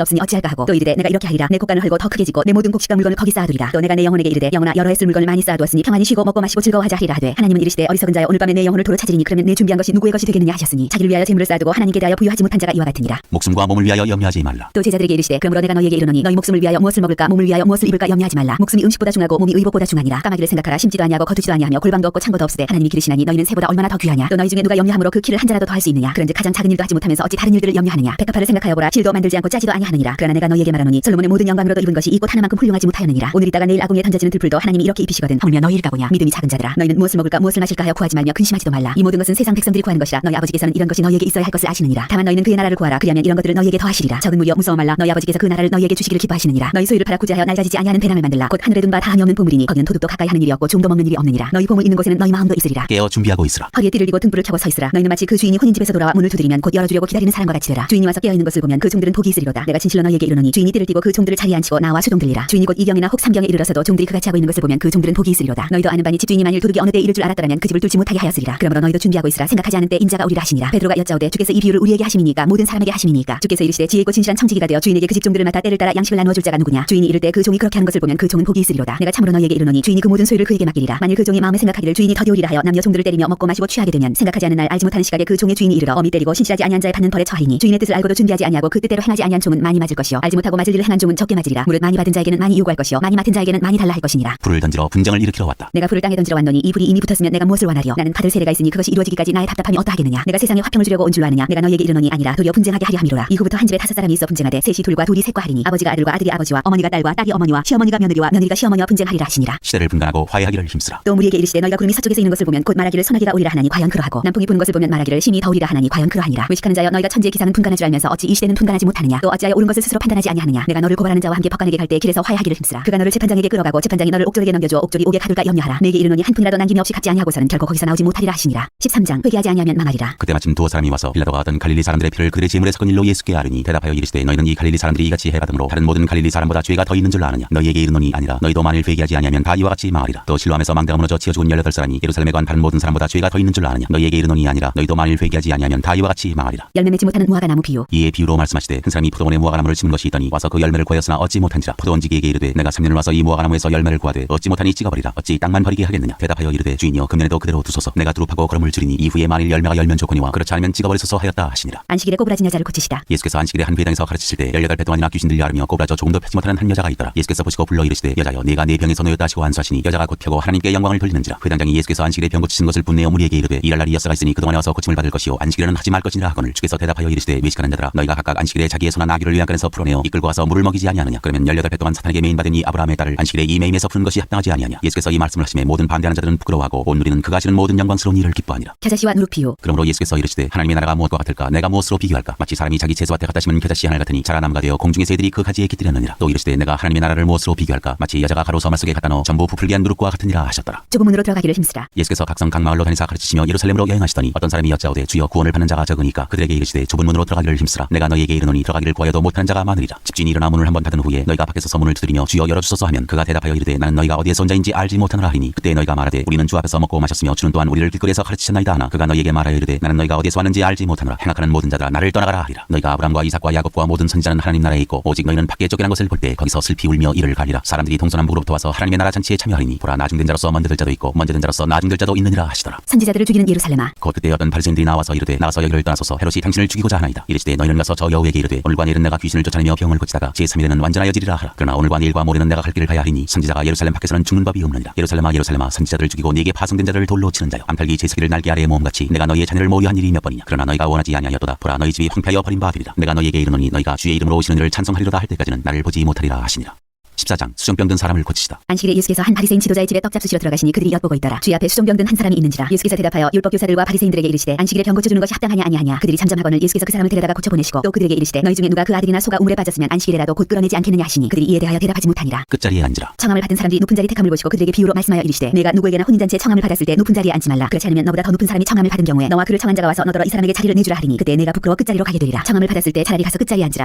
없으니 어찌할까 하고 또 이르되 내가 이렇게 하리라. 내 곡간을 헐고 더 크게 지고 내 모든 곡식과 물건을 거기 쌓아두리라. 또 내가 내 영혼에게 이르되 영혼아 여러 해 쓸 물건을 많이 쌓아두었으니 평안히 쉬고 먹고 마시고 즐거워하자 하리라 하되 하나님은 이르시되 어리석은 자여 오늘 밤에 내 영혼을 도로 찾으리니 그러면 내 준비한 것이 누구의 것이 되겠느냐 하셨으니 자기를 위하여 재물을 쌓아두고 하나님께 대하여 부유하지 못한 자가 이와 같으니라. 목숨과 몸을 위하여 염려하지 말라. 또 제자들에게 이르시되 그러므로 내가 너희에게 이르노니 너희 목숨을 위하여 무엇을 먹을까 몸을 위하여 무엇을 입을까 염려하지 말라. 목숨이 음식보다 중하고 몸이 의복보다 중하니라. 까마귀를 생각하라. 심지도 아니하고 거두지도 아니하며 골방도 없고 창고도 없으되 하나님이 기르시나니 너희는 새보다 얼마나 더 귀하냐. 또 너희 중에 누가 염려함으로 그 키를 한 자라도 더 할 수 있느냐. 그런즉 가장 작은 일도 하지 못하면서 어찌 다른 일들을 염려하느냐. 백합화를 생각하여 보라. 실도 만들지 않고 짜지도 아니하느니라. 그러나 내가 너희에게 말하노니 솔로몬의 모든 영광으로도 입은 것이 이 꽃 하나만큼 훌륭하지 못하였느니라. 오늘 있다가 내일 아궁이에 던져지는 들풀도 하나님이 이렇게 입히시거든. 하물며 너희일까 보냐. 믿음이 작은 자들아 너희는 무엇을 먹을까 무엇을 마실까 하여 구하지 말며 근심하지도 말라. 이 모든 것은 세상 백성들이 구하는 것이라. 너희 아버지께서는 이런 것이 너희에게 있어야 할 것을 아시느니라. 다만 너희는 그의 나라를 구하라. 그리하면 이런 것들을 너희에게 더하시리라. 적은 무리여 무서워 말라. 너희 아버지께서 그 나라를 너희에게 주시기를 기뻐하시느니라. 너희 소유를 팔아 구제하여 날짜지지 아니하는 배낭을 만들라. 곧 하늘에 둔 바 다함이 없는 보물이니 거기는 도둑도 가까이 하는 일이 없고 종도 먹는 일이 없느니라. 너희 보물 있는 곳에는 너희 마음도 있으리라. 깨어 준비하고 있으라. 허리에 띠를 띠고 등불을 켜고 서 있으라. 너희는 마치 그 주인이 혼인집에서 돌아와 문을 두드리면 곧 열어주려고 기다리는 사람과 같이 되라. 주인이 와서 깨어있는 것을 보면 그 종들은 복이 있으리로다. 내가 진실로 너희에게 이르노니 주인이 띠를 띠고 그 종들을 자리에 앉히고 나와 수종 들리라. 주인이 곧 2경이나 혹 3경에 이르러서도 종들이 그같이 하고 있는 것을 보면 그 종들은 복이 있으리로다. 너희도 아는 바니 집주인이 만일 도둑이 어느 때에 이를 줄 알았더라면 그 집을 뚫지 못하게 하였으리라. 그러므로 너희도 준비하고 있으라. 생각하지 않은 때 인자가 오리라 하시니라. 베드로가 여짜오되 주께서 이 비유를 우리에게 하심이니까 모든 사람에게 하심이니까. 주께서 이르시되 지혜 있고 진실한 청지기가 되어 주인에게 그 집 종들을 맡아 때를 따라 양식을 나누어 줄 자가 누구냐. 주인이 이를 때 그 종이 그렇게 하는 것을 보면 그 종은 복이 있으리로다. 내가 참으로 너희에게 이르노니 주인이 그 모든 소유를 그에게 맡기리라. 만일 그 종이 마음에 생각하기를 주인이 더디오리라 하여 남녀 종들을 때리며 먹고 마시고 취하게 되면 생각하지 않은 날 알지 못하는 시각에 그 종의 주인이 이르러 어미 때리고 신실하지 아니한 자의 받는 벌에 처하리니 주인의 뜻을 알고도 준비하지 아니하고 그 뜻대로 행하지 아니한 종은 많이 맞을 것이요 알지 못하고 맞을 일을 행한 종은 적게 맞으리라. 무릇 많이 받은 자에게는 많이 요구할 것이요 많이 맡은 자에게는 많이 달라 할 것이니라. 불을 던지러 분쟁을 일으키러 왔다. 내가 불을 땅에 던지러 왔노니 이 불이 이미 붙었으면 내가 무엇을 원하리요. 나는 받을 세례가 있으니 그것이 이루어지기까지 나의 답답함이 어떠하겠느냐. 내가 세상에 화평을 주려고 온 줄로 아느냐. 내가 너희에게 이르노니 아니라 도리어 분쟁하게 하려 함이로라. 이후부터 한 집에 5사람이 있어 분쟁하되 셋이 둘과 둘이 셋과 하리니 아버지가 아들과 아들이 아버지와 어머니가 딸과 딸이 어머니와 시어머니가 며느리와 며느리가 시어머니와 분쟁하리라 하시니라. 시대를 분간하고 화해하기를 힘쓰라. 또 무리에게 이르시되 너희가 구름이 서쪽에서 있는 것을 보면 곧 말하기를 소나기가 오리라 하나니 과연 그러하고 남풍이 부는 것을 보면 말하기를 심히 더우리라 하나니 과연 그러하니라. 외식하는 자여 너희가 천지의 기상은 분간할 줄 알면서 어찌 이 시대는 분간하지 못하느냐. 또 어찌하여 옳은 것을 스스로 판단하지 아니하느냐. 내가 너를 고발하는 자와 함께 법관에게 갈 때 길에서 화해하기를 힘쓰라. 그가 너를 재판장에게 끌어가고 재판장이 너를 옥졸에게 넘겨주어 옥졸이 옥에 가둘까 염려하라. 내게 이르노니 한 푼이라도 남김이 없이 갚지 아니하고서는 결코 거기서 나오지 못하리라 하시니라. 13장 회개하지 아니하면 망하리라. 그때 마침 두 사람이 와서 빌라도가 어떤 갈릴리 사람들의 피를 그들의 제물에 섞은 일로 예수께 아뢰니 대답하여 이르시되 너희는 이 갈릴리 사람들이 이같이 해받음으로 다른 모든 갈릴리 사람보다 죄가 더 있는 줄 아느냐. 너희에게 이르노니 아니라 너희도 만일 회개하지 아니하면 다 이와 같이 망하리라. 또 실로암에서 망대가 무너져 치어 죽은 18사람이 예루살렘에 간 다른 모든 사람보다 죄가 더 있는 줄 아느냐. 너희에게 이르노니 아니라 너희도 만일 회개하지 아니하면 다 이와 같이 망하리라. 열매 맺지 못하는 무화과 나무 비유. 이에 비유로 말씀하시되 한 사람이 포도원에 무화과 나무를 심은 것이 있더니 와서 그 열매를 구하였으나 얻지 못한지라. 포도원지기에게 이르되 내가 3년을 와서 이 무화과 나무에서 열매를 구하되 얻지 못하니 찍어버리라. 어찌 땅만 버리게 하겠느냐. 대답하여 이르되 주인이여 금년에도 그대로 두소서. 내가 두릅하고 거름을 줄이니 이후에 만일 열매가 열면 좋거니와 그렇지 않으면 찍어버리소서 하였다 하시니라. 안식일에 꼬부라진 여자를 고치시다. 예수께서 안식일에 한 회당에서 가르치실 때 18배 동안이나 귀신 들려 앓으며 꼬부라져 조금도 펴지 못하는 한 여자가 있더라. 예수께서 보시고 불러 이르시되 여자여 네가 네 병에서 놓였다 하시고 안수하시니 여자가 곧 펴고 하나님께 영광을 돌리는지라. 회당장이 예수께서 안식일에 병 고치신 것을 분내어 무리에게 이르되 일할 날이 역사가 있으니 그동안에 와서 고침을 받을 것이요 안식일에는 하지 말 것이니라 하거늘 주께서 대답하여 이르시되 외식하는 자들아 너희가 각각 안식일에 자기의 소나 나귀를 외양간에서 풀어내어 이끌고 와서 물을 먹이지 아니하느냐. 그러면 18배 동안 사탄에게 메인받은 이 아브라함의 딸을 안식일에 이 매임에서 푸는 것이 합당하지 아니하냐. 예수께서 이 말씀을 하시매 모든 반대하는 자들은 부끄러워하고 온 누리는 그가 하시는 모든 영광스러운 일을 기뻐하니라. 겨자씨와 누룩 비유. 그러므로 예수께서 이르시되 하나님의 나라가 무엇과 같을까. 내가 무엇으로 비교할까. 마치 사람이 자기 채소밭에 갖다 심은 겨자씨 하나 같으니 자라나무가 되어 공중의 새들이 그 가지에 깃들였느니라. 또 이르시되 내가 하나님의 나라를 무엇으로 비교할까. 마치 여자가 가로 서말 속에 갖다 넣어 전부 부풀게 한 누룩과 같으니라 하셨더라. 좁은 문으로 들어가기를 힘쓰라. 예수께서 각성 각 마을로 다니사 가르치시며 예루살렘으로 여행하시더니 어떤 사람이 여짜오되 주여 구원을 받는 자가 적으니까. 그들에게 이르시되 좁은 문으로 들어가기를 힘쓰라. 내가 너희에게 이르노니 들어가기를 구하여도 못하는 자가 많으리라. 집주인이 일어나 문을 한번 닫은 후에 너희가 밖에서 문을 두드리며 주여 열어주소서 하면 그가 대답하여 이르되 나는 너희가 어디에서 온 자인지 알지 못하노라 하리니 그때 너희가 말하되 우리는 주 앞에서 먹고 마셨으며 주는 또한 우리를 길거리에서 가르치셨나이다 하나 그가 너희에게 말하여 이르되 나는 너희가 어디에서 왔는지 알지 못하노라. 행악하는 모든 자들아 나를 떠나가라 하리라. 너희가 아브라함과 이삭과 야곱과 모든 선지자는 하나님 나라에 있고 오직 너희는 밖에 쫓겨난 것을 볼 때 거기서 슬피 울며 이를 가리라. 사람들이 동서남북으로부터 와서 하나님의 나라 잔치에 참여하리니 보라 나중된 자로서 먼저 될 자도 있고 먼저 된 자로서 나중될 자도 있느니라 하시더라. 선지자들을 죽이는 예루살렘아. 곧 그때 어떤 바리새인들이 나와서 이르되 나가서 여기를 떠나소서 헤롯이 당신을 죽이고자 하나이다. 이르시되 너희는 가서 저 여우에게 이르되 오늘과 내일은 내가 귀신을 쫓아내며 병을 고치다가 제3일에는 완전하여지리라 하라. 그러나 오늘과 내일과 모레는 내가 갈 길을 가야 하리니 선지자가 예루살렘 밖에서는 죽는 법이 없느니라. 예루살렘아 예루살렘아 선지자들을 죽이고 네게 파송된 자들을 돌로 치는 자여 암탉이 제새끼를 날개 아래에 모음같이 내가 너희의 자녀를 모유한 일이 몇 번이냐. 그러나 너희가 원하지 아니하였도다. 보라 너희 집이 황폐하여 버린 바 되리라. 내가 너희에게 이르노니 너희가 주의 이름으로 오시는 이를 찬송하리로다 할 때까지는 나를 보지 못하리라 하시니라. 14장 수종병 든 사람을 고치시다. 안식일에 예수께서 한 바리새인 지도자의 집에 떡 잡수시러 들어가시니 그들이 엿보고 있더라. 주의 앞에 수종병 든 한 사람이 있는지라. 예수께서 대답하여 율법 교사들과 바리새인들에게 이르시되 안식일에 병 고쳐주는 것이 합당하냐 아니하냐. 그들이 잠잠하거늘 예수께서 그 사람을 데려다가 고쳐 보내시고 또 그들에게 이르시되 너희 중에 누가 그 아들이나 소가 우물에 빠졌으면 안식일에라도 곧 끌어내지 않겠느냐 하시니 그들이 이에 대하여 대답하지 못하니라. 끝자리에 앉으라. 청함을 받은 사람들이 높은 자리 택함을 보시고 그들에게 비유로 말씀하여 이르시되 내가 누구에게나 혼인잔치에 청함을 받았을 때 높은 자리에 앉지 말라. 그렇지 않으면 너보다 더 높은 사람이 청함을 받은 경우에 너와 그를 청한 자가 와서 너더러 이 사람에게 자리를 내주라 하리니 그때 내가 부끄러워 끝자리로 가게 되리라. 청함을 받았을 때 차라리 가서 끝자리에 앉으라.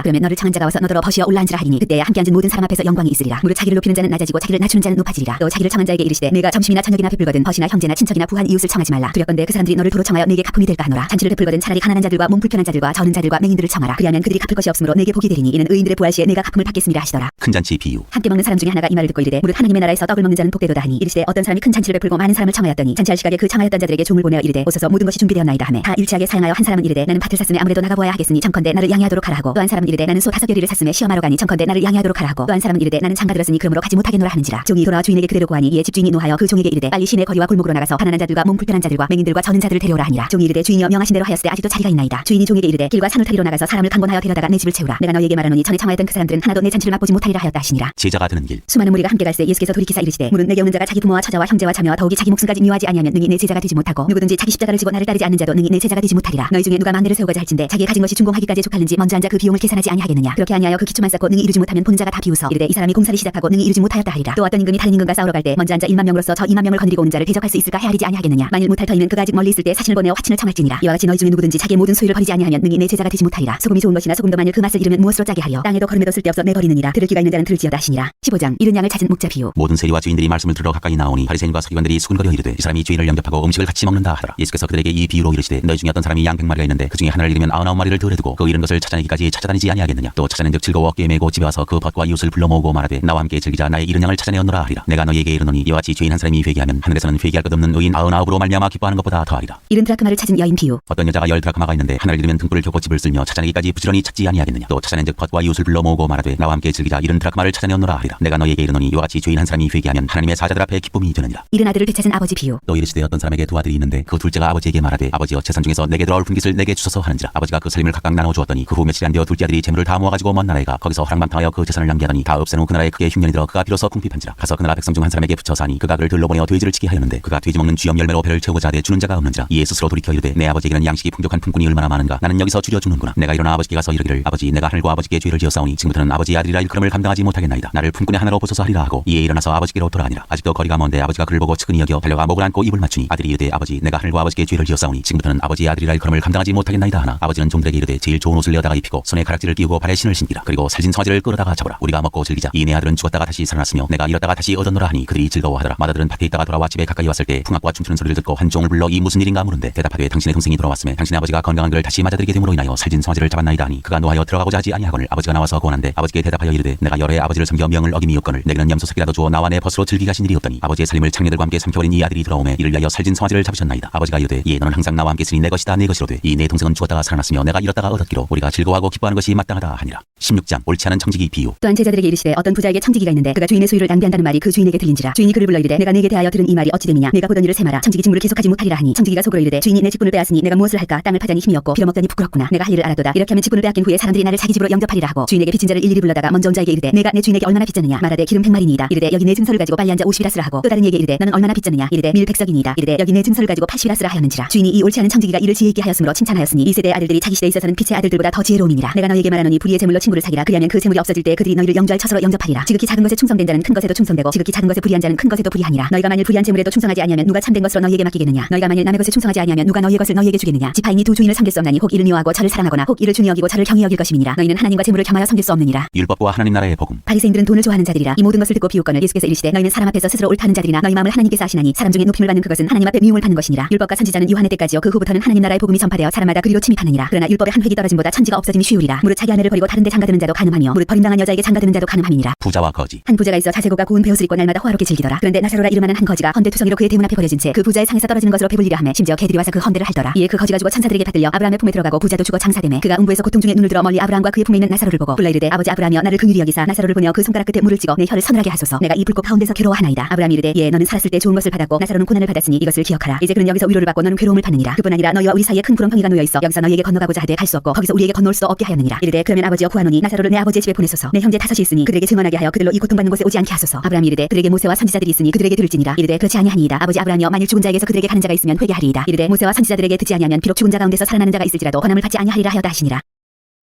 그러면 너를 청한 자가 와서 너더러 버시어 올라앉으라 하리니 그때 함께 앉은 모든 사람 앞에서 영광이 있으리라. 무릇 자기를 높이는 자는 낮아지고 자기를 낮추는 자는 높아지리라. 또 자기를 청한 자에게 이르시되 내가 점심이나 저녁이나 베풀거든 벗이나 형제나 친척이나 부한 이웃을 청하지 말라. 두렵건대 그 사람들이 너를 도로 청하여 내게 갚음이 될까 하노라. 잔치를 베풀거든 차라리 가난한 자들과 몸 불편한 자들과 저는 자들과 맹인들을 청하라. 그리하면 그들이 갚을 것이 없으므로 내게 복이 되리니 이는 의인들의 부활 시에 내가 갚음을 받겠습니다 하시더라. 큰 잔치 비유. 함께 먹는 사람 중에 하나가 이 말을 듣고 이르되 무릇 하나님의 나라에서 떡을 먹는 자는 복되도다 하니 이르시되 어떤 사람이 큰 잔치를 베풀고 많은 사람을 청하였더니 잔치할 시각에 그 청하였던 자들에게 종을 보내어 이르되 오소서 모든 것이 준비되었나이다 하매 다 일치하게 사양하여 한 사람은 이르되 나는 밭을 샀으면 아무래도 나가보아야 하겠으니 청컨대 나를 양해하도록 하라 하고 또 한 사람은 이르되 나는 소 5겨리를 샀으면 시험하러 가니 청컨대 나를 양해하도록 하라 하고 또 한 사람은 이르되 나는 장가 들었으니 그러므로 가지 못하겠노라 하는지라. 종이 돌아와 주인에게 그대로 구하니 이에 집주인이 노하여 그 종에게 이르되 빨리 시내 거리와 골목으로 나가서 가난한 자들과 몸 불편한 자들과 맹인들과 저는 자들을 데려오라 하니라. 종이 이르되 주인이여 명하신 대로 하였으되 아직도 자리가 있나이다. 주인이 종에게 이르되 길과 산울타리로 나가서 사람을 강권하여 데려다가 내 집을 채우라. 내가 너희에게 말하노니 전에 청하였던 그 사람들은 하나도 내 잔치를 맛보지 못하리라 하였다 하시니라. 제자가 되는 길. 수많은 무리가 함께 갈새 예수께서 돌이키사 이르시되 무릇 내게 오는 자가 자기 부모와 처자와 형제와 자녀와 더욱이 자기 목숨까지 미워하지 아니하면 능히 내 제자가 되지 못하고 누구든지 자기 십자가를 지고 나를 따르지 않는 자도 능히 내 제자가 되지 못하리라. 너희 중에 누가 만대를 세우고자 할진대 자기 가진 것이 준공하기까지 족하는지 먼저 앉아 그 비용을 계산하지 아니하겠느냐. 그렇게 아니하여 그 기초만 쌓고 능히 이루지 못하면 보는 자가 다 비웃어 이르되 이 사람이 공사를 시작하고 능히 이루지 못하였다 하리라. 또 어떤 임금이 다른 임금과 싸우러 갈 때 먼저 앉아 1만 명으로서 저 2만 명을 건드리고 오는 자를 대적할 수 있을까 헤아리지 아니하겠느냐. 만일 못할 터이면 그가 아직 멀리 있을 때 사신을 보내어 화친을 청할지니라. 이와 같이 너희 중에 누구든지 자기의 모든 소유를 버리지 아니하면 능히 내 제자가 되지 못하리라. 소금이 좋은 것이나 소금도 만일 그 맛을 잃으면 무엇으로 짜게 하려. 땅에도 거름에도 쓸데없어 내버리느니라. 들을 귀가 있는 자는 들을지어다 하시니라. 15장 이른 양을 찾은 목자 비유. 모든 세리와 주인들이 말씀을 들으러 가까이 나오니 바리새인과 서기관들이 수군거려 이르되 이 사람이 주인을 영접하고 음식을 같이 먹는다 하더라. 예수께서 그들에게 이 비유로 이르시되 너희 중에 어떤 사람이 양 100마리가 있는데 그 중에 하나를 잃으면 99마리를 들에 두고 그 잃은 것을 찾아내기까지 찾아다니지 아니하겠느냐. 또 찾아낸즉 즐거워 어깨에 메고 집에 와서 그 벗과 이웃을 불러 모으고 말하되 나와 함께 즐기자 나의 잃은 양을 찾아내었노라 하리라. 내가 너희에게 이르노니 이와 같이 죄인 한 사람이 회개하면 하늘에서는 회개할 것 없는 의인 99으로 말미암아 기뻐하는 것보다 더하리라. 이른 드라크마를 찾은 여인 비유. 어떤 여자가 10드라크마가 있는데 하나를 잃으면 등불을 켜고 집을 쓸며 찾아내기까지 부지런히 찾지 아니하겠느냐. 또 찾아낸즉 벗과 이웃을 불러 모으고 말하되 나와 함께 즐기자 이른 드라크마를 찾아내었노라 하리라. 내가 너희에게 이르노니 이와 같이 죄인 한 사람이 회개하면 하나님의 사자들 앞에 기쁨이 되느니라. 이른 아들을 되찾은 아버지 비유. 또 이르시되 어떤 사람에게 두 아들이 있는데 그 둘째가 아버지에게 말하되 아버지여 재산 중에서 내게 돌아올 분깃을 내게 주소서 하는지라. 아버지가 그 살림을 각각 나눠 주었더니 그 후 며칠이 안 되어 둘째 아들이 재물을 다 모아가지고 먼 나라에 가 거기서 허랑방탕하여 그 재산을 낭비하더니 다 없앤 후 그 나라에 크게 흉년이 들어 그가 비로소 궁핍한지라. 가서 그 나라 백성 중 한 사람에게 붙여서 하니 그가 그를 들러 보내어 돼지를 치게 하였는데 그가 돼지 먹는 쥐염 열매로 배를 채우고자 하되 주는 자가 없는지라. 이에 스스로 돌이켜 이르되 내 아버지에게는 양식이 풍족한 품꾼이 얼마나 많은가. 나는 여기서 줄여 주는구나. 내가 일어나 아버지께 가서 이르기를 아버지 내가 하늘과 아버지께 죄를 지었사오니 지금부터는 아버지의 아들이라 일컬음을 감당하지 못하겠나이다. 나를 품꾼의 하나로 보소서 하리라 하고 이에 일어나서 아버지께로 돌아가니라. 아직도 거리가 먼데 아버지가 그를 보고 측은히 여겨 달려가 목을 안고 입을 맞추니 아들이 이르되 아버지 내가 하늘과 아버지께 죄를 지었사오니 지금부터는 아버지의 아들이라 일컬음을 감당하지 못하겠나이다 하나. 아버지는 종들에게 이르되 제일 좋은 옷을 내어다가 입히고 손에 가락지를 끼우고 발에 신을 신기라. 그리고 살진 송아지를 끌어다가 잡으라. 우리가 먹고 즐기자. 이 내 아들은 죽었다가 다시 살아났으며 내가 잃었다가 다시 얻었노라 하니 그들이 즐거워하더라. 맏아들은 밭에 있다가 돌아와 집에 가까이 왔을 때 풍악과 춤추는 소리를 듣고 한 종을 불러 이 무슨 일인가 물은데 대답하되 당신의 동생이 돌아왔음에 당신의 아버지가 건강한 그를 다시 맞아들이게 됨으로 인하여 살진 송아지를 잡았나이다 하니 그가 노하여 들어가고자 하지 아니하거늘 아버지가 나와서 고하는데 아버지께 대답하여 이르되 내가 여러 해 아버지를 섬겨 명을 어김이었거늘 내게는 염소새끼라도 주어 나와 내 벗으로 즐기게 하신 일이 없더니 아버지의 살림을 창녀들과 함께 삼켜버린 이 아들이 돌아오매 이를 위하여 살진 송아지를 잡으셨나이다. 아버지가 이르되 예 너는 항상 나와 함께 있으니 내 것이다 내 것이로되 이 내 동생은 죽었다가 살아났으며 내가 잃었다가 얻었기로 우리가 즐거워하고 기뻐하는 것이 마땅하다 하니라. 16장 옳지 않은 청지기 비유. 또한 제자들에게 이르시되 어떤 부자에게 청지기가 있는데 그가 주인의 소유를 낭비한다는 말이 그 주인에게 들린지라. 주인이 그를 불러 이르되 내가 네게 대하여 들은 이 말이 어찌 됨이냐. 내가 보던 일을 세마라. 청지기 직무를 계속하지 못하리라 하니 청지기가 속으로 이르되 주인이 내 직분을 빼앗으니 내가 무엇을 할까. 땅을 파자니 힘이 없고 빌어먹더니 부끄럽구나. 내가 할 일을 알아도다. 이렇게 하면 직분을 빼앗긴 후에 사람들이 나를 자기 집으로 영접하리라 하고 주인에게 빚진 자를 일일이 불러다가 먼저 온 자에게 이르되 내가 내 주인에게 얼마나 빚졌느냐. 말하되 기름 100마리니이다. 이르되 여기 내 증서를 가지고 빨리 앉아 50이라 쓰라 하고 또 다른 이에게 이르되 너는 얼마나 빚졌느냐. 이르되 밀 100석이니이다. 이르되 여기 내 증서를 가지고 80이라 쓰라 하였는지라. 주인이 이 옳지 않은 청지기가 이를 지혜 있게 하였으므로 칭찬하였으니 이 세대의 아들들이 자기 시대에 있어서는 빛의 아들들보다 더 지혜로움이니라. 내가 너희에게 말하노니 불의의 재물로 친구를 사기라. 그리하면 그 재물이 없어질 때 그들이 너희를 영주할 처소로 영접하리라. 지극히 작은 것에 충성된 자는 큰 것에도 충성되고 지극히 작은 것에 불의한 자는 큰 것에도 불의하니라. 너희가 만일 불의한 재물에도 충성하지 아니하면 누가 참된 것으로 너희에게 맡기겠느냐. 너희가 만일 남의 것에 충성하지 아니하면 누가 너희의 것을 너희에게 주겠느냐. 지파인이 두 주인을 섬길 수 없나니 혹 이를 미워하고 저를 사랑하거나 혹 이를 중히 여기고 저를 경히 여길 것임이니라. 너희는 하나님과 재물을 겸하여 섬길 수 없느니라. 율법과 하나님 나라의 복음. 바리새인들은 돈을 좋아하는 자들이라. 이 모든 것을 듣고 비웃거늘 예수께서 이르시되 너희는 사람 앞에서 스스로 옳다는 자들이나 너희 마음을 하나님께서 아시나니 사람 중에 높임을 받는 그것은 하나님 앞에 미움을 받는 것이니라. 율법과 선지자는 요한의 때까지요 그 후부터는 하나님 나라의 복음이 전파되어 사람마다 그리로 침입하느니라. 그러나 율법의 한 획이 떨어짐보다 천지가 없어짐이 쉬우리라. 무릇 자기 아내를 버리고 다른 데 장가드는 자도 가늠하며 무릇 버림당한 여자에게 장가드는 자도 가늠함이니라. 부자와 거지. 한 부자가 있어 자세고가 고운 베옷을 입고 날마다 호화롭게 즐기더라. 그런데 나사로라 이름하는 한 거지가 헌대투성이로 그의 대문 앞에 버려진 채 그 부자의 상에서 떨어지는 것으로 배불리려 하며 심지어 개들이 와서 그 헌대를 할더라. 이에 그 거지가 죽어 천사들에게 받들려 아브라함의 품에 들어가고 부자도 죽어 장사되매 그가 음부에서 고통 중에 눈을 들어 멀리 아브라함과 그의 품에 있는 나사로를 보고 불러 이르되 아버지 아브라함이여 나를 긍휼히 여기사 나사로를 보내어 그 손가락 끝에 물을 찍어 내 혀를 서늘하게 하소서. 내가 이 불꽃 가운데서 괴로워하나이다. 아브라함이 이르되 예 너는 살았을 때 좋은 것을 받았고 나사로는 고난을 받았으니 이것을 기억하라. 이제 그는 여기서 위로를 받고 너는 괴로움을 받느니라. 그뿐 아니라 너희와 우리 사이에 큰 구렁텅이가 놓여 있어 여기서 너희에게 건너가고자 하되 갈 수 없고 거기서 우리에게 건너올 수도 없게 하였느니라. 이르되 그러면 아버지여 구하노니 나사로를 내 아버지의 집에 보내소서. 내 형제 5이 있으니 그들에게 증언하게 하여 그들로 이 고통받는 곳에 오지 않게 하소서. 아브라함이 이르되 그들에게 모세와 선지자들이 있으니 그들에게 들을지니라. 이르되 그렇지 아니하니이다. 아버지 아브라함이여 만일 죽은 자에게서 그들에게 가는 자가 있으면 회개하리이다. 이르되 모세와 선지자들에게 듣지 아니하면 비록 죽은 자 가운데서 살아나는 자가 있을지라도 권함을 받지 아니하리라 하였다 하시니라.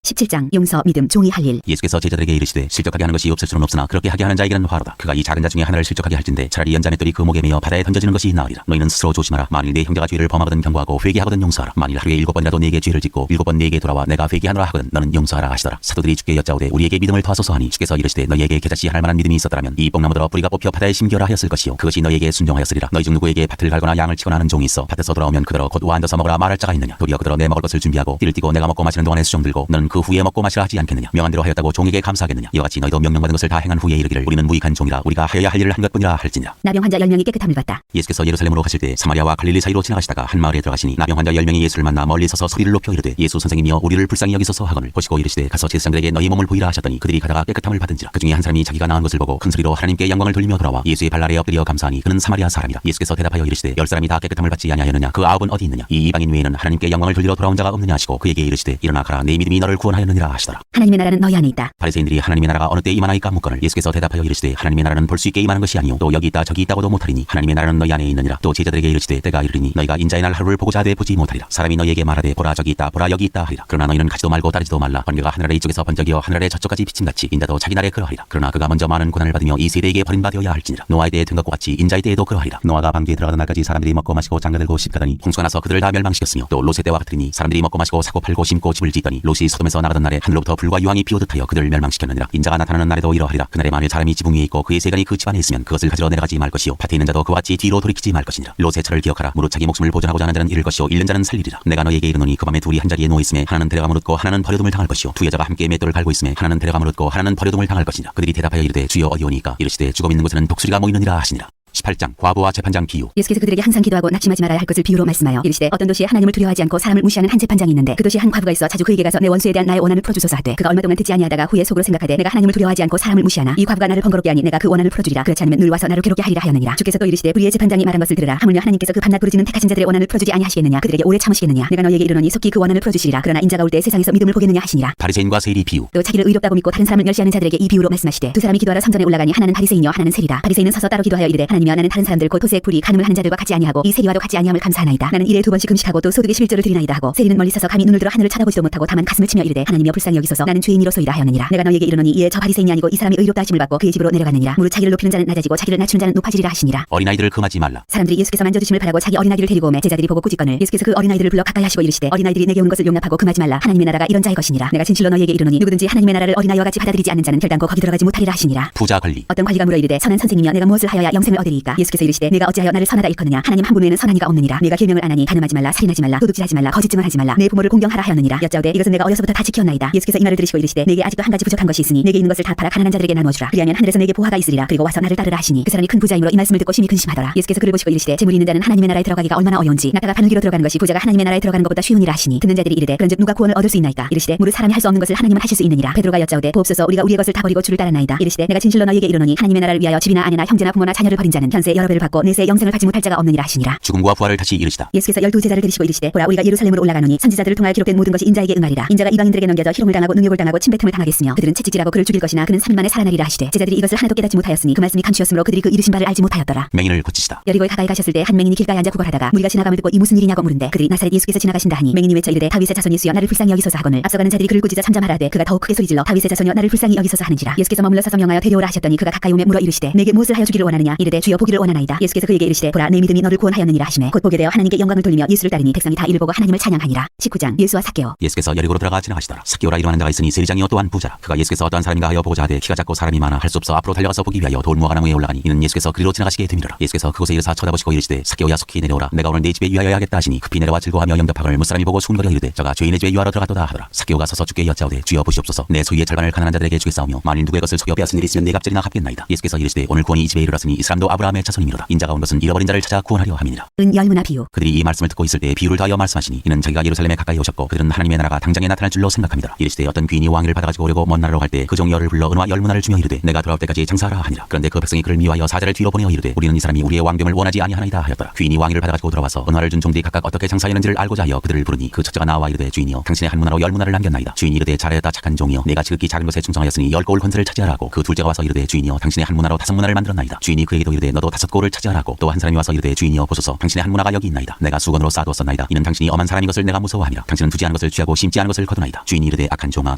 17장 용서 믿음 종이 할 일. 예수께서 제자들에게 이르시되 실족하게 하는 것이 없을 수는 없으나 그렇게 하게 하는 자에게는 화로다. 그가 이 작은 자 중에 하나를 실족하게 할진대 차라리 연자맷돌이 그 목에 매어 바다에 던져지는 것이 나으리라. 너희는 스스로 조심하라. 만일 내 형제가 죄를 범하거든 경고하고 회개하거든 용서하라. 만일 하루에 7번이라도 네게 죄를 짓고 7번 네게 돌아와 내가 회개하노라 하거든 너는 용서하라 하시더라. 사도들이 주께 여짜오되 우리에게 믿음을 더하소서 하니 주께서 이르시되 너희에게 겨자씨 할 만한 믿음이 있었더라면 이 뽕나무들어 뿌리가 뽑혀 바다에 심겨라 하였을 것이요 그것이 너희에게 순종하였으리라. 너희 중 누구에게 밭을 갈거나 양을 치거나 하는 종이 있어 밭에서 돌아오면 그대로 곧 와 앉아서 먹으라 말할 자가 있느냐. 도리어 그대로 내 먹을 것을 준비하고 띠를 띠고 내가 먹고 마시는 동안에 수종 들고 너는 그 후에 먹고 마시라 하지 않겠느냐. 명한 대로 하였다고 종에게 감사하겠느냐. 이와 같이 너희도 명령받은 것을 다 행한 후에 이르기를 우리는 무익한 종이라 우리가 하여야 할 일을 한 것뿐이라 할지니라. 나병 환자 10명이 깨끗함을 받다. 예수께서 예루살렘으로 가실 때 사마리아와 갈릴리 사이로 지나가시다가 한 마을에 들어가시니 나병 환자 10명이 예수를 만나 멀리 서서 소리를 높여 이르되 예수 선생님이여 우리를 불쌍히 여기소서 하거늘 보시고 이르시되 가서 제사장들에게 너희 몸을 보이라 하셨더니 그들이 가다가 깨끗함을 받은지라. 그 중에 한 사람이 자기가 나은 것을 보고 큰 소리로 하나님께 영광을 돌리며 돌아와 예수의 발 아래에 엎드려 감사하니 그는 사마리아 사람이라. 예수께서 대답하여 이르시되 10사람이 다 깨끗함을 받지 아니하였느냐. 그 9은 어디 있느냐. 이 이방인 외에는 하나님께 영광을 돌리러 돌아온 자가 없느냐 하시고 그에게 이르시되 일어나 가라 내 믿음이 너를 구원하였느니라 하시더라. 하나님의 나라는 너희 안에 있다. 바리새인들이 하나님의 나라가 어느 때 임하나이까 묻거늘 예수께서 대답하여 이르시되 하나님의 나라는 볼 수 있게 임하는 것이 아니요 또 여기 있다 저기 있다고도 못하리니 하나님의 나라는 너희 안에 있느니라. 또 제자들에게 이르시되 때가 이르리니 너희가 인자의 날 하루를 보고자 하되 보지 못하리라. 사람이 너희에게 말하되 보라 저기 있다 보라 여기 있다 하리라. 그러나 너희는 가지도 말고 따르지도 말라. 번개가 하늘아래 이쪽에서 번쩍이어 하늘아래 저쪽까지 비침같이 인자도 자기 날에 그러하리라. 그러나 그가 먼저 많은 고난을 받으며 이 세대에게 버림받아야 할지니라. 노아의 때에 된 것과 같이 인자의 때에도 그러하리라. 노아가 방주에 들어가던 날까지 사람들이 먹고 마시고 장가들고 집가더니 홍수가 나서 그들을 다 멸망시켰으며 또 롯의 때와 같으니 사람들이 먹고 마시고 사고 팔고 심고 집을 짓더니 롯이 소돔에서 나가던 날에 하늘로부터 불과 유황이 비오듯하여 그들을 멸망시켰느니라. 인자가 나타나는 날에도 이러하리라. 그날에 만일 사람이 지붕 위에 있고 그의 세간이 그 집안에 있으면 그것을 가지러 내려가지 말 것이요 밭에 있는 자도 그와 같이 뒤로 돌이키지 말 것이니라. 롯의 철을 기억하라. 무릇 자기 목숨을 보존하고자 하는 자는 잃을 것이요 잃는 자는 살리리라. 내가 너에게 이르노니 그 밤에 둘이 한 자리에 누워 있음에 하나는 데려가 물었고 하나는 버려둠을 당할 것이요 두 여자가 함께 맷돌을 갈고 있음에 하나는 데려가 물었고 하나는 버려둠을 당할 것이니라. 그들이 대답하여 이르되 주여 어디오니까. 이르시되 죽어 있는 곳에는 독수리가 모이느니라 하시니라. 18장 과부와 재판장 비유. 예수께서 그들에게 항상 기도하고 낙심하지 말아야 할 것을 비유로 말씀하여 이르시되 어떤 도시에 하나님을 두려워하지 않고 사람을 무시하는 한 재판장이 있는데 그 도시에 한 과부가 있어 자주 그에게 가서 내 원수에 대한 나의 원한을 풀어주소서 하되 그가 얼마 동안 듣지 아니하다가 후에 속으로 생각하되 내가 하나님을 두려워하지 않고 사람을 무시하나 이 과부가 나를 번거롭게 하니 내가 그 원한을 풀어주리라. 그렇지 않으면 늘 와서 나를 괴롭게 하리라 하였느니라. 주께서 또 이르시되 불의의 재판장이 말한 것을 들으라. 하물며 하나님께서 그 밤낮 부르짖는 택하신 자들의 원한을 풀어주지 아니하시겠느냐. 그들에게 오래 참으시겠느냐. 내가 너희에게 이르노니 속히 그 원한을 풀어주시리라. 그러나 인자가 올 때 세상에서 믿음을 보겠느냐 하시니라. 바리새인과 세리 비유. 또 자기를 의롭다고 믿고 다른 사람을 멸시하는 자들에게 이 비유로 말씀하시되 두 사람이 기도하러 성전에 올라가니 하나는 바리새인이요 하나는 세리다. 바리새인은 서서 따로 기도하여 이르되 하나님이여 나는 다른 사람들 곧 토색 불의 간음을 하는 자들과 같이 아니하고 이 세리와도 같이 아니함을 감사하나이다. 나는 일에 2번씩 금식하고 또 소득의 11조를 드리나이다 하고 세리는 멀리 서서 감히 눈을 들어 하늘을 쳐다보지도 못하고 다만 가슴을 치며 이르되 하나님이여 불쌍히 여기소서 나는 죄인이로소이다 하였느니라. 내가 너희에게 이르노니 이에 저 바리새인이 아니고 이 사람이 의롭다 하심을 받고 그의 집으로 내려갔느니라. 무릇 자기를 높이는 자는 낮아지고 자기를 낮추는 자는 높아지리라 하시니라. 어린아이들을 금하지 말라. 사람들이 예수께서 만져주심을 바라고 자기 어린아이를 데리고 오매 제자들이 보고 꾸짖거늘 예수께서 그 어린아이들을 불러 가까이 하시고 이르시되 어린아이들이 내게 오는 것을 용납하고 금하지 말라. 하나님의 나라가 이런 자의 것이니라. 내가 진실로 너희에게 이르노니 누구든지 하나님의 나라를 어린아이와 같이 받아들이지 않는 자는 결단코 거기 들어가지 못하리라 하시니라. 부자 관리. 어떤 관리가 물어 이르되 선한 선생님이여 내가 무엇을 하여야 영생을 얻으리이까. 예수께서 이르시되 내가 어찌하여 나를 선하다 일컫느냐. 하나님 한 분 외에는 선한 이가 없느니라. 내가 계명을 안 하니 간음하지 말라 살인하지 말라 도둑질하지 말라 거짓 증언하지 말라 내 부모를 공경하라 하였느니라. 여짜오되 이것은 내가 어려서부터 다 지켰나이다. 예수께서 이 말을 들으시고 이르시되 내게 아직도 한 가지 부족한 것이 있으니 내게 있는 것을 다 팔아 가난한 자들에게 나누어 주라. 그리하면 하늘에서 내게 보화가 있으리라. 그리고 와서 나를 따르라 하시니 그 사람이 큰 부자이므로 이 말씀을 듣고 심히 근심하더라. 예수께서 그를 보시고 이르시되 재물이 있는 자는 하나님의 나라에 들어가기가 얼마나 어려운지 낙타가 바늘기로 들어가는 것이 부자가 하나님의 나라에 들어가는 것보다 쉬우니라 하시니 듣는 자들이 이르되 그런즉 누가 구원을 얻을 수 있나이까. 이르시되 무릇 사람이 할 수 없는 것을 하나님은 하실 수 있느니라. 베드로가 여짜오되 보옵소서 우리가 우리의 것을 다 버리고 주를 따랐나이다. 이르시되 내가 진실로 너희에게 이르노니 하나님의 나라를 위하여 집이나 아내나 형제나 부모나 자녀를 버린 자는 현세 여러 배를 받고 내세 영생을 받지 못할 자가 없느니라 하시니라. 죽음과 부활을 다시 이르시다. 예수께서 12제자를 데리시고 이르시되 보라 우리가 예루살렘으로 올라가노니 선지자들을 통하여 기록된 모든 것이 인자에게 응하리라. 인자가 이방인들에게 넘겨져 희롱을 당하고 능욕을 당하고 침뱉음을 당하겠으며 그들은 채찍질하고 그를 죽일 것이나 그는 3일 만에 살아나리라 하시되 제자들이 이것을 하나도 깨닫지 못하였으니 그 말씀이 감추었으므로 그들이 그 이르신 바를 알지 못하였더라. 맹인을 고치시다. 여리고에 가까이 가셨을 때 한 맹인이 길가에 앉아 구걸하다가 무리가 지나감을 듣고 이 무슨 일이냐고 물은데 그들이 나사렛 예수께서 지나가신다 하니 맹인이 외쳐 이르되 다윗의 자손 예수여 나를 불쌍히 여기소서 하거늘 앞서가는 자들이 그를 꾸짖어 잠잠하라되 그가 더욱 크게 소리질러 다윗의 자손여 나를 불쌍히 여기소서 하는지라. 예수께서 머물러 서서 명하여 데려오라 하셨더니 그가 가까이 오매 물어 이르시되 내게 무엇을 하여 주기를 원하느냐. 이르되 주여 보기를 원하나이다. 예수께서 그에게 이르시되 보라 내 믿음이 너를 구원하였느니라 하시매 곧 보게 되어 하나님께 영광을 돌리며 예수를 따르니 백성이 다 이를 보고 하나님을 찬양하니라. 19장 예수와 삭개오. 예수께서 여리고로 들어가 지나가시더라. 삭개오라 이름하는 자가 있으니 세리장이요 또한 부자라. 그가 예수께서 어떠한 사람인가 하여 보고자 하되 키가 작고 사람이 많아 할 수 없어 앞으로 달려가서 보기 위하여 돌무화과 나무에 올라가니 이는 예수께서 그리로 지나가시게 됨이라. 예수께서 그곳에 이르사 쳐다보시고 이르시되 삭개오야 속히 내려오라. 내가 오늘 네 집에 유하여 하겠다 하시니 급히 내려와 즐거워하며 영접하거늘 무사람이 보고 수군거려 이르되 저가 죄인의 집에 유하러 들어갔도다 하더라. 삭개오가 서서 주께 여짜오되 주여 보시옵소서 내 소유의 절반을 가난한 자들에게 주겠사오며 만일 누구의 것을 속여 빼앗은 일이 있으면 네 갑절이나 갚겠나이다. 예수께서 이르시되 오늘 구원이 이 집에 이르렀으니 이 사람도 아브라함의 자손이니로다. 인자가 온 것은 잃어버린 자를 찾아 구원하려 함이니라. 은 열무나 비유. 그들이 이 말씀을 듣고 있을 때 비유를 더하여 말씀하시니 이는 자기가 예루살렘에 가까이 오셨고 그들은 하나님의 나라가 당장에 나타날 줄로 생각함이더라. 이르시되 어떤 귀인이 왕위를 받아가지고 오려고 먼 나라로 갈 때 그 종이 열을 불러 은과 열무나를 주며 이르되 내가 돌아올 때까지 장사하라 하니라. 그런데 그 백성이 그를 미워하여 사자를 뒤로 보내어 이르되 우리는 이 사람이 우리의 왕됨을 원하지 아니하나이다 하였더라. 귀인이 왕위를 받아가지고 돌아와서 은화를 준 종들이 각각 어떻게 장사하였는지를 알고자 하여 그들을 부르니 그 첫째가 나와 이르되 주인이여 당신의 한 문화로 열 문화를 남겼나이다. 주인이 이르되 잘하였다 착한 종이여 내가 지극히 작은 것에 충성하였으니 10고울 건설을 차지하라고. 그 둘째가 와서 이르되 주인이여 당신의 한 문화로 5문화를 만들었나이다. 주인이 그에게도 이르되 너도 5고울을 차지하라고. 또 한 사람이 와서 이르되 주인이여 보소서 당신의 한 문화가 여기 있나이다. 내가 수건으로 쌓아두었었나이다. 이는 당신이 엄한 사람인 것을 내가 무서워함이라. 당신은 두지 않은 것을 취하고 심지 않은 것을 거두나이다. 주인이 이르되 악한 종아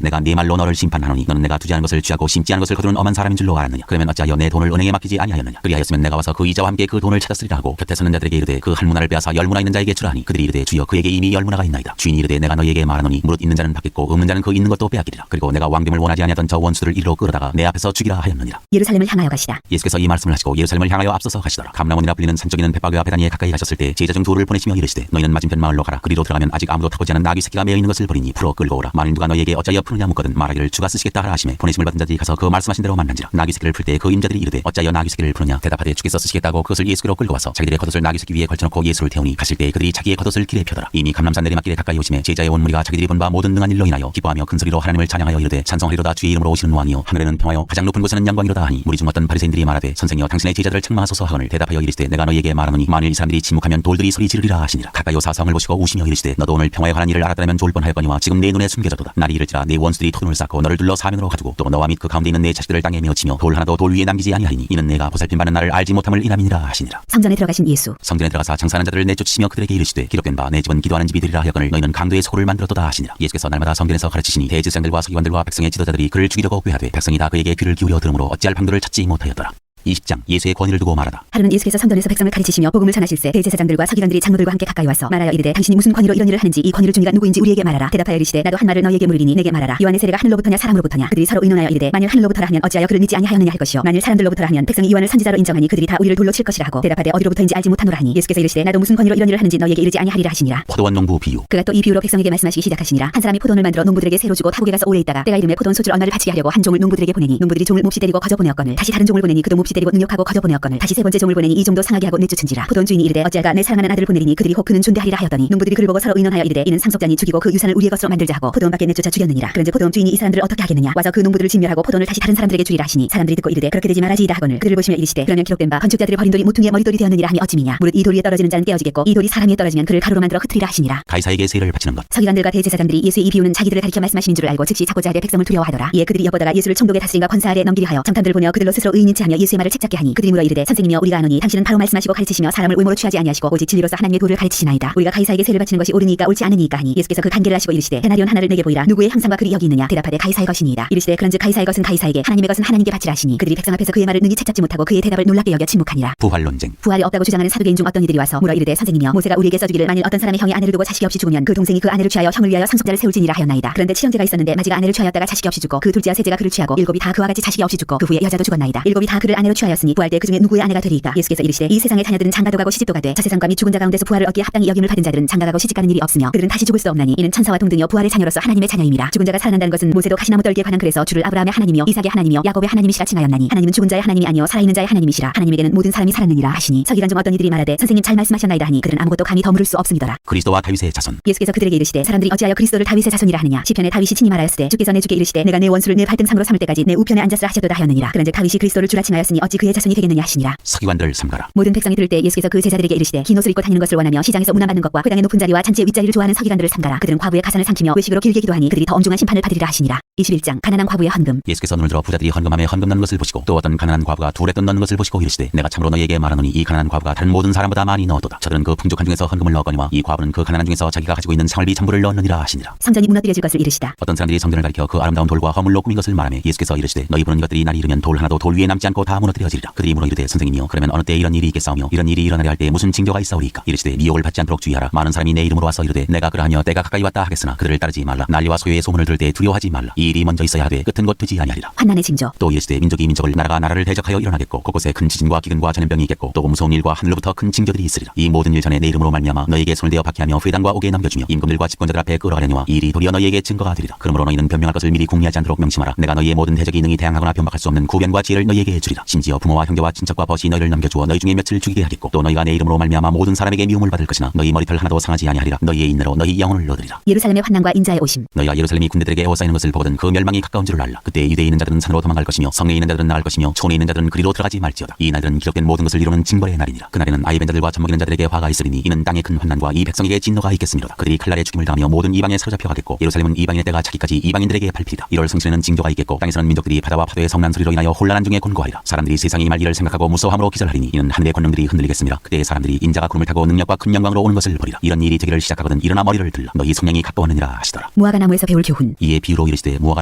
내가 네 말로 너를 심판하노니 너는 내가 두지 않은 것을 취하고 심지 않은 것을 거두는 엄한 사람인 줄로 알았느냐. 그러면 어찌하여 내 돈을 은행에 맡기지 아니하였느냐. 그리하였으면 내가 와서 그 이자와 함께 그 돈을 찾았으리라 하고 곁에 서는 자들에게 이르되 그 한 문화를 빼앗아 10문화 있는 자에게 주라 하니 그들이 이르되 주여 그에게 이미 10문화가 있나이다. 주인이 이르되 내가 너희에게 말하노니 무릇 있는 자는 받겠고 없는 자는 그 있는 것도 빼앗기리라. 그리고 내가 왕됨을 원하지 아니하던 저 원수들을 이리로 끌어다가 내 앞에서 죽이라 하였느니라. 예루살렘을 향하여 가시다. 예수께서 이 말씀을 하시고 예루살렘을 향하여 앞서서 가시더라. 감람원이라 불리는 산 쪽에는 벳바게와 베다니에 가까이 가셨을 때 제자 중 둘을 보내시며 이르시되 너희는 맞은편 마을로 가라. 그리로 들어가면 아직 아무도 타보지 않은 나귀 새끼가 매어 있는 것을 버리니 풀어 끌고 오라. 만일 누가 너희에게 어찌하여 푸느냐 묻거든 말하기를 주가 쓰시겠다 하라 하시매 보내심을 받은 자들이 가서 그 말씀하신 대로 만난지라. 나귀 새끼를 풀 때 그 임자들이 이르되 어찌하여 나귀 새끼를 푸느냐. 대답하되 주께서 쓰시겠다고 그것을 예수께로 끌고 와서 자기들의 겉옷을 나귀 새끼 위에 걸쳐놓고 예수를 태우니 가실 때 그들이 자기의 겉옷을 길에 펴더라. 이미 감람산 내리막길에 가까이 오심에 제자의 온 무리가 자기들이 본 바 모든 능한 일로 인하여 기뻐하며 큰 소리로 하나님을 찬양하여 이르되 찬송하리로다 주의 이름으로 오시는 왕이요 하늘에는 평화요 가장 높은 곳에는 영광이로다 하니 무리 중 어떤 바리새인들이 말하되 선생이여 당신의 제자들을 책망하소서 하거늘 대답하여 이르시되 내가 너희에게 말하노니 만일 이 사람들이 침묵하면 돌들이 소리 지르리라 하시니라. 가까이 오사 성을 보시고 우시며 이르시되 너도 오늘 평화에 관한 일을 알았다면 좋을 뻔하였거니와 지금 내 눈에 숨겨져도다. 날이 이를지라 내 원수들이 토둠을 쌓고 너를 둘러 사면으로 가두고 또 너와 및 그 가운데 있는 내 자식들을 땅에 메어치며 돌 하나도 돌 위에 남기지 아니하리니 이는 내가 보살핌 받는 나를 알지 못함을 인함이니라 하시니라. 성전에 들어가신 예수. 성전에 들어가사 장사하는 자들을 내쫓으시며 그들에게 이르시되 기록된 바 내 집은 기도하는 집이 되리라 하였거늘 너희는 강도의 소를 만들었도다 하시니라. 예수께서 날마다 성전에서 가르치시니 대제사장들과 서기관들과 백성의 지도자들이 그를 죽이려고 꾀하되 백성이 다 그에게 귀를 기울여 들으므로 어찌할 방도를 찾지 못하였더라. 20장 예수의 권위를 두고 말하다. 하루는 예수께서 성전에서 백성을 가르치시며 복음을 전하실세 대제사장들과 서기관들이 장로들과 함께 가까이 와서 말하여 이르되 당신이 무슨 권위로 이런 일을 하는지 이 권위를 준 이가 누구인지 우리에게 말하라. 대답하여 이르시되 나도 한 말을 너희에게 물으리니 내게 말하라. 요한의 세례가 하늘로부터냐 사람으로부터냐. 그들이 서로 의논하여 이르되 만일 하늘로부터라 하면 어찌하여 그를 믿지 아니하였느냐 할 것이요 만일 사람들로부터라 하면 백성이 요한을 선지자로 인정하니 그들이 다 우리를 돌로 칠 것이라 하고 대답하되 어디로부터인지 알지 못하노라 하니 예수께서 이르시되 나도 무슨 권위로 이런 일을 하는지 너희에게 이르지 아니하리라 하시니라. 포도원 농부 비유. 그가 또 이 비유로 백성에게 말씀하시기 시작하시니라. 한 사람이 포도원을 만들어 농부들에게 새로 주고 타국에 가서 오래 있다가 때가 이르매 포도원 소출 언나를 바치게 하려고 한 종을 농부들에게 보내니 농부들이 종을 몹시 때리고 거저 보내었거늘 다시 다른 종을 보내니 그도 몹시 때리고 능욕하고 거저 보내었거늘 다시 세 번째 종을 보내니 이 종도 상하게 하고 내쫓은지라. 포도원 주인이 이르되 어찌할까 내 사랑하는 아들을 보내리니 그들이 혹 그는 존대하리라 하였더니 농부들이 그를 보고 서로 의논하여 이르되 이는 상속자니 죽이고 그 유산을 우리의 것으로 만들자 하고 포도원 밖에 내쫓아 죽였느니라. 그런즉 포도원 주인이 이 사람들을 어떻게 하겠느냐. 와서 그 농부들을 진멸하고 포도원을 다시 다른 사람들에게 주리라 하시니 사람들이 듣고 이르되 그렇게 되지 말아지이다 하거늘 그들을 보시며 이르시되 그러면 기록된 바 건축자들이 버린 돌이 모퉁이의 머리돌이 되었느니라 함이 어찌미냐. 무릇 이 돌 위에 떨어지는 자는 깨어지겠고 이 돌이 사람 위에 떨어지면 그를 가루로 만들어 흩으리라 하시니라. 가이사에게 세를 바치는 것. 서기관들과 대제사장들이 예수의 이 비유는 자기들을 가리켜 말씀하시는 줄을 알고 즉시 잡고자 하되 백성을 두려워하더라. 이에 그들이 엿보다가 예수를 총독의 다스림과 권사 아래 넘기려 하여 장탄들을 보내어 그들로 스스로 의인인 체하며 예수의 말을 책잡게 하니 그들이 물어 이르되 선생님이여 우리가 아노니 당신은 바로 말씀하시고 가르치시며 사람을 외모로 취하지 아니하시고 오직 진리로서 하나님의 도를 가르치시나이다. 우리가 가이사에게 세를 바치는 것이 옳으니까 옳지 않으니까 하니 예수께서 그 간계를 하시고 이르시되 데나리온 하나를 내게 보이라. 누구의 형상과 글이 여기 있느냐. 대답하되 가이사의 것이니이다. 이르시되 그런즉 가이사의 것은 가이사에게 하나님의 것은 하나님께 바치라 하시니 그들이 백성 앞에서 그의 말을 능히 책잡지 못하고 그의 대답을 놀랍게 여겨 침묵하니라. 부활 논쟁. 부활이 없다고 주장하는 사두개인 중 어떤 이들이 와서 물어 이르되 선생님이여 모세가 우리에게 써주기를 만일 어떤 사람의 형이 아내를 두고 자식이 없이 죽으면 그 동생이 그 아내를 취하여 형을 위하여 상속자를 세울지니라 하였나이다. 그런데 칠형제가 있었는데 마지가 아내를 취하였다가 자식이 없이 죽고 그 둘째와 셋째가 그를 취하고 일곱이 다 그와 같이 자식이 없이 죽고 그 후에 여자도 죽었나이다. 일곱이 다 그를 아내로 취하였으니 부활 때 그 중에 누구의 아내가 되리이까. 예수께서 이르시되 이 세상의 자녀들은 장가도 가고 시집도 가되 저 세상과 및 죽은 자 가운데서 부활을 얻기에 합당히 여김을 받은 자들은 장가가고 시집가는 일이 없으며 그들은 다시 죽을 수 없나니 이는 천사와 동등이요 부활의 자녀로서 하나님의 자녀임이라. 죽은 자가 살아난다는 것은 모세도 가시나무 떨기에 관한 글에서 주를 아브라함의 하나님이요 이삭의 하나님이요 야곱의 하나님이시라 칭하였나니 하나님은 죽은 자의 하나님이 아니요 살아있는 자의 하나님이시라. 하나님에게는 모든 사람이 살았느니라 하시니 서기관 중 어떤 이들이 말하되 선생님 잘 말씀하셨나이다 하니 그들은 아무것도 감히 더 물을 수 없음이더라. 그리스도와 다윗의 자손. 예수께서 그들에게 이르시되 사람들이 어찌하여 그리스도를 다윗의 자손이라 하느냐. 시편에 다윗이 친히 말하였으되 주께서 내 주께 이르시되 내가 내 원수를 내 발등상으로 삼을 때까지 내 우편에 앉았으라 하셨도다 하였느니라. 그런즉 다윗이 그리스도를 주라 칭하였으니 어찌 그의 자손이 되겠느냐 하시니라. 서기관들 삼가라. 모든 백성이 들을 때 예수께서 그 제자들에게 이르시되 긴 옷을 입고 다니는 것을 원하며 시장에서 문안받는 것과 회당의 높은 자리와 잔치의 윗자리를 좋아하는 서기관들을 삼가라. 그들은 과부의 가산을 삼키며 외식으로 길게 기도하니 그들이 더 엄중한 심판을 받으리라 하시니라. 21장 가난한 과부의 헌금. 예수께서 눈을 들어 부자들이 헌금함에 헌금 넣는 것을 보시고 또 어떤 가난한 과부가 둘에 돈 넣는 것을 보시고 이르시되 내가 참으로 너희에게 말하노니 이 가난한 과부가 다른 모든 사람보다 많이 넣었도다. 저들은 그 풍족한 중에서 헌금을 넣었거니와 이 과부는 그 가난한 중에서 자기가 가지고 있는 창을비 전부를 넣었느니라 하시니라. 성전이 무너뜨려질 것을 이르시다. 어떤 사람들이 성전을 가리켜 그 아름다운 돌과 허물로 꾸민 것을 말하며 예수께서 이르시되 너희 보는 이것들이 날이 이르면 돌 하나도 돌 위에 남지 않고 다 무너뜨려지리라. 그들이 물어 이르되 선생님이여 그러면 어느 때 이런 일이 있겠사오며 이런 일이 일어나려 할 때 무슨 징조가 있사오리이까. 이르시되 미혹을 받지 않도록 주의하라. 많은 사람이 내 이름으로 와서 이르되 내가 그러하며 때가 가까이 왔다 하겠으나 그들을 따르지 말라. 난리와 소요의 소문을 들을 때 두려워하지 말라. 이 일이 먼저 있어야 하되 끝은 곧 되지 아니하리라. 환난의 징조. 또 이르시되 민족이 민족을 나라가 나라를 대적하여 일어나겠고 곳곳에 큰 지진과 기근과 전염병이 있겠고 또 무서운 일과 하늘로부터 큰 징조들이 있으리라. 이 모든 일 전에 내 이름으로 말미암아 너희에게 손을 대어 박해하며 회당과 옥에 넘겨주며 임금들과 집권자들 앞에 끌어가려니와 이 일이 도리어 너희에게 증거가 되리라. 그러므로 너희는 변명할 것을 미리 궁리하지 않도록 명심하라. 내가 너희의 모든 대적이 능히 대항하거나 변박할 수 없는 구변과 지혜를 너희에게 주리라. 심지어 부모와 형제와 친척과 벗이 너희를 넘겨주어 너희 중에 몇을 죽이게 하겠고 또 너희가 내 이름으로 말미암아 모든 사람에게 미움을 받을 것이나 너희 머리털 하나도 상하지 아니하리라. 너희의 인내로 너희 영혼을 얻으리라. 예루살렘의 환난과 인자의 오심. 너희가 예루살렘이 군대들에게 에워싸이는 것을 보거든 그 멸망이 가까운 줄을 알라. 그때 유대에 있는 자들은 산으로 도망갈 것이며 성내에 있는 자들은 나갈 것이며 촌에 있는 자들은 그리로 들어가지 말지어다. 이 날들은 기록된 모든 것을 이루는 징벌의 날이니라. 그날에는 아이벤 자들과 젖먹이는 자들에게 화가 있으리니 이는 땅의 큰 환난과 이 백성에게 진노가 있겠음이로다. 그들이 칼날에 죽임을 당하며 모든 이방에 사로잡혀 가겠고 예루살렘은 이방인의 때가 차기까지 이방인들에게 밟히리라. 1월 성신에는 징조가 있겠고 땅에서는 민족들이 바다와 파도의 성난 소리로 인하여 혼란한 중에 곤고하리라. 사람들이 세상이 말 일을 생각하고 무서워함으로 기절하리니 이는 하늘의 권능들이 흔들리겠습니다. 그때 사람들이 인자가 구름을 타고 능력과 큰 영광으로 오는 것을 보리라. 이런 일이 되기를 시작하거든 일어나 머리를 들라. 너희 성령이 가까웠느니라 하시더라. 무화과 나무에서 배울 교훈. 이에 비유로 이르시되 무화과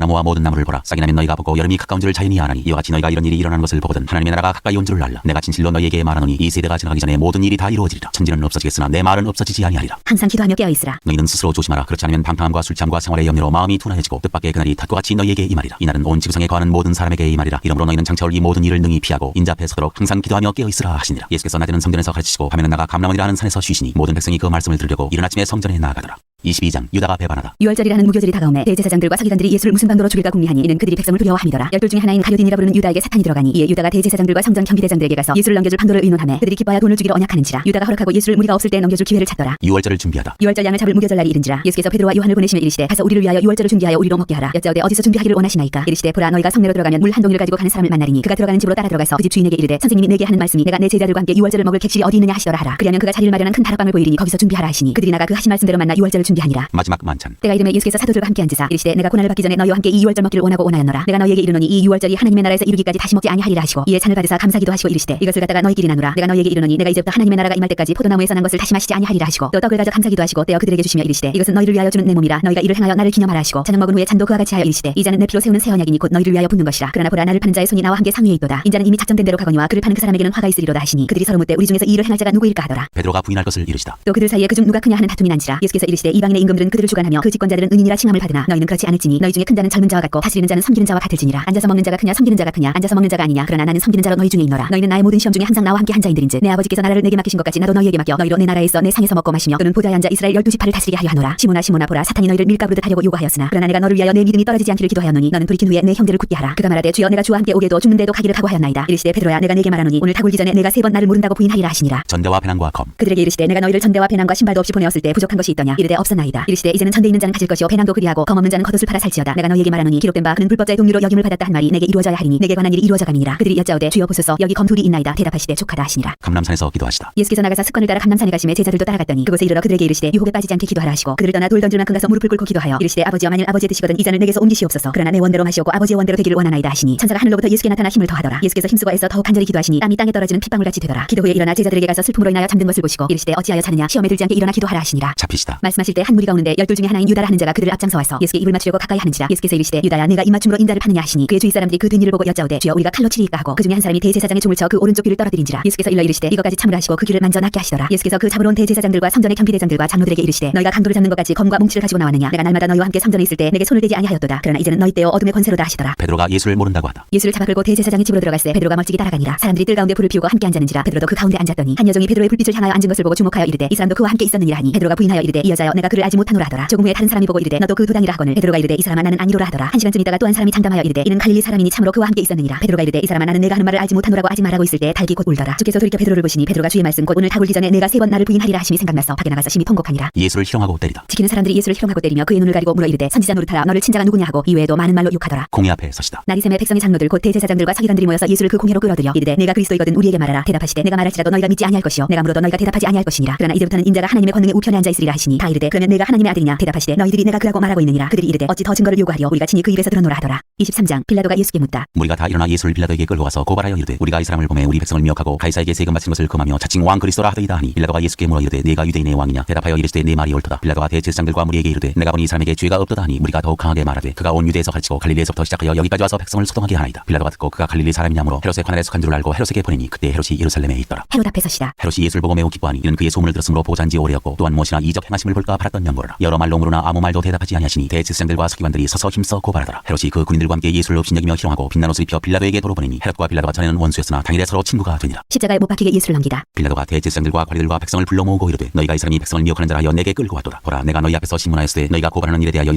나무와 모든 나무를 보라. 싹이 나면 너희가 보고 여름이 가까운 줄을 자연히 아나니 이와 같이 너희가 이런 일이 일어나는 것을 보거든 하나님의 나라가 가까이 온 줄을 알라. 내가 진실로 너희에게 말하노니 이 세대가 지나가기 전에 모든 일이 다 이루어지리라. 천지는 없어지겠으나 내 말은 없어지지 아니하리라. 항상 기도하며 깨어있으라. 너희는 스스로 조심하라. 그렇지 않으면 방탕함과 술취함과 생활의 염려로 마음이 둔화해지고 뜻밖의 그날이 탓과 같이 너희에게 임하리라. 이날은 온 지구상에 거하는 모든 사람에게 임하리라. 이러므로 너희는 장차올 이 모든 일을 능히 피하고 인자 앞에 서도록 항상 기도하며 깨어있으라 하시니라. 예수께서 낮에는 성전에서 가르치시고 밤에는 나가 감람원이라 하는 산에서 쉬시니 모든 백성이 그 말씀을 들으려고 이른 아침에 성전에 나아가더라. 22장 유다가 배반하다. 유월절이라는 무교절이 다가오매 대제사장들과 서기관들이 예수를 무슨 방도로 죽일까 궁리하니 이는 그들이 백성을 두려워함이더라. 열둘 중에 하나인 가룟이라 부르는 유다에게 사탄이 들어가니 이에 유다가 대제사장들과 성전 경비대장들에게 가서 예수를 넘겨줄 방도를 의논하매 그들이 기뻐하여 돈을 주기로 언약하는지라. 유다가 허락하고 예수를 무리가 없을 때 넘겨줄 기회를 찾더라. 유월절을 준비하다. 유월절 양을 잡을 무교절 날이 이른지라. 예수께서 베드로와 요한을 보내시며 이르시되 가서 우리를 위하여 유월절을 준비하여 우리로 먹게 하라. 여짜오되 어디서 준비하기를 원하시나이까. 이르시되 보라 너희가 성내로 들어가면 물 한 동이를 가지고 가는 사람을 만나리니 그가 들어가는 집으로 따라 들어가서 그 집 주인에게 이르되 선생님이 내게 하는 말씀이 내가 내 제자들과 함께 유월절을 먹을 객실이 어디 있느냐 하시더라 하라. 그리하면 그가 자리를 마련한 큰 다락방을 보이리니 거기서 준비하라 하시니 그들이 나가 그 하신 말씀대로 만나 유월절을 준비하니라. 마지막 만찬. 때가 이르매 예수께서 사도들과 함께 앉으사 이르시되 내가 고난을 받기 전에 너희와 함께 이 유월절 먹기를 원하고 원하였노라. 내가 너희에게 이르노니 이 유월절이 하나님의 나라에서 이루기까지 다시 먹지 아니하리라 하시고 이에 잔을 받으사 감사기도 하시고 이르시되 이것을 갖다가 너희끼리 나누라. 내가 너희에게 이르노니 내가 이제부터 하나님의 나라가 임할 때까지 포도나무에서 난 것을 다시 마시지 아니하리라 하시고 또 떡을 가져 감사기도 하시고 떼어 그들에게 주시며 이르시되 이것은 너희를 위하여 주는 내 몸이라 너희가 이를 행하여 나를 기념하라 하시고 저녁 먹은 후에 잔도 그와 같이 하여 이르시되 이 잔은 내 피로 세우는 새 언약이니 곧 너희를 위하여 붓는 것이라. 그러나 보라 나를 파는 자의 손이 나와 함께 상위에 있도다. 인자는 이미 작정된 대로 가거니와 그를 파는 그 사람에게는 화가 있으리로다 하시니 그들이 서로 묻되 우리 중에서 이 일을 행할 자가 누구일까 하더라. 베드로가 부인할 것을 이르시다. 또 그들 사이에 그중 누가 크냐 하는 다툼이 난지라. 예수께서 이르시되 이 이방인의 임금들은 그들을 주관하며 그 집권자들은 은인이라 칭함을 받으나 너희는 그렇지 않을지니 너희 중에 큰 자는 젊은 자와 같고 다스리는 자는 섬기는 자와 같을지니라. 앉아서 먹는 자가 크냐 섬기는 자가 크냐. 앉아서 먹는 자가 아니냐. 그러나 나는 섬기는 자로 너희 중에 있노라. 너희는 나의 모든 시험 중에 항상 나와 함께 한 자인들인즉 내 아버지께서 나라를 내게 맡기신 것 같이 나도 너희에게 맡겨 너희로 내 나라에서 내 상에서 먹고 마시며 또는 보좌에 앉아 이스라엘 12지파를 다스리게 하려 하노라. 시몬아 보라 사탄이 너희를 밀가부르듯 하려고 요구하였으나 그러나 내가 너를 위하여 내 믿음이 떨어지지 않기를 기도하였노니 너는 돌이킨 후에 내 형제를 굳게 하라. 그가 말하되 주여 내가 주와 함께 오게도 죽는데도 가기를 각오하였나이다. 이르시되 베드로야 내가 내게 말하노니 오늘 다 굴기 전에 내가 3번 나를 모른다고 부인하리라 하시니라. 전대와 배낭과 검. 그들에게 이르시되 내가 너희를 전대와 배낭과 신발도 없이 보내었을 때 부족한 것이 있더냐. 이르되 없었나이다. 이르시되 이제는 전대 있는 자는 가질 것이요 배낭도 그리하고 검 없는 자는 겉옷을 팔아 살지어다. 내가 너희에게 말하노니 기록된 바 그는 불법자의 동료로 여김을 받았다 한 말이 내게 이루어져야 하리니 내게 관한 일이 이루어져 감이니라. 그들이 여짜오되 주여 보소서 여기 검 둘이 있나이다. 대답하시되 족하다 하시니라. 감람산에서 기도하시다. 예수께서 나가사 습관을 따라 감람산에 가심에 제자들도 따라갔더니 그곳에 이르러 그들에게 이르시되 유혹에 빠지지 않게 기도하라 하시고 그들을 떠나 돌 던질 만큼 가서 무릎을 꿇고 기도하여 이르시되 아버지여 만일 아버지의 뜻이거든 이 잔을 내게서 옮기시옵소서. 그러나 내 원대로 마시옵고 아버지의 원대로 되기를 원하나이다 하시니 천사가 하늘로부터 예수께 나타나 힘을 더하더라. 예수께서 힘쓰고 애써 더욱 간절히 기도하시니 땀이 땅에 떨어지는 핏방울같이 되더라. 기도 후에 일어나 제자들에게 가서 슬픔으로 인하여 잠든 것을 보시고 이르시되 어찌하여 자느냐 시험에 들지 않게 일어나 기도하라 하시니라. 잡히시다. 말씀하실 때 한 무리가 오는데 12 중에 하나인 유다라 하는 자가 그들을 앞장서 와서 예수께 입을 맞추려고 가까이 하는지라. 예수께서 이르시되 유다야 내가 입맞춤으로 인자를 파느냐 하시니 그의 주위 사람들이 그 된 일을 보고 여짜오되 주여 우리가 칼로 치리이까 하고 그 중에 한 사람이 대제사장의 총을 쳐 그 오른쪽 귀를 떨어뜨린지라. 예수께서 일러 이르시되 이것까지 참으라 하시고 그 귀를 만져 낫게 하시더라. 예수께서 그 잡으러 온 대제사장들과 성전의 경비대장들과 장로들에게 이르시되 너희가 강도를 잡는 것 같이 검과 뭉치를 가지고 나왔느냐. 내가 날마다 너희와 함께 성전에 있을 때 내게 손을 대지 아니하였도다. 그러나 이제는 너희 때요 어둠의 권세로다 하시더라. 베드로가 예수를 모른다고 하다. 예수를 잡아 끌고 대제사장의 집으로 들어갔을 때 베드로가 멀찍이 따라가니라. 사람들이 뜰 가운데 불을 피우고 함께 앉았는지라. 베드로도 그 가운데 앉았더니 한 여종이 베드로의 불빛을 향하여 앉은 것을 보고 주목하여 이르되 이 사람도 그와 함께 있었느니라 하니 베드로가 부인하여 이르되 이 여자여 내가 그를 알지 못하노라 하더라. 조금 후에 다른 사람이 보고 이르되 너도 그 도당이라 하거늘 베드로가 이르되 이 사람아 나는 아니로라 하더라. 한 시간쯤 있다가 또 한 사람이 장담하여 이르되 이는 갈릴리 사람이니 참으로 그와 함께 있었느니라. 베드로가 이르되 이 사람아 나는 내가 하는 말을 알지 못하노라고 아직 말하고 있을 때 달기 곧 울더라. 주께서 돌이켜 베드로를 보시니 베드로가 주의 말씀 곧 오늘 다 굴기 전에 내가 3번 나를 부인하리라 하심이 생각나서 밖에 나가서 심히 통곡하니라. 예수를 희롱하고 때리다. 지키는 사람들이 예수를 희롱하고 때리며 그의 눈을 가리고 물어 이르되 선지자 노릇하라 너를 친자가 누구냐 하고 이외에도 많은 말로 욕하더라. 공의 앞에 서시다. 나리샘의 백성의 장로들 곧 대제사장들과 서기관들이 모여서 예수를 그 공회로 끌어들여 이르되 내가 그리스도이거든 우리에게 말하라. 대답하시되 내가 말할지라도 너희가 믿지 아니할 것이요 내가 물어도 너희가 대답하지 아니할 것이니라. 그러나 이제부터는 인자가 하나님의 권능의 우편에 앉아 있으리라 하시니 다 이르되 그러면 내가 하나님의 아들이냐. 대답하시되 너희들이 내가 그라고 말하고 있느니라. 그들이 이르되 어찌 더 증거를 요구하리요 우리가 친히 그 입에서 들었노라 하더라. 23장 빌라도가 예수께 묻다. 무리가 다 일어나 예수를 빌라도에게 끌고 가서 고발하여 이르되 우리가 이 사람을 보매 우리 백성을 미혹하고 가이사에게 세금 바치는 것을 금하며 자칭 왕 그리스도라 하더이다 하니 빌라도가 예수께 물어 이르되 네가 유대인의 왕이냐. 대답하여 이르시되 네 말이 옳도다. 빌라도가 대제사장들과 무리에게 이르되 내가 보니 이 사람에게 죄가 없도다 하니 무리가 더욱 강하게 말하되 그가 온 유대에서 가르치고 갈릴리에서부터 시작하여 여기까지 와서 백성을 소동하게 하나이다. 빌라도가 듣고 그가 갈릴리 사람이냐므로 헤롯의 관할에 속한 줄을 알고 헤롯에게 보내니 그때 헤롯이 예루살렘에 있더라. 헤롯 앞에 서시다. 헤롯이 예수를 보고 매우 기뻐하니 이는 그의 소문을 들었으므로 보고 잔지 오래였고 또한 무엇이나 이적 행하심을 볼까 바랐던 명고라. 여러 말로 물으나 아무 말도 대답하지 아니하시니 대제사장들과 서기관들이 서서 힘써 고발하더라. 헤롯이 그 군인들과 함께 예수를 업신여기며 희롱하고 빛난 옷을 입혀 빌라도에게 도로 보내니 헤롯과 빌라도가 전에는 원수였으나 당일에 서로 친구가 되니라. 십자가에 못 박히게 예수를 넘기다. 빌라도가 대제사장들과 관리들과 백성을 불러 모으고 이르되 너희가 이 사람이 백성을 미혹하는 자라 하여 내게 끌고 왔도다. 보라 내가 너희 앞에서 신문하였으되 너희가 고발하는 일에 대하여 이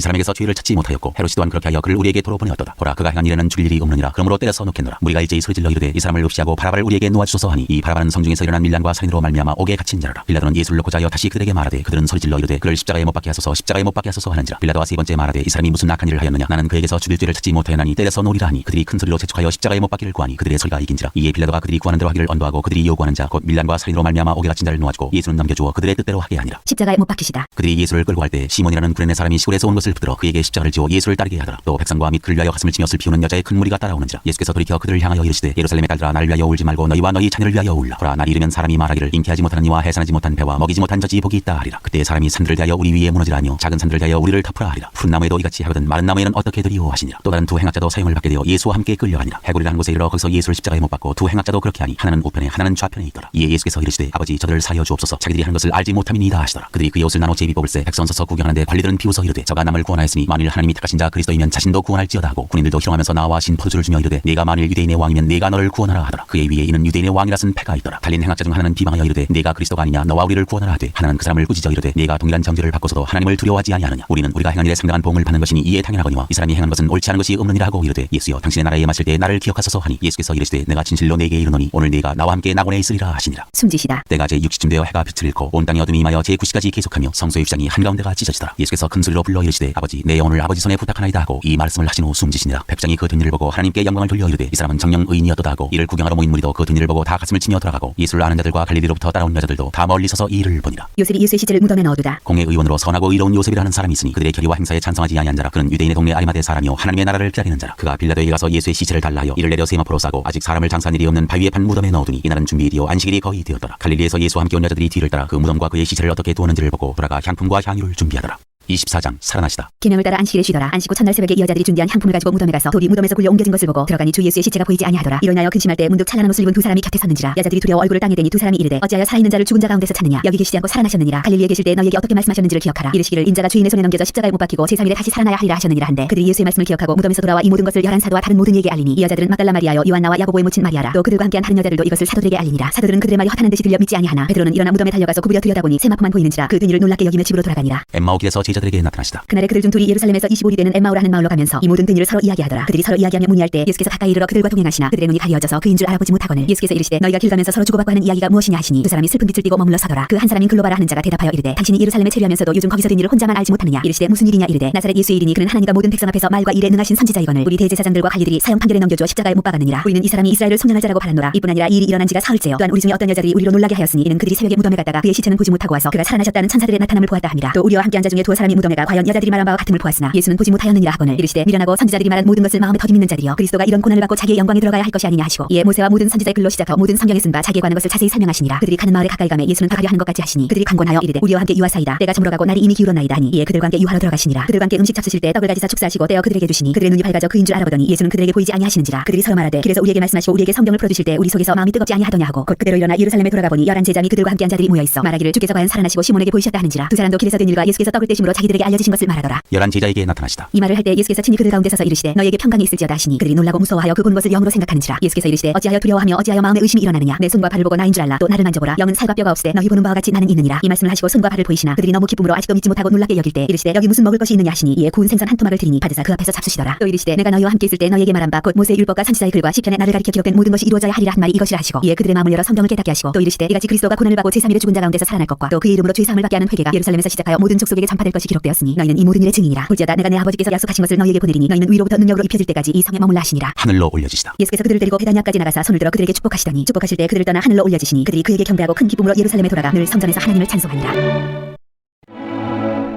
사람에게서 죄를 찾지 못하였고 헤롯이 또한 그렇게 하여 그를 우리에게 도로 보내었도다. 보라 그가 행한 일에는 죽일 일이 없느니라. 그러므로 때려서 놓겠노라. 무리가 일제히 소리질러 이르되 이 사람을 없이하고 바라바를 우리에게 놓아주소서 하니 이 바라바는 성중에서 일어난 밀란과 살인으로 말미암아 옥에 갇힌 자라. 빌라도는 예수를 놓고자 하여 다시 그들에게 말하되 그들은 소리질러 이르되 그를 십자가에 못 박게 하소서 십자가에 못 박게 하소서 하는지라. 빌라도가 세 번째 말하되 이 사람이 무슨 악한 일을 하였느냐. 나는 그에게서 죽일 죄를 찾지 못하였나니 때려서 놓으리라 하니 그들이 큰 소리로 재촉하여 십자가에 못 박기를 구하니 그들의 소리가 이긴지라. 이에 빌라도가 그들이 구하는 대로 하기를 언도하고 그들이 요구하는 자 곧 밀란과 살인으로 말미암아 옥에 갇힌 자를 놓아주고 예수는 넘겨주어 그들의 뜻대로 하게 하니라. 십자가에 못 박히시다. 그들이 예수를 끌고 갈 때 시몬이라는 구레네 사람이 시골에서 온 것을 붙들어 그에게 십자가를 지어 예수를 따르게 하더라. 또 백성과 및 그를 위하여 가슴을 치며 슬피 우는 여자의 큰 무리가 따라오는지라. 예수께서 돌이켜 그들을 향하여 이르시되 예루살렘의 딸들아 나를 위하여 울지 말고 너희와 너희 자녀를 위하여 울라. 보라 날 이르면 사람이 말하기를 잉태하지 못하는 이와 해산하지 못한 배와 먹이지 못한 젖이 복이 있다 하리라. 그때 사람이 산들을 대하여 우리 위에 무너지라 하며 작은 산들을 대하여 우리를 덮으라 하리라. 푸른 나무에도 이같이 하거든 마른 나무에는 어떻게 되리오 하시니라. 또 다른 두 행악자도 사형을 받게 되어 예수와 함께 끌려가니라. 해골이라는 곳에 이르러 거기서 예수를 십자가에 못 박고 두 행악자도 그렇게 하니 하나는 우편에 하나는 좌편에 있더라. 이에 예수께서 이르시되 아버지 저들을 사하여 주옵소서 자기들이 하는 것을 알지 못함이니이다 하시더라. 그들이 그의 옷을 나눠 제비 뽑을새 백성 서서 구경하는데 관리들은 비웃어 이르되 저가 남을 구원하였으니 만일 하나님이 택하신 자 그리스도이면 자신도 구원할지어다 하고 군인들도 희롱하면서 나와 신 포도주를 주며 이르되 네가 만일 유대인의 왕이면 네가 너를 구원하라 하더라. 그의 위에 이는 유대인의 왕이라 쓴 패가 있더라. 달린 행악자 중 하나는 비방하여 이르되 네가 그리스도가 아니냐 너와 우리를 구원하라 하되 하나는 그 사람을 꾸짖어 이르되 네가 동일한 정죄를 받고서도 하나님을 두려워하지 아니하느냐. 우리는 우리가 행한 일에 상당한 보응을 받는 것이니 이에 당연하거니와 이 사람이 행한 것은 옳지 않은 것이 없느니라 하고 이르되 예수여 당신의 나라에 마실 때 나를 기억하소서 하니 예수께서 이르시되 내가 진실로 네게 이르노니 오늘 네가 나와 함께 나곤에 있으리라 하시니라. 숨지시다. 때가 제6시쯤 되어 해가 빛을 잃고 온 땅이 어둠이 임하여 제9시까지 계속하며 성소의 휘장이 한가운데가 찢어지더라. 예수께서 큰 소리로 불러 이르시되 아버지 내 영혼을 아버지 손에 부탁하나이다 하고 이 말씀을 하신 후 숨지시니라. 백장이 그 된 일을 보고 하나님께 영광을 돌려 이르되 이 사람은 정녕 의인이었도다 하고 이를 구경하러 모인 무리도 그 된 일을 보고 다 가슴을 치며 돌아가고 예수를 아는 자들과 갈릴리로부터 따라온 여자들도 다 멀리 서서 이 일을 보니라. 요셉이 예수의 시체를 무덤에 넣어두다. 공회 의원으로 선하고 의로운 요셉이라는 사람이 있으니 그들의 결의와 행사에 찬성하지 아니한 자라. 그는 유대인의 동네 아리마대 사람이요 하나님의 나라를 기다리는 자라. 그가 빌라도에게 가서 예수의 시체를 달라 하여 이를 내려 세마포로 싸고 아직 사람을 장사한 일이 없는 바위에 판 무덤에 넣어두니 이날은 준비일이요 안식일이 거의 되었더라. 갈릴리에서 예수와 함께 온 여자들이 뒤를 따라 그 무덤과 그의 시체를 어떻게 두었는지를 보고 돌아가 향품과 향유를 준비하더라. 24장 살아나시다. 기념을 따라 안식일에 쉬더라. 안식 후 첫날 새벽에 이 여자들이 준비한 향품을 가지고 무덤에 가서 돌이 무덤에서 굴려 옮겨진 것을 보고 들어가니 주 예수의 시체가 보이지 아니하더라. 이로 인하여 근심할 때 문득 찬란한 옷을 입은 두 사람이 곁에 섰는지라. 여자들이 두려워 얼굴을 땅에 대니 두 사람이 이르되 어찌하여 살아있는 자를 죽은 자 가운데서 찾느냐. 여기 계시지 않고 살아나셨느니라. 갈릴리에 계실 때 너희에게 어떻게 말씀하셨는지를 기억하라. 이르시기를 인자가 주인의 손에 넘겨져 십자가에 못 박히고 제3일에 다시 살아나야 하리라 하셨느니라 한데 그들이 예수의 말씀을 기억하고 무덤에서 돌아와 이 모든 것을 열한 사도와 다른 모든 이에게 알리니 이 여자들은 막달라 마리아여 요한나와 야고보의 모친 마리아라. 또 그들과 함께한 다른 여자들도 이것을 사도들에게 알리니라. 사도들은 그들의 말이 허탄한 듯이 들려 믿지 아니하나 베드로는 일어나 무덤에 달려가서 구부려 들여다보니 세마포만 보이는지라 그 등일을 놀랍게 여기며 집으로 돌아가니라. 엠마오 길에서 제자들에게 나타나시다. 그날에 그들 중 둘이 예루살렘에서 25리 되는 엠마오라 하는 마을로 가면서 이 모든 등일을 서로 이야기하더라. 그들이 서로 이야기하며 문의할 때 예수께서 가까이 이르러 그들과 동행하시나 그들의 눈이 가리어져서 그인 줄 알아보지 못하거늘 예수께서 이르시되 너희가 길 가면서 서로 주고받고 하는 이야기가 무엇이냐 하시니 두 사람이 슬픈 빛을 띠고 머물러 서더라. 그 한 사람인 글로바라 하는 자가 대답하여 이르되 당신이 예루살렘에 체류하면서도 요즘 거기서 된 일을 혼자만 알지 못하느냐. 이르시되 무슨 일이냐 이르되 나사렛 예수의 일이니 그는 하나님과 모든 백성 앞에서 말과 일에 능하신 선지자이거늘 우리 대제사장들과 관리들이 사형 판결에 넘겨줘 십자가에 못 박았느니라. 우리는 이 사람이 이스라엘을 속량할 자라고 바랐노라. 이뿐 아니라 이 일이 일어난 지가 사흘째요. 또한 우리 중에 어떤 여자들이 우리로 놀라게 하였으니 이는 그들이 새벽에 무덤에 갔다가 그의 시체는 보지 못하고 와서 그가 살아나셨다는 천사들의 나타남을 보았다 함이라. 또 우리와 함께한 자 중에 두어 사람이 무덤에 가 과연 여자들이 말한 바와 같음을 보았으나 예수는 보지 못하였느니라 하거늘 이르시되 미련하고 선지자들이 말한 모든 것을 마음에 더디 믿는 자들이여 그리스도가 이런 고난을 받고 자기의 영광에 들어가야 할 것이 아니냐 하시고 이에 모세와 모든 선지자의 글로 시작하여 모든 성경에 쓴 바 자기에 관한 것을 자세히 설명하시니라. 그들이 가는 마을에 가까이 가매 예수는 가려 하는 것 같이 하시니 그들이 강권하여 이르되 우리와 함께 유하사이다. 때가 저물어 가고 날이 이미 기울었나이다 하니 이에 그들과 함께 유하로 들어가시니라. 그들과 함께 음식 잡수실 때 떡을 가지사 축사하시고 떼어 그들에게 주시니 그들의 눈이 밝아져 그인 줄 알아보더니 예수는 그들에게 보이지 아니하시는지라. 그들이 서로 말하되 길에서 우리에게 말씀하시고 우리에게 성경을 풀어주실 때 우리 속에서 마음이 뜨겁지 아니하더냐 하고 곧 그대로 일어나 예루살렘에 돌아가 보니 열한 제자 및 그들과 함께한 자들이 모여 있어 말하기를 주께서 과연 살아나시고 시몬에게 보이셨다 하는지라. 두 사람도 길에서 된 일과 예수께서 떡을 떼심으로 자기들에게 알려주신 것을 말하더라. 열한 제자에게 나타나시다. 이 말을 할 때 예수께서 친히 그들 가운데 서서 이르시되 너희에게 평강이 있을지어다 하시니 그들이 놀라고 무서워하여 그 보는 것을 영으로 생각하는지라. 예수께서 이르시되 어찌하여 두려워하며 어찌하여 마음에 의심이 일어나느냐. 내 손과 발을 보고 나인 줄 알라. 또 나를 만져보라. 영은 살과 뼈가 없으되 너희 보는 바와 같이 나는 있느니라. 이 말씀을 하시고 손과 발을 보이시나 그들이 너무 기쁨으로 아직도 믿지 못하고 놀랍게 여길 때 이르시되 여기 무슨 먹을 것이 있느냐 하시니 이에 구운 생선 한 토막을 드리니 받으사 그 앞에서 잡수시더라. 또 이르시되 내가 너희와 함께 있을 때 너희에게 말한 바 곧 모세의 율법과 선지자의 글과 시편에 나를 가리켜 기록된 모든 것이 이루어져야 하리라 한 말이 이것이라 하시고 이에 그들의 마음을 열어 성경을 깨닫게 하시고 또 이르시되 이같이 그리스도가 고난을 받고 제3일에 죽은 자 가운데서 살아날 것과 또 그의 이름으로 죄 사함을 받게 하는 회개가 예루살렘에서 시작하여 모든 족속에게 전파될 것이 기록되었으니 너희는 이 모든 일의 증인이라. 볼지어다 내가 내 아버지께서 약속하신 것을 너희에게 보내리니 너희는 위로부터 능력으로 입혀질 때까지 이 성에 머물라 하시니라. 하늘로 올려지시다. 예수께서 그들을 데리고 베다니아까지 나가사 손을 들어 그들에게 축복하시더니 축복하실 때 그들을 떠나 하늘로 올려지시니 그들이 그에게 경배하고 큰 기쁨으로 예루살렘에 돌아가 늘 성전에서 하나님을 찬송하니라.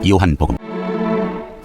요한복음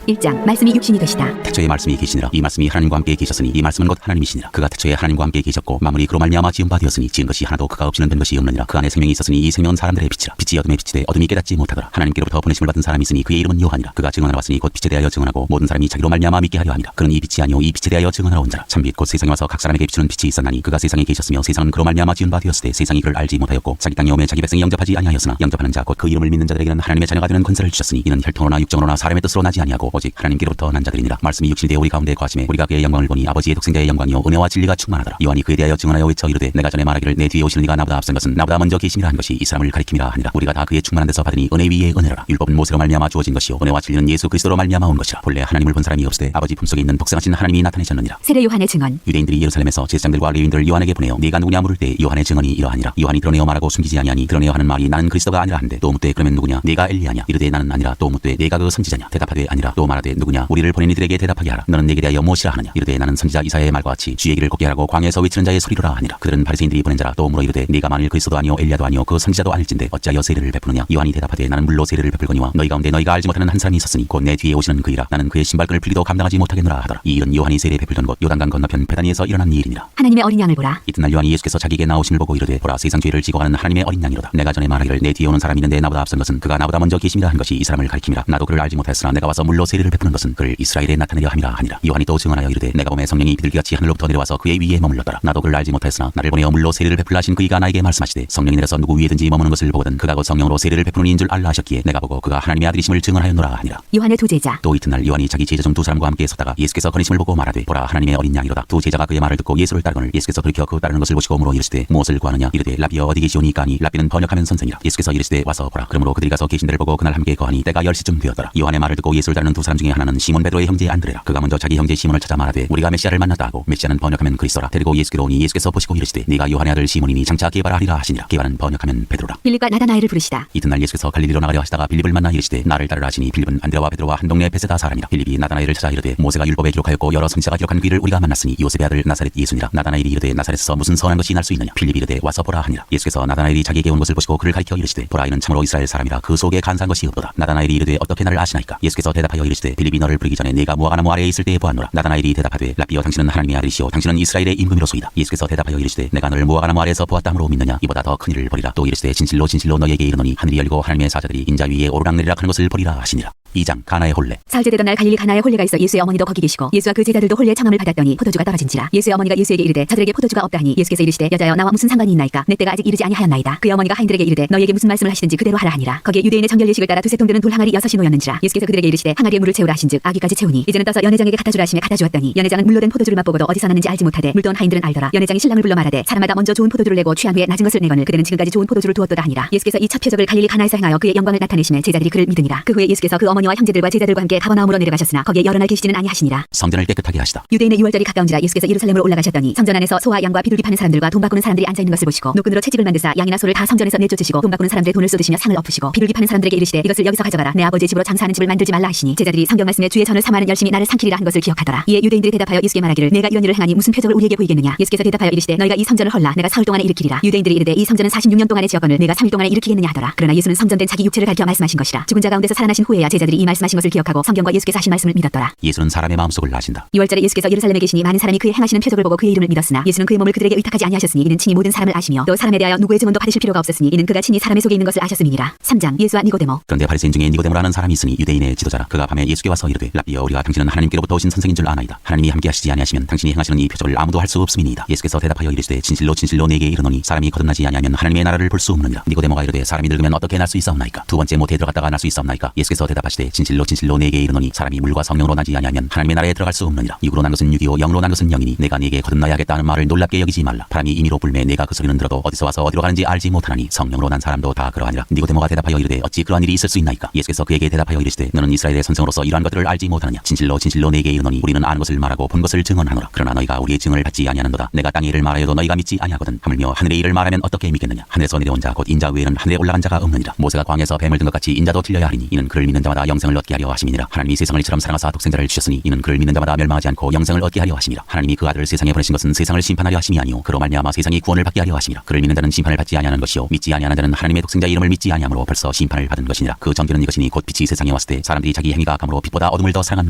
1장 말씀이 육신이 되시다. 태초에 말씀이 계시니라. 이 말씀이 하나님과 함께 계셨으니 이 말씀은 곧 하나님이시니라. 그가 태초에 하나님과 함께 계셨고 만물이 그로 말미암아 지은 바 되었으니 지은 것이 하나도 그가 없이는 된 것이 없느니라. 그 안에 생명이 있었으니 이 생명은 사람들의 빛이라. 빛이 어둠에 비치되 어둠이 깨닫지 못하더라. 하나님께로부터 보내심을 받은 사람이 있으니 그의 이름은 요한이라. 그가 증언하러 왔으니 곧 빛에 대하여 증언하고 모든 사람이 자기로 말미암아 믿게 하려 함이라. 그는 이 빛이 아니요 이 빛에 대하여 증언하러 온 자라. 참빛 곧 세상에 와서 각 사람에게 비추는 빛이 있었나니 그가 세상에 계셨으며 세상은 그로 말미암아 지은 바 되었을 때 세상이 그를 알지 못하였고 자기 땅에 오매 자기 백성이 영접하지 아니하였으나 영접하는 자 곧 그 이름을 믿는 자들에게는 하나님의 자녀가 되는 권세를 주셨으니 이는 혈통으로나 육정으로나 사람의 뜻으로 나지 아니하고 오직 하나님께로부터 난 자들이니라. 말씀이 육신이 되어 우리 가운데 거하심에 우리가 그의 영광을 보니 아버지의 독생자의 영광이요 은혜와 진리가 충만하더라. 요한이 그에 대하여 증언하여 외쳐 이르되 내가 전에 말하기를 내 뒤에 오시는 이가 나보다 앞선 것은 나보다 먼저 계심이라 한 것이 이 사람을 가리킴이라 하니라. 우리가 다 그의 충만한 데서 받으니 은혜 위에 은혜라. 율법은 모세로 말미암아 주어진 것이요 은혜와 진리는 예수 그리스도로 말미암아 온 것이라. 본래 하나님을 본 사람이 없으되 아버지 품속에 있는 독생하신 하나님이 나타내셨느니라. 세례 요한의 증언. 유대인들이 예루살렘에서 제사장들과 레위인들을 요한에게 보내어 네가 누구냐 물을 때 요한의 증언이 이러하니라. 요한이 드러내어 말하고 숨기지 아니하니 드러내어 하는 말이 나는 그리스도가 아니라 하는데 또 묻되 그러면 누구냐 네가 엘리야냐 이르되 나는 아니라. 또 묻되 네가 그 선지자냐 대답하되 아니라. 또 말하되 누구냐 우리를 보낸 이들에게 대답하게 하라. 너는 내게 대하여 무엇이라 하느냐 이르되 나는 선지자 이사야의 말과 같이 주의 길을 걷게 하라고 광야에서 외치는 자의 소리로라 하니라. 그들은 바리새인들이 보낸 자라. 또 물어 이르되 네가 만일 그리스도도 아니요 엘리야도 아니요 그 선지자도 아닐진데 어찌하여 세례를 베푸느냐. 요한이 대답하되 나는 물로 세례를 베풀거니와 너희 가운데 너희가 알지 못하는 한 사람이 있었으니 곧 내 뒤에 오시는 그이라. 나는 그의 신발끈을 풀기도 감당하지 못하겠노라 하더라. 이 일은 요한이 세례 베풀던 곳 요단강 건너편 베다니에서 일어난 일이니라. 하나님의 어린 양을 보라. 이튿날 요한이 예수께서 자기에게 나오심을 보고 이르되 보라 세상 죄를 지고 가는 하나님의 어린 양이로다. 내가 전에 말하기를 내 뒤에 오는 사람이 있는데 나보다 앞선 것은 그가 나보다 먼저 계심이라 한 것이 이 사람을 가리킴이라. 나도 그를 알지 못하였으나 내가 와서 물로 세례를 베푸는 것은 그를 이스라엘에 나타내려 함이라 하니라. 요한이 또 증언하여 이르되 내가 보매 성령이 비둘기같이 하늘로부터 내려와서 그의 위에 머물렀더라. 나도 그를 알지 못하였으나 나를 보내어 물로 세례를 베풀라 하신 그이가 나에게 말씀하시되 성령이 내려서 누구 위에든지 머무는 것을 보거든 그가 곧 성령으로 세례를 베푸는 이인 줄 알라 하셨기에 내가 보고 그가 하나님의 아들이심을 증언하였노라 하니라. 요한의 두 제자. 또 이튿날 요한이 자기 제자 중 두 사람과 함께 섰다가 예수께서 거니심을 보고 말하되 보라 하나님의 어린 양이로다. 두 제자가 그의 말을 듣고 예수를 따르거늘 예수께서 돌이켜 그 따르는 것을 보시고 물어 이르시되 무엇을 구하느냐 이르되 라비여 어디 계시오니까 하니 라비는 번역하면 선생이라. 예수께서 이르시되 와서 보라. 그러므로 그들이 가서 계신 데를 보고 그날 함께 거하니 때가 10시쯤 되었더라. 요한의 말을 듣고 예수를 따르는 두 사람 중에 하나는 시몬 베드로의 형제 안드레라. 그가 먼저 자기 형제 시몬을 찾아 말하되 우리가 메시아를 만났다 하고 메시아는 번역하면 그리스도라. 데리고 예수께로 오니 예수께서 보시고 이르시되 네가 요한의 아들 시몬이니 장차 게바라 하리라 하시니라. 게바는 번역하면 베드로라. 빌립과 나다나엘을 부르시다. 이튿날 예수께서 갈릴리로 나가려 하시다가 빌립을 만나 이르시되 나를 따르라 하시니 빌립은 안드레와 베드로와 한 동네 베세다 사람이라. 빌립이 나다나엘을 찾아 이르되 모세가 율법에 기록하였고 여러 선지자가 기록한 그 일을 우리가 만났으니 요셉의 아들 나사렛 예수니라. 나다나엘이 이르되 나사렛에서 무슨 선한 것이 날 수 있느냐. 빌립이 이르되 와서 보라 하니라. 예수께서 나다나엘이 자기에게 온 것을 보시고 그를 가리켜 이르시되 보라 이는 참으로 이스라엘 사람이라 그 속에 간사한 것이 없도다. 나다나엘이 이르되 어떻게 나를 아시나이까. 예수께서 대답하여 이르시되 빌립이 너를 부르기 전에 네가 무화과 나무 아래에 있을 때에 보았노라. 나다나엘이 대답하되 라비여 당신은 하나님의 아들이시오 당신은 이스라엘의 임금이로소이다. 예수께서 대답하여 이르시되 내가 너를 무화과 나무 아래에서 보았다 함으로 믿느냐. 이보다 더 큰 일을 벌이라. 또 이르시되 진실로 진실로 너희에게 이르노니 하늘이 열리고 하나님의 사자들이 인자 위에 오르락내리락 하는 것을 보리라 하시니라. 2장 가나의 혼례. 사흘째 되던 날 갈릴리 가나에 혼례가 있어 예수의 어머니도 거기 계시고 예수와 그 제자들도 혼례의 청함을 받았더니 포도주가 떨어진지라. 예수의 어머니가 예수에게 이르되 저들에게 포도주가 없다 하니 예수께서 이르시되 여자여 나와 무슨 상관이 있나이까 내 때가 아직 이르지 아니하였나이다. 그의 어머니가 하인들에게 이르되 너희에게 무슨 말씀을 하시든지 그대로 하라 하니라. 거기에 유대인의 정결 예식을 따라 두세 통 되는 돌 항아리 6이 놓였는지라. 예수께서 그들에게 이르시되 항아리에 물을 채우라 하신즉 아기까지 채우니 이제는 떠서 연회장에게 갖다 주라 하시매 갖다 주었더니 연회장은 물로 된 포도주를 맛보고도 어디서 났는지 알지 못하되 물도온 하인들은 알더라. 연회장이 신랑을 불러 말하되 사람마다 먼저 좋은 포도주를 내고 취한 후에 낮은 것을 내거늘 그대는 지금까지 좋은 포도주를 두었도다 하니라. 예수께서 이 첫 표적을 갈릴리 가나에서 행하여 그의 영광을 나타내시매 제자들이 그를 믿으니라. 그 후에 예수께서 그 어머니와 형제들과 제자들과 함께 가버나움으로 내려가셨으나 거기에 여러 날 계시지는 아니하시니라. 성전을 깨끗하게 하시다. 유대인의 유월절이 가까운지라 예수께서 예루살렘으로 올라가셨더니 성전 안에서 소와 양과 비둘기 파는 사람들과 돈 바꾸는 사람들이 앉아 있는 것을 보시고 노끈으로 채찍을 만드사 양이나 소를 다 성전에서 내쫓으시고 돈 바꾸는 사람들의 돈을 쏟으시며 상을 엎으시고 비둘기 파는 사람들에게 이르시되 이것을 여기서 가져가라. 내 아버지의 집으로 장사하는 집을 만들지 말라 하시니 제자들이 성경 말씀에 주의 전을 삼하는 열심히 나를 삼키리라 한 것을 기억하더라. 이에 유대인들이 대답하여 예수께 말하기를 내가 이런 일을 행하니 무슨 표적을 우리에게 보이겠느냐. 예수께서 대답하여 이르시되 너희가 이 성전을 헐라 내가 사흘 동안에 일으키리라. 유대인들이 이르되 이 성전은 46년 동안에 지었거늘 내가 3일 동안에 일으키겠느냐 하더라. 그러나 예수는 성전된 자기 육체를 가리켜 말씀하신 것이라. 죽은 자 가운데서 살아나신 후에야 제자들이 이 말씀하신 것을 기억하고 성경과 예수께서 하신 말씀을 믿었더라. 예수는 사람의 마음속을 아신다. 2월절에 예수께서 예루살렘에 계시니 많은 사람이 그의 행하시는 표적을 보고 그의 이름을 믿었으나 예수는 그의 몸을 그들에게 의탁하지 아니하셨으니 이는 친히 모든 사람을 아시며 또 사람에 대하여 누구의 증언도 받으실 필요가 없었으니 이는 그가 친히 사람의 속에 있는 것을 아셨음이니라. 3장 예수와 니고데모. 그런데 바리새인 중에 니고데모라는 사람이 있으니 유대인의 지도자라. 그가 밤에 예수께 와서 이르되 랍비여 우리가 당신은 하나님께로부터 오신 선생인 줄 아나이다. 하나님이 함께 하시지 아니하시면 당신이 행하시는 이 표적을 아무도 할 수 없음이니이다. 예수께서 대답하여 이르시되 진실로 진실로 네게 이르노니 사람이 거듭나지 아니하면 하나님의 나라를 볼 수 없느니라. 니고데모가 이르되 사람이 늙으면 어떻게 날 수 있사옵나이까. 두 번째 모태에 들어갔다가 날 수 있사옵나이까. 예수께서 대답하시되 진실로 진실로 네게 이르노니 사람이 물과 성령으로 나지 아니하면 하나님의 나라에 들어갈 수 없느니라. 육으로 난 것은 육이요 영으로 난 것은 영이니 내가 네게 거듭나야겠다는 말을 놀랍게 여기지 말라. 바람이 임의로 불매 내가 그 소리는 들어도 어디서 와서 어디로 가는지 알지 못하나니 성령으로 난 사람도 다 그러하니라. 니고데모가 대답하여 이르되 어찌 그러한 일이 있을 수 있나이까. 예수께서 그에게 대답하여 이르시되 너는 이스라엘의 선생으로서 이러한 것들을 알지 못하느냐. 진실로 진실로 네게 이르노니 우리는 아는 것을 말하고 본 것을 증언하노라. 그러나 너희가 우리의 증언을 받지 아니하는도다. 내가 땅의 일을 말하여도 너희가 믿지 아니하거든. 하물며 하늘의 일을 말하면 어떻게 믿겠느냐. 하늘에서 내려온 자 곧 인자 외에는 하늘에 올라간 자가 없느니라. 모세가 광야에서 뱀을 든 것 같이 인자도 틀려야 하리니 이는 그를 믿는 자마다 영생을 얻게 하려 하심이니라. 하나님이 세상을 이처럼 사랑하사 독생자를 주셨으니 이는 그를 믿는 자마다 멸망하지 않고 영생을 얻게 하려 하심이라. 하나님이 그 아들을 세상에 보내신 것은 세상을 심판하려 하심이 아니요 그로 말미암아 세상이 구원을 받게 하려 하심이라. 그를 믿는 자는 심판을 받지 아니하는 것이요 믿지 아니하는 자는 하나님의 독생자 이름을 믿지 아니하므로 벌써 심판을 받은 것이니라. 그 전개는 이것이니 곧 빛이 세상에 왔을 때 사람들이 자기 행위가 악함으로 빛보다 어둠을 더 사랑한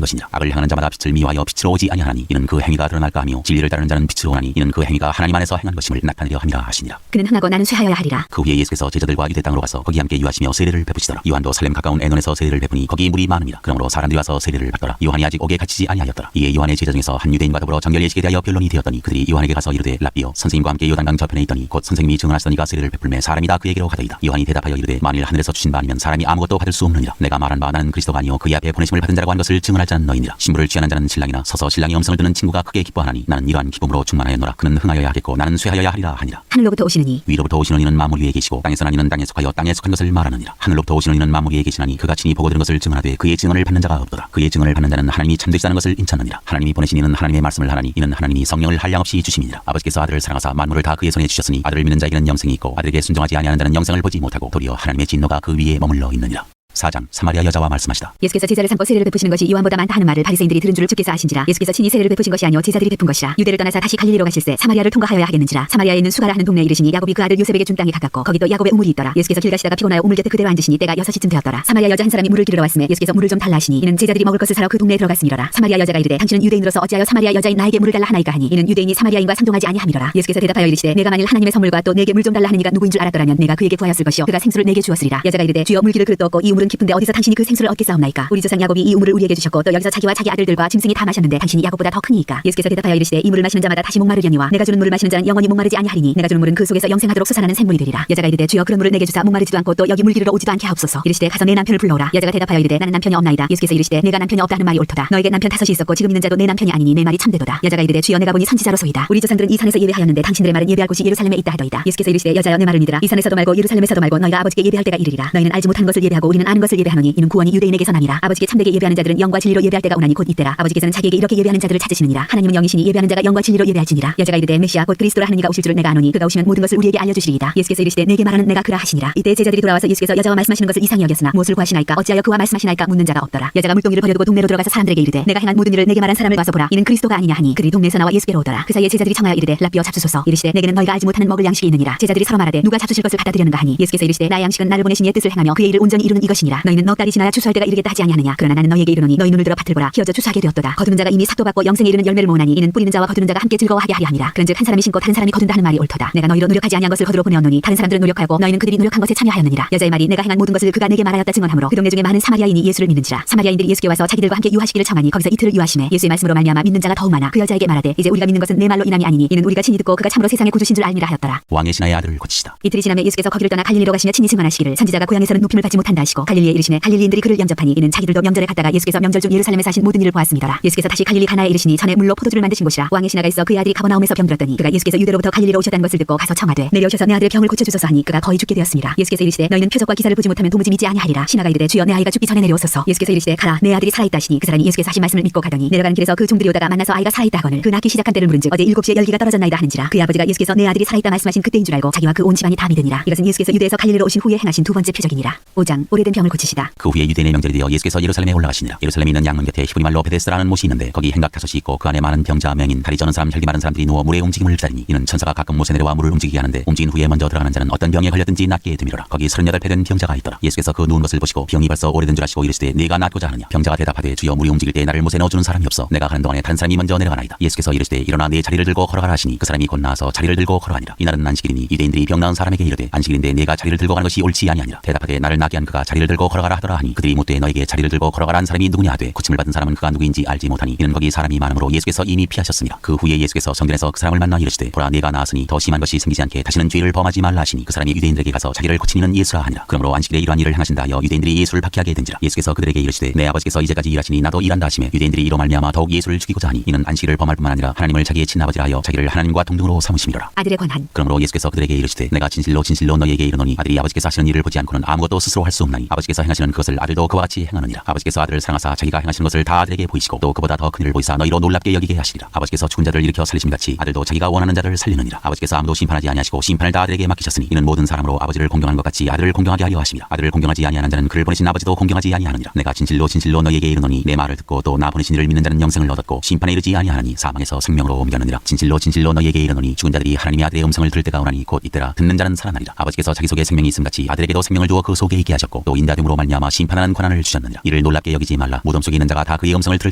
것이니라. 악을 행하는 자마다 빛을 미워하여 빛으로 오지 아니하나니 이는 그 행위가 드러날까 하며 진리를 따르는 자는 빛으로 오나니 이는 그 행위가 하나님 안에서 행한 것임을 나타내려 함이라 하시니라. 그는 흥하고 나는 쇠하여야 하리라. 그 후에 예수께서 제자들과 유대 땅으로 가서 거기 함께 유하시며 세례를 베푸시더라. 요한도 살렘 가까운 에논에서 세례를 베푸니 거기 물이 많음이라. 그러므로 사람들이 와서 세례를 받더라. 요한이 아직 옥에 갇히지 아니하였더라. 이에 요한의 제자 중에서 한 유대인과 더불어 정결 예식에 대하여 변론이 되었더니 그들이 요한에게 가서 이르되 랍비여 선생님과 함께 요단강 저편에 있더니 곧 선생님이 증언하시더니가 세례를 베풀매 사람이 다 그에게로 가더이다. 요한이 대답하여 이르되 만일 하늘에서 주신 바 아니면 사람이 아무것도 받을 수 없느니라. 내가 말한 바 나는 그리스도가 아니요 그의 앞에 보내심을 받은 자라고 한 것을 증언할 자는 너희니라. 신부를 취하는 자는 신랑이나 서서 신랑의 음성을 듣는 친구가 크게 기뻐하나니 나는 이러한 기쁨으로 충만하였노라. 그는 흥하여야 하겠고 나는 쇠하여야 하리라 하니라. 하늘로부터 오시는 이 위로부터 오시는 이는 만물 위에 계시고 땅에서 난 이는 땅에 속하여 땅에 속한 것을 말하느니라. 하늘로부터 오시는 이는 만물 위에 계시나니 그가 친히 보고 들은 것을 증언하되 그의 증언을 받는 자가 없더라. 그의 증언을 받는 자는 하나님이 참되시다는 것을 인천하니라. 하나님이 보내신 이는 하나님의 말씀을 하나니 이는 하나님이 성령을 한량없이 주심이니라. 아버지께서 아들을 사랑하사 만물을 다 그의 손에 주셨으니 아들을 믿는 자에게는 영생이 있고 아들에게 순종하지 아니하는 자는 영생을 보지 못하고 도리어 하나님의 진노가 그 위에 머물러 있느니라. 4장 사마리아 여자와 말씀하시다. 예수께서 제자를 삼고 세례를 베푸시는 것이 요한보다 많다 하는 말을 바리새인들이 들은 줄을 주께서 아신지라. 예수께서 친히 세례를 베푸신 것이 아니요 제자들이 베푼 것이라. 유대를 떠나사 다시 갈릴리로 가실새 사마리아를 통과하여야 하겠는지라. 사마리아에 있는 수가라 하는 동네에 이르시니 야곱이 그 아들 요셉에게 준 땅이 가깝고 거기도 야곱의 우물이 있더라. 예수께서 길 가시다가 피곤하여 우물 곁에 그대로 앉으시니 때가 6시쯤 되었더라. 사마리아 여자 한 사람이 물을 기르러 왔으며 예수께서 물을 좀 달라 하시니 이는 제자들이 먹을 것을 사러 그 동네에 들어갔음이로라. 사마리아 여자가 이르되 당신은 유대인으로서 어찌하여 사마리아 여자인 나에게 물을 달라 하나이까 하니 이는 유대인이 사마리아인과 상종하지 아니함이로라. 예수께서 대답하여 이르시되 내가 만일 하나님의 선물과 또 내게 물 좀 달라 하는 이가 누구인 줄 알았더라면 내가 그에게 구하였을 것이요 그가 생수를 내게 주었으리라. 여자가 이르되 주여 물기를 그릇도 없고 이 우물은 깊은데 어디서 당신이 그 생수를 얻겠사옵나이까. 우리 조상 야곱이 이 우물을 우리에게 주셨고 또 여기서 자기와 자기 아들들과 짐승이 다 마셨는데 당신이 야곱보다 더 크니이까. 예수께서 대답하여 이르시되 이 물을 마시는 자마다 다시 목마르려니와 내가 주는 물을 마시는 자는 영원히 목마르지 아니하리니 내가 주는 물은 그 속에서 영생하도록 솟아나는 샘물이 되리라. 여자가 이르되 주여 그런 물을 내게 주사 목마르지도 않고 또 여기 물 기르러 오지도 않게 하옵소서. 이르시되 가서 내 남편을 불러오라. 여자가 대답하여 이르되 나는 남편이 없나이다. 예수께서 이르시되 내가 남편이 없다 하는 말이 옳도다. 너에게 남편 5이 있었고 지금 있는 자도 내 남편이 아니니 내 말이 참되도다. 여자가 이르되 주여 내가 보니 선지자로소이다. 우리 조상들은 이 산에서 예배하였는데 당신들의 말은 예배할 곳이 예루살렘에 있다 하더이다. 예수께서 이르시되 여자여 내 말을 믿으라. 이 산에서도 말고 예루살렘에서도 말고 너희가 아버지께 예배할 때가 이르리라. 너희는 알지 못한 것을 예배하고 우리는 아는 것을 예배하노니 이는 구원이 유대인에게서 남이라. 아버지께 참되게 예배하는 자들은 영과 진리로 예배할 때가 오나니 곧 이때라. 아버지께서는 자기에게 이렇게 예배하는 자들을 찾으시느니라. 하나님은 영이시니 예배하는 자가 영과 진리로 예배할지니라. 여자가 이르되 메시아 곧 그리스도라 하는 이가 오실 줄을 내가 아노니 그가 오시면 모든 것을 우리에게 알려주시리이다. 예수께서 이르시되 내게 말하는 내가 그라 하시니라. 이때 제자들이 돌아와서 예수께서 여자와 말씀하시는 것을 이상히 여겼으나 무엇을 구하시나이까 어찌하여 그와 말씀하시나이까 묻는 자가 없더라. 여자가 물동이를 버려두고 동네로 들어가서 사람들에게 이르되 내가 행한 모든 일을 내게 말한 사람을 와서 보라. 이는 그리스도가 아니냐 하니 그들이 동네에서 나와 예수께로 오더라. 그 사이에 제자들이 청하여 이르되 랍비여 잡수소서. 이르시되 내게는 너희가 알지 못하는 먹을 양식이 있느니라. 제자들이 서로 말하되 누가 잡수실 것을 갖다 드리는가 하니 예수께서 이르시되 나의 양식은 나를 보내신 이의 뜻을 행하며 그의 일을 온전히 이루는 이것이니라. 하시니라. 너희는 넉 달이 지나야 추수할 때가 이르겠다 하지 아니하느냐. 그러나 나는 너희에게 이르노니 너희 눈을 들어 밭을 보라. 기어져 추수하게 되었도다. 거두는 자가 이미 삭도 받고 영생에 이르는 열매를 모으나니 이는 뿌리는 자와 거두는 자가 함께 즐거워하게 하려 함이라. 그런즉 한 사람이 심고 다른 사람이 거둔다 하는 말이 옳도다. 내가 너희로 노력하지 아니한 것을 거두러 보내었노니 다른 사람들은 노력하고 너희는 그들이 노력한 것에 참여하였느니라. 여자의 말이 내가 행한 모든 것을 그가 내게 말하였다 증언하므로 그 동네 중에 많은 사마리아인이 예수를 믿는지라. 사마리아인들이 예수께 와서 자기들과 함께 유하시기를 청하니 거기서 이틀을 유하심에 예수의 말씀으로 말미암아 믿는 자가 더욱 많아. 그 여자에게 말하되 이제 우리가 믿는 것은 내 말로 인함이 아니니 이는 우리가 친히 듣고 그가 참으로 세상의 구주신 줄 알미라 하였더라. 왕의 신하의 아들을 고치시다. 이틀이 지나며 예수께서 거기를 떠나 갈릴리로 가시며 친히 증언하시기를 선지자가 고향에서는 높임을 받지 못한다 하시고 갈릴리에 이르시매 갈릴리인들이 그를 영접하니 이는 자기들도 명절에 갔다가 예수께서 명절 중 예루살렘에서 하신 모든 일을 보았음이더라. 예수께서 다시 갈릴리 가나에 이르시니 전에 물로 포도주를 만드신 곳이라. 왕의 신하가 있어 그의 아들이 가버나움에서 병들었더니 그가 예수께서 유대로부터 갈릴리로 오셨다는 것을 듣고 가서 청하되 내려오셔서 내 아들의 병을 고쳐주소서 하니 그가 거의 죽게 되었습니다. 예수께서 이르시되 너희는 표적과 기사를 보지 못하면 도무지 믿지 아니하리라. 신하가 이르되 주여 내 아이가 죽기 전에 내려오소서. 예수께서 이르시되 가라 내 아들이 살아있다 하시니 그 사람이 예수께서 하신 말씀을 믿고 가더니 내려가는 길에서 그 종들이 오다가 만나서 아이가 살아있다 하거늘 그 낳기 시작한 때를 물은즉 어제 7시에 열기가 떨어졌나이다 하는지라. 그의 아버지가 예수께서 내 아들이 살아있다 말씀하신 그때인 줄 알고 자기와 그 온 집안이 다 믿으니라. 이것은 예수께서 유대에서 갈릴리로 오신 후에 행하신 두 번째 표적이니라. 5장 오래된 병을 고치시다. 그 후에 유대인의 명절이 되어 예수께서 예루살렘에 올라가시니라. 예루살렘에 있는 양문 곁에 히브리 말로 베데스라는 못이 있는데 거기 행각 5이 있고 그 안에 많은 병자 맹인 다리 저는 사람 혈기 마른 사람들이 누워 물의 움직임을 기다리니 이는 천사가 가끔 못에 내려와 물을 움직이게 하는데 움직인 후에 먼저 들어가는 자는 어떤 병에 걸렸든지 낫게 되미로라. 거기 38배 된 병자가 있더라. 예수께서 그 누운 것을 보시고 병이 벌써 오래된 줄 아시고 이르시되 네가 낫고자 하느냐. 병자가 대답하되 주여 물이 움직일 때 나를 못에 넣어주는 사람이 없어. 내가 가는 동안에 다른 사람이 먼저 내려가나이다. 예수께서 이르시되 일어나 네 자리를 들고 걸어가라 하시니 그 사람이 곧 나와서 자리를 들고 걸어가니라. 이날은 안식일이니 유대인들이 병 나은 사람에게 이르되 안식일인데 네가 자리를 들고 가는 것이 옳지 아니하니라. 대답하되 나를 낫게 한 그가 자리를 들고 걸어가라 하더라 하니 그들이 묻되 너에게 자리를 들고 걸어가라 한 사람이 누구냐 하되 고침을 받은 사람은 그가 누구인지 알지 못하니 이는 거기 사람이 많으므로 예수께서 이미 피하셨습니다. 그 후에 예수께서 성전에서 그 사람을 만나 이르시되 보라 네가 나았으니 더 심한 것이 생기지 않게 다시는 죄를 범하지 말라 하시니 그 사람이 유대인들에게 가서 자기를 고친 이는 예수라 하니라. 그러므로 안식일에 이러한 일을 행하신다 하여 유대인들이 예수를 박해하게 된지라. 예수께서 그들에게 이르시되 내 아버지께서 이제까지 일하시니 나도 일한다 하시매 유대인들이 이로 말미암아 더욱 예수를 죽이고자 하니 이는 안식일을 범할 뿐만 아니라 하나님을 자기의 친아버지라 하여 자기를 하나님과 동등으로 삼으심이로라. 아들의 권한. 그러므로 예수께서 그들에게 이르시되 내가 진실로 진실로 너희에게 이르노니 아들이 아버지께서 하시는 일을 보지 않고는 아무것도 스스로 할 수 없나니 아버지께서 행하시는 그것을 아들도 그와 같이 행하느니라. 아버지께서 아들을 사랑하사 자기가 행하시는 것을 다 아들에게 보이시고 또 그보다 더 큰 일을 보이사 너희로 놀랍게 여기게 하시리라. 아버지께서 죽은 자를 일으켜 살리심같이 아들도 자기가 원하는 자를 살리느니라. 아버지께서 아무도 심판하지 아니하시고 심판을 다 아들에게 맡기셨으니 이는 모든 사람으로 아버지를 공경하는 것 같이 아들을 공경하게 하려 하심이라. 아들을 공경하지 아니하는 자는 그를 보내신 아버지도 공경하지 아니하느니라. 내가 진실로 진실로 너희에게 이르노니 내 말을 듣고 또 나 보내신 이를 믿는 자는 영생을 얻었고 심판에 이르지 아니하나니 사망에서 생명으로 옮겨느니라. 진실로 진실로 너희에게 이르노니 죽은 자들이 하나님의 아들의 음성을 들을 때가 오나니 곧 이때라. 듣는 자는 살아나리라. 아버지께서 자기 속에 생명이 있음같이 아들에게도 생명을 주어 그 속에 있게 하셨고 또 인자됨으로 말미암아 심판하는 권한을 주셨느니라. 이를 놀랍게 여기지 말라. 무덤 속에 있는 자가 다 그의 음성을 들을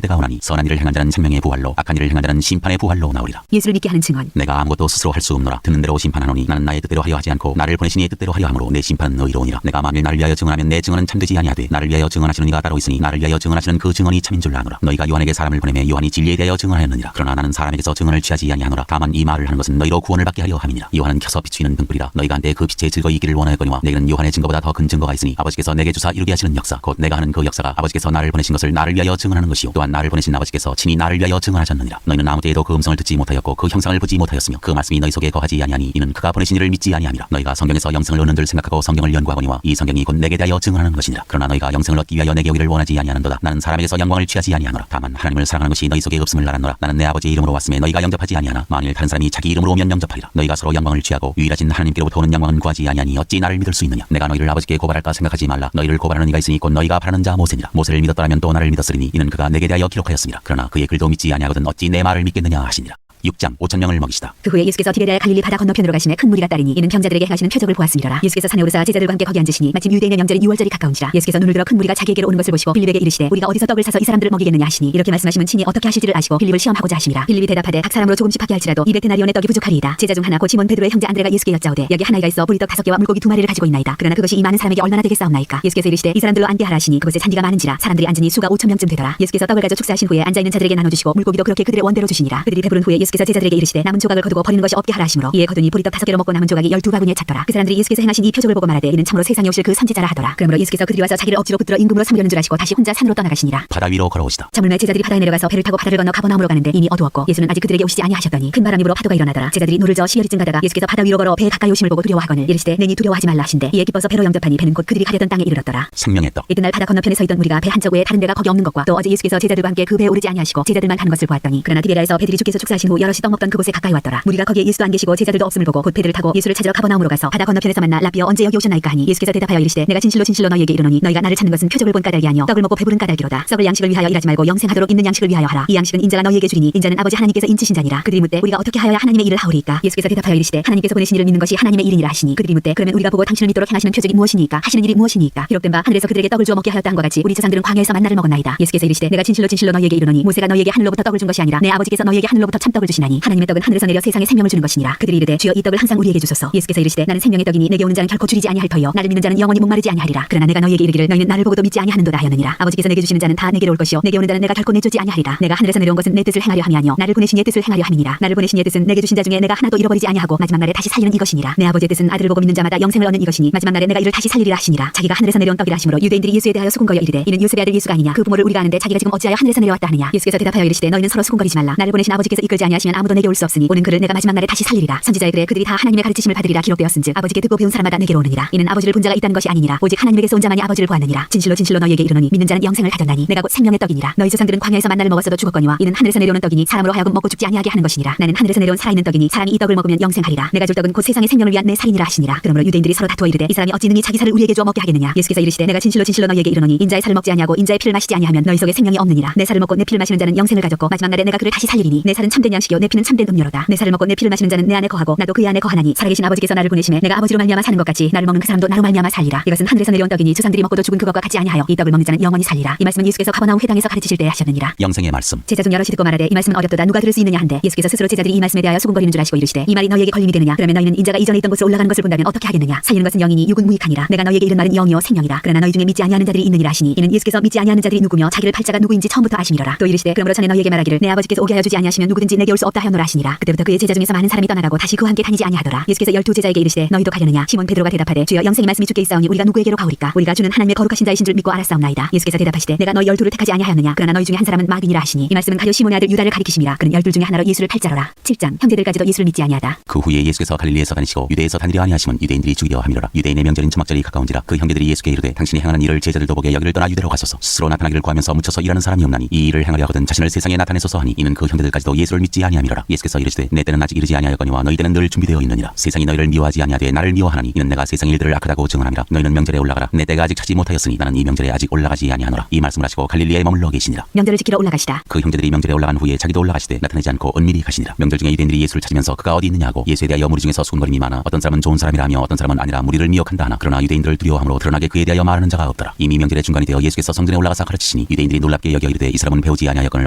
때가 오나니 선한 일을 행한 자는 생명의 부활로 악한 일을 행한 자는 심판의 부활로 나오리라. 예수를 믿게 하는 증언. 내가 아무것도 스스로 할 수 없노라. 듣는 대로 심판하노니 나는 나의 뜻대로 하려 하지 않고 나를 보내신 이의 뜻대로 하려 함으로 내 심판은 의로우니라. 내가 만일 나를 위하여 증언하면 내 증언은 참되지 아니하되 나를 위하여 증언하시는 이가 따로 있으니 나를 위하여 증언하시는 그 증언이 참인 줄 아노라. 너희가 요한에게 사람을 보내매 요한이 진리에 대하여 증언하였느니라. 그러나 나는 사람에게서 증언을 취하지 아니하노라. 다만 이 말을 하는 것은 너희로 구원을 받게 하려 함이니라. 요한은 켜서 비추이는 등불이라. 너희가 한때 그 빛에 즐거이 있기를 원하였거니와 내게는 요한의 증거보다 더 큰 증거가 있으니 아버지께서 내게 주사 이루게 하시는 역사 곧 내가 하는 그 역사가 아버지께서 나를 보내신 것을 나를 위하여 증언하는 것이요 또한 나를 보내신 아버지께서 친히 나를 위하여 증언하셨느니라. 너희는 아무 때에도 그 음성을 듣지 못하였고 그 형상을 보지 못하였으며 그 말씀이 너희 속에 거하지 아니하니 이는 그가 보내신 이를 믿지 아니함이라. 너희가 성경에서 영생을 얻는 줄 생각하고 성경을 연구하거니와 이 성경이 곧 내게 대하여 증언하는 것이니라. 그러나 너희가 영생을 얻기 위하여 내게 오기를 원하지 아니하는도다. 나는 사람에게서 영광을 취하지 아니하노라. 다만 하나님을 사랑하는 것이 너희 속에 없음을 알았노라. 나는 내 아버지의 이름으로 왔음에 너희가 영접하지 아니하나 만일 다른 사람이 자기 이름으로 오면 영접하리라. 너희가 서로 영광을 취하고 유일하신 하나님께로부터 오는 영광은 구하지 아니하니 어찌 나를 믿을 수 있느냐. 내가 너희를 아버지께 고발할까 생각하지 말라. 너희를 고발하는 이가 있으니 곧 너희가 바라는 자 모세니라. 모세를 믿었더라면 또 나를 믿었으리니 이는 그가 내게 대하여 기록하였습니다. 그러나 그의 글도 믿지 아니하거든 어찌 내 말을 믿겠느냐 하시니라. 6장 5,000명을 먹이시다. 그 후에 예수께서 디베랴 갈릴리 바다 건너편으로 가시매 큰 무리가 따르니 이는 병자들에게 행하시는 표적을 보았음이로라. 예수께서 산에 오르사 제자들과 함께 거기 앉으시니 마침 유대인의 명절인 유월절이 가까운지라. 예수께서 눈을 들어 큰 무리가 자기에게로 오는 것을 보시고 빌립에게 이르시되 우리가 어디서 떡을 사서 이 사람들을 먹이겠느냐 하시니 이렇게 말씀하시면 친히 어떻게 하실지를 아시고 빌립을 시험하고자 하심이라. 빌립이 대답하되 각 사람으로 조금씩 받게 할지라도 200데나리온의 떡이 부족하리이다. 제자 중 하나 곧 시몬 베드로의 형제 안드레가 예수께 여짜오되 여기 한 아이가 있어 보리떡 5개와 물고기 2마리를 가지고 있나이다. 그러나 그것이 이 많은 사람에게 얼마나 되겠사옵나이까. 예수께서 이르시되 이 사람들로 앉게 하라 하시니 그곳에 잔디가 많은지라 사람들이 앉으니 수가 5,000명쯤 되더라. 예수께서 떡을 가져 축사하신 후에 앉아있는 자들에게 나눠주시고 물고기도 그렇게 그들의 원대로 주시니라. 그들이 배부른 후에 예수께서 제자들에게 이르시되 남은 조각을 거두고 버리는 것이 없게 하라 하시므로 이에 거두니 보리떡 5개로 먹고 남은 조각이 12바구니에 찼더라. 그 사람들이 예수께서 행하신 이 표적을 보고 말하되 이는 참으로 세상에 오실 그 선지자라 하더라. 그러므로 예수께서 그들이 와서 자기를 억지로 붙들어 임금으로 삼으려는 줄 아시고 다시 혼자 산으로 떠나가시니라. 바다 위로 걸어오시다. 저물매 제자들이 바다에 내려가서 배를 타고 바다를 건너 가버나움으로 가는데 이미 어두웠고 예수는 아직 그들에게 오시지 아니하셨더니 큰 바람이 불어 파도가 일어나더라. 제자들이 노를 저어 시여리쯤 가다가 예수께서 바다 위로 걸어 배에 가까이 오심을 보고 두려워하거늘 이르시되 내니 두려워하지 말라 하신대 이에 기뻐서 배로 영접하니 배는 곧 그들이 가려던 땅에 이르렀더라. 생명의 떡. 이튿날 바다 건너편에 서 있던 우리가 배 한쪽 외에 다른 데가 거기 없는 것과 또 어제 예수께서 제자들과 함께 그 배에 오르지 아니하시고 제자들만 가는 것을 보았더니 그러나 디베랴에서 배들이 주께서 축사하신 후 여럿이 떡 먹던 그곳에 가까이 왔더라. 무리가 거기에 예수도 안 계시고 제자들도 없음을 보고 곧 배들을 타고 예수를 찾으러 가버나움으로 가서 바다 건너편에서 만나 라비어 언제 여기 오셨나이까 하니 예수께서 대답하여 이르시되 내가 진실로 진실로 너희에게 이르노니 너희가 나를 찾는 것은 표적을 본 까닭이 아니요 떡을 먹고 배부른 까닭이로다. 썩을 양식을 위하여 일하지 말고 영생하도록 있는 양식을 위하여 하라. 이 양식은 인자가 너희에게 주리니 인자는 아버지 하나님께서 인치신 자니라. 그들이 묻되 우리가 어떻게 하여야 하나님의 일을 하오리이까. 예수께서 대답하여 이르시되 하나님께서 보내신 이를 믿는 것이 하나님의 일이니라 하시니 그들이 묻되 그러면 우리가 보고 당신을 믿도록 행하시는 표적이 무엇이니까 하시는 일이 무엇이니까. 기록된 바 하늘에서 그들에게 떡을 주어 먹게 하였다 한과 같이 우리 조상들은 광야에서 만나를 먹었나이다. 예수께서 이르시되 내가 진실로 진실로 너희에게 이르노니 모세가 너희에게 하늘로부터 떡을 준 것이 아니라 내 아버지께서 너희에게 하늘로부터 참떡을 주시나니 하나님의 떡은 하늘에서 내려 세상에 생명을 주는 것이니라. 그들이 이르되 주여 이 떡을 항상 우리에게 주소서. 예수께서 이르시되 나는 생명의 떡이니 내게 오는 자는 결코 줄이지 아니할 터이요 나를 믿는 자는 영원히 목마르지 아니하리라. 그러나 내가 너희에게 이르기를 너희는 나를 보고도 믿지 아니하는도다 하였느니라. 아버지께서 내게 주시는 자는 다 내게로 올 것이요 내게 오는 자는 내가 결코 내쫓지 아니하리라. 내가 하늘에서 내려온 것은 내 뜻을 행하려 함이 아니요 나를 보내신 이의 뜻을 행하려 함이니라. 나를 보내신 이의 뜻은 내게 주신 자 중에 내가 하나도 잃어버리지 아니하고 마지막 날에 다시 살리는 이것이니라. 내 아버지의 뜻은 아들을 보고 믿는 자마다 영생을 얻는 이것이니 마지막 날에 내가 이를 다시 살리리라 하시니라. 자기가 하늘에서 내려온 떡이라 하심으로 유대인들이 예수에 대하여 수군거려 이르되 이는 요셉의 아들 예수가 아니냐. 그 부모를 우리가 아는데 자기가 지금 어찌하여 하늘에서 내려왔다 하느냐. 예수께서 대답하여 이르시되 너희는 서로 수군거리지 말라. 나를 보내신 아버지께서 이끌지 아니하시면 아무도 내게 올 수 없으니 오는 그를 내가 마지막 날에 다시 살리리라. 선지자의 글에 그들이 다 하나님의 가르치심을 받으리라 기록되었은즉 아버지께 듣고 배운 사람마다 내게로 오느니라. 이는 아버지를 본 자가 있다는 것이 아니니라. 오직 하나님에게서 온 자만이 아버지를 보았느니라. 진실로 진실로 너희에게 이르노니 믿는 자는 영생을 가졌나니 내가 곧 생명의 떡이니라. 너희 조상들은 광야에서 만나를 먹었어도 죽었거니와 이는 하늘에서 내려오는 떡이니 사람으로 하여금 먹고 죽지 아니하게 하는 것이니라. 나는 하늘에서 내려온 살아있는 떡이니 사람이 이 떡을 먹으면 영생하리라. 내가 줄 떡은 곧 세상의 생명을 위한 내 살이니라 하시니라. 그러므로 유대인들이 서로 다투어 이르되 이 사람이 어찌 능히 자기 살을 우리에게 주어 먹게 하겠느냐. 예수께서 이르시되 내가 진실로 진실로 너희에게 이르노니 인자의 살을 먹지 아니하고 인자의 피를 마시지 아니하면 너희 속에 생명이 없느니라. 내 살을 먹고 내 피를 마시는 자는 영생을 가졌고 마지막 날에 내가 그를 다시 살리리니 내 살은 참된 양식이요 내 피는 참된 음료로다. 내 살을 먹고 내 피를 마시는 자는 내 안에 거하고 나도 그의 안에 거하나니 살아계신 아버지께서 나를 보내심에 내가 아버지로 말미암아 사는 것 같이 나를 먹는 그 사람도 나로 말미암아 살리라. 이것은 하늘에서 내려온 떡이니 조상들이 먹고도 죽은 그것과 같지 아니하여 이 떡을 먹는 자는 영원히 살리라. 이 말씀은 예수께서 가버나움 회당에서 가르치실 때 하셨느니라. 영생의 말씀. 제자 중 여럿이 듣고 말하되 이 말씀은 어렵도다 누가 들을 수 있느냐 한데 예수께서 스스로 제자들이 이 말씀에 대하여 수군거리는 줄 아시고 이르시되 이 말이 너희에게 걸림이 되느냐. 그러면 너희는 인자가 이전에 있던 곳으로 올라가는 것을 본다면 어떻게 하겠느냐. 살리는 것은 영이니 육은 무익하니라. 내가 너희에게 이른 말은 영이요 생명이라. 그러나 너희 중에 믿지 아니하는 자들이 있느니라 하시니 이는 예수께서 믿지 아니하는 자들이 누구며 자기를 팔자가 누구인지 처음부터 아심이로라. 또 이르시되 그러므로 전에 너희에게 말하기를 내 아버지께서 오게 하여 주지 아니하시면 누구든지 내게 올 수 없다 하였노라 하시니라. 그때부터 그의 제자 중에서 많은 사람이 떠나가고 다시 그와 함께 다니지 아니하더라. 예수께서 12제자에게 이르시되 너희도 가려느냐. 시몬 베드로가 대답하되 주여 영생의 말씀이 주께 있사오니 우리가 누구에게로 가오리까. 우리가 주는 하나님의 거룩하신 자이신 줄 믿고 알았사옵나이다. 예수께서 대답하시되 내가 너희 12를 택하지 아니하였느냐. 그러나 너희 중에 한 사람은 마귀니라 하시니 이 말씀은 가룟 시몬의 아들 유다를 가리키심이라. 그는 12 중에 하나로 예수를 팔자로라. 7장 형제들까지도 예수를 믿지 아니하다. 그 후에 예수께서 갈릴리에서 다니시고 유대에서 다니려 아니하시면 유대인들이 죽이려 함이로라. 유대인의 명절인 초막절이 가까운지라 그 형제들이 예수께 이르되 당신이 행하는 일을 제자들도 보게 여기를 떠나 유대로 가소서. 스스로 나타나기를 구하면서 묻혀서 일하는 사람이 없나니 이 일을 행하려 하거든 자신을 세상에 나타내소서 하니 이는 그 형제들까지도 예수를 믿지 아니함이로라. 예수께서 이르시되 내 때는 아직 이르지 아니하였거니와 너희 때는 늘 준비되어 있느니라. 세상이 너희를 미워하지 아니하되 나를 미워하나니 이는 내가 세상 일들을 악하다고 증언함이라. 너희는 명절에 올라가라. 내 때가 아직 차지 못하였으니 나는 이 명절에 아직 올라가지 아니하노라. 이 말씀을 하시고 갈릴리에 머물러 계시니라. 명절을 지키러 올라가시다. 그 형제들이 명절에 올라간 후에 자기도 올라가시되 나타내지 않고 은밀히 가시니라. 명절 중에 유대인들이 예수를 찾으면서 그가 어디 있느냐 하고 예수에 대하여 무리 중에서 수군거림이 많아 어떤 사람은 좋은 사람이라 하며 어떤 사람은 아니라 무리를 미혹한다 하나 그러나 유대인들을 두려워함으로 드러나게 그에 대하여 말하는 자가 없더라. 이미 명절의 중간이 되어 예수께서 성전에 올라가서 가르치시니 유대인들이 놀랍게 여겨 이르되 이 사람은 배우지 아니하였거늘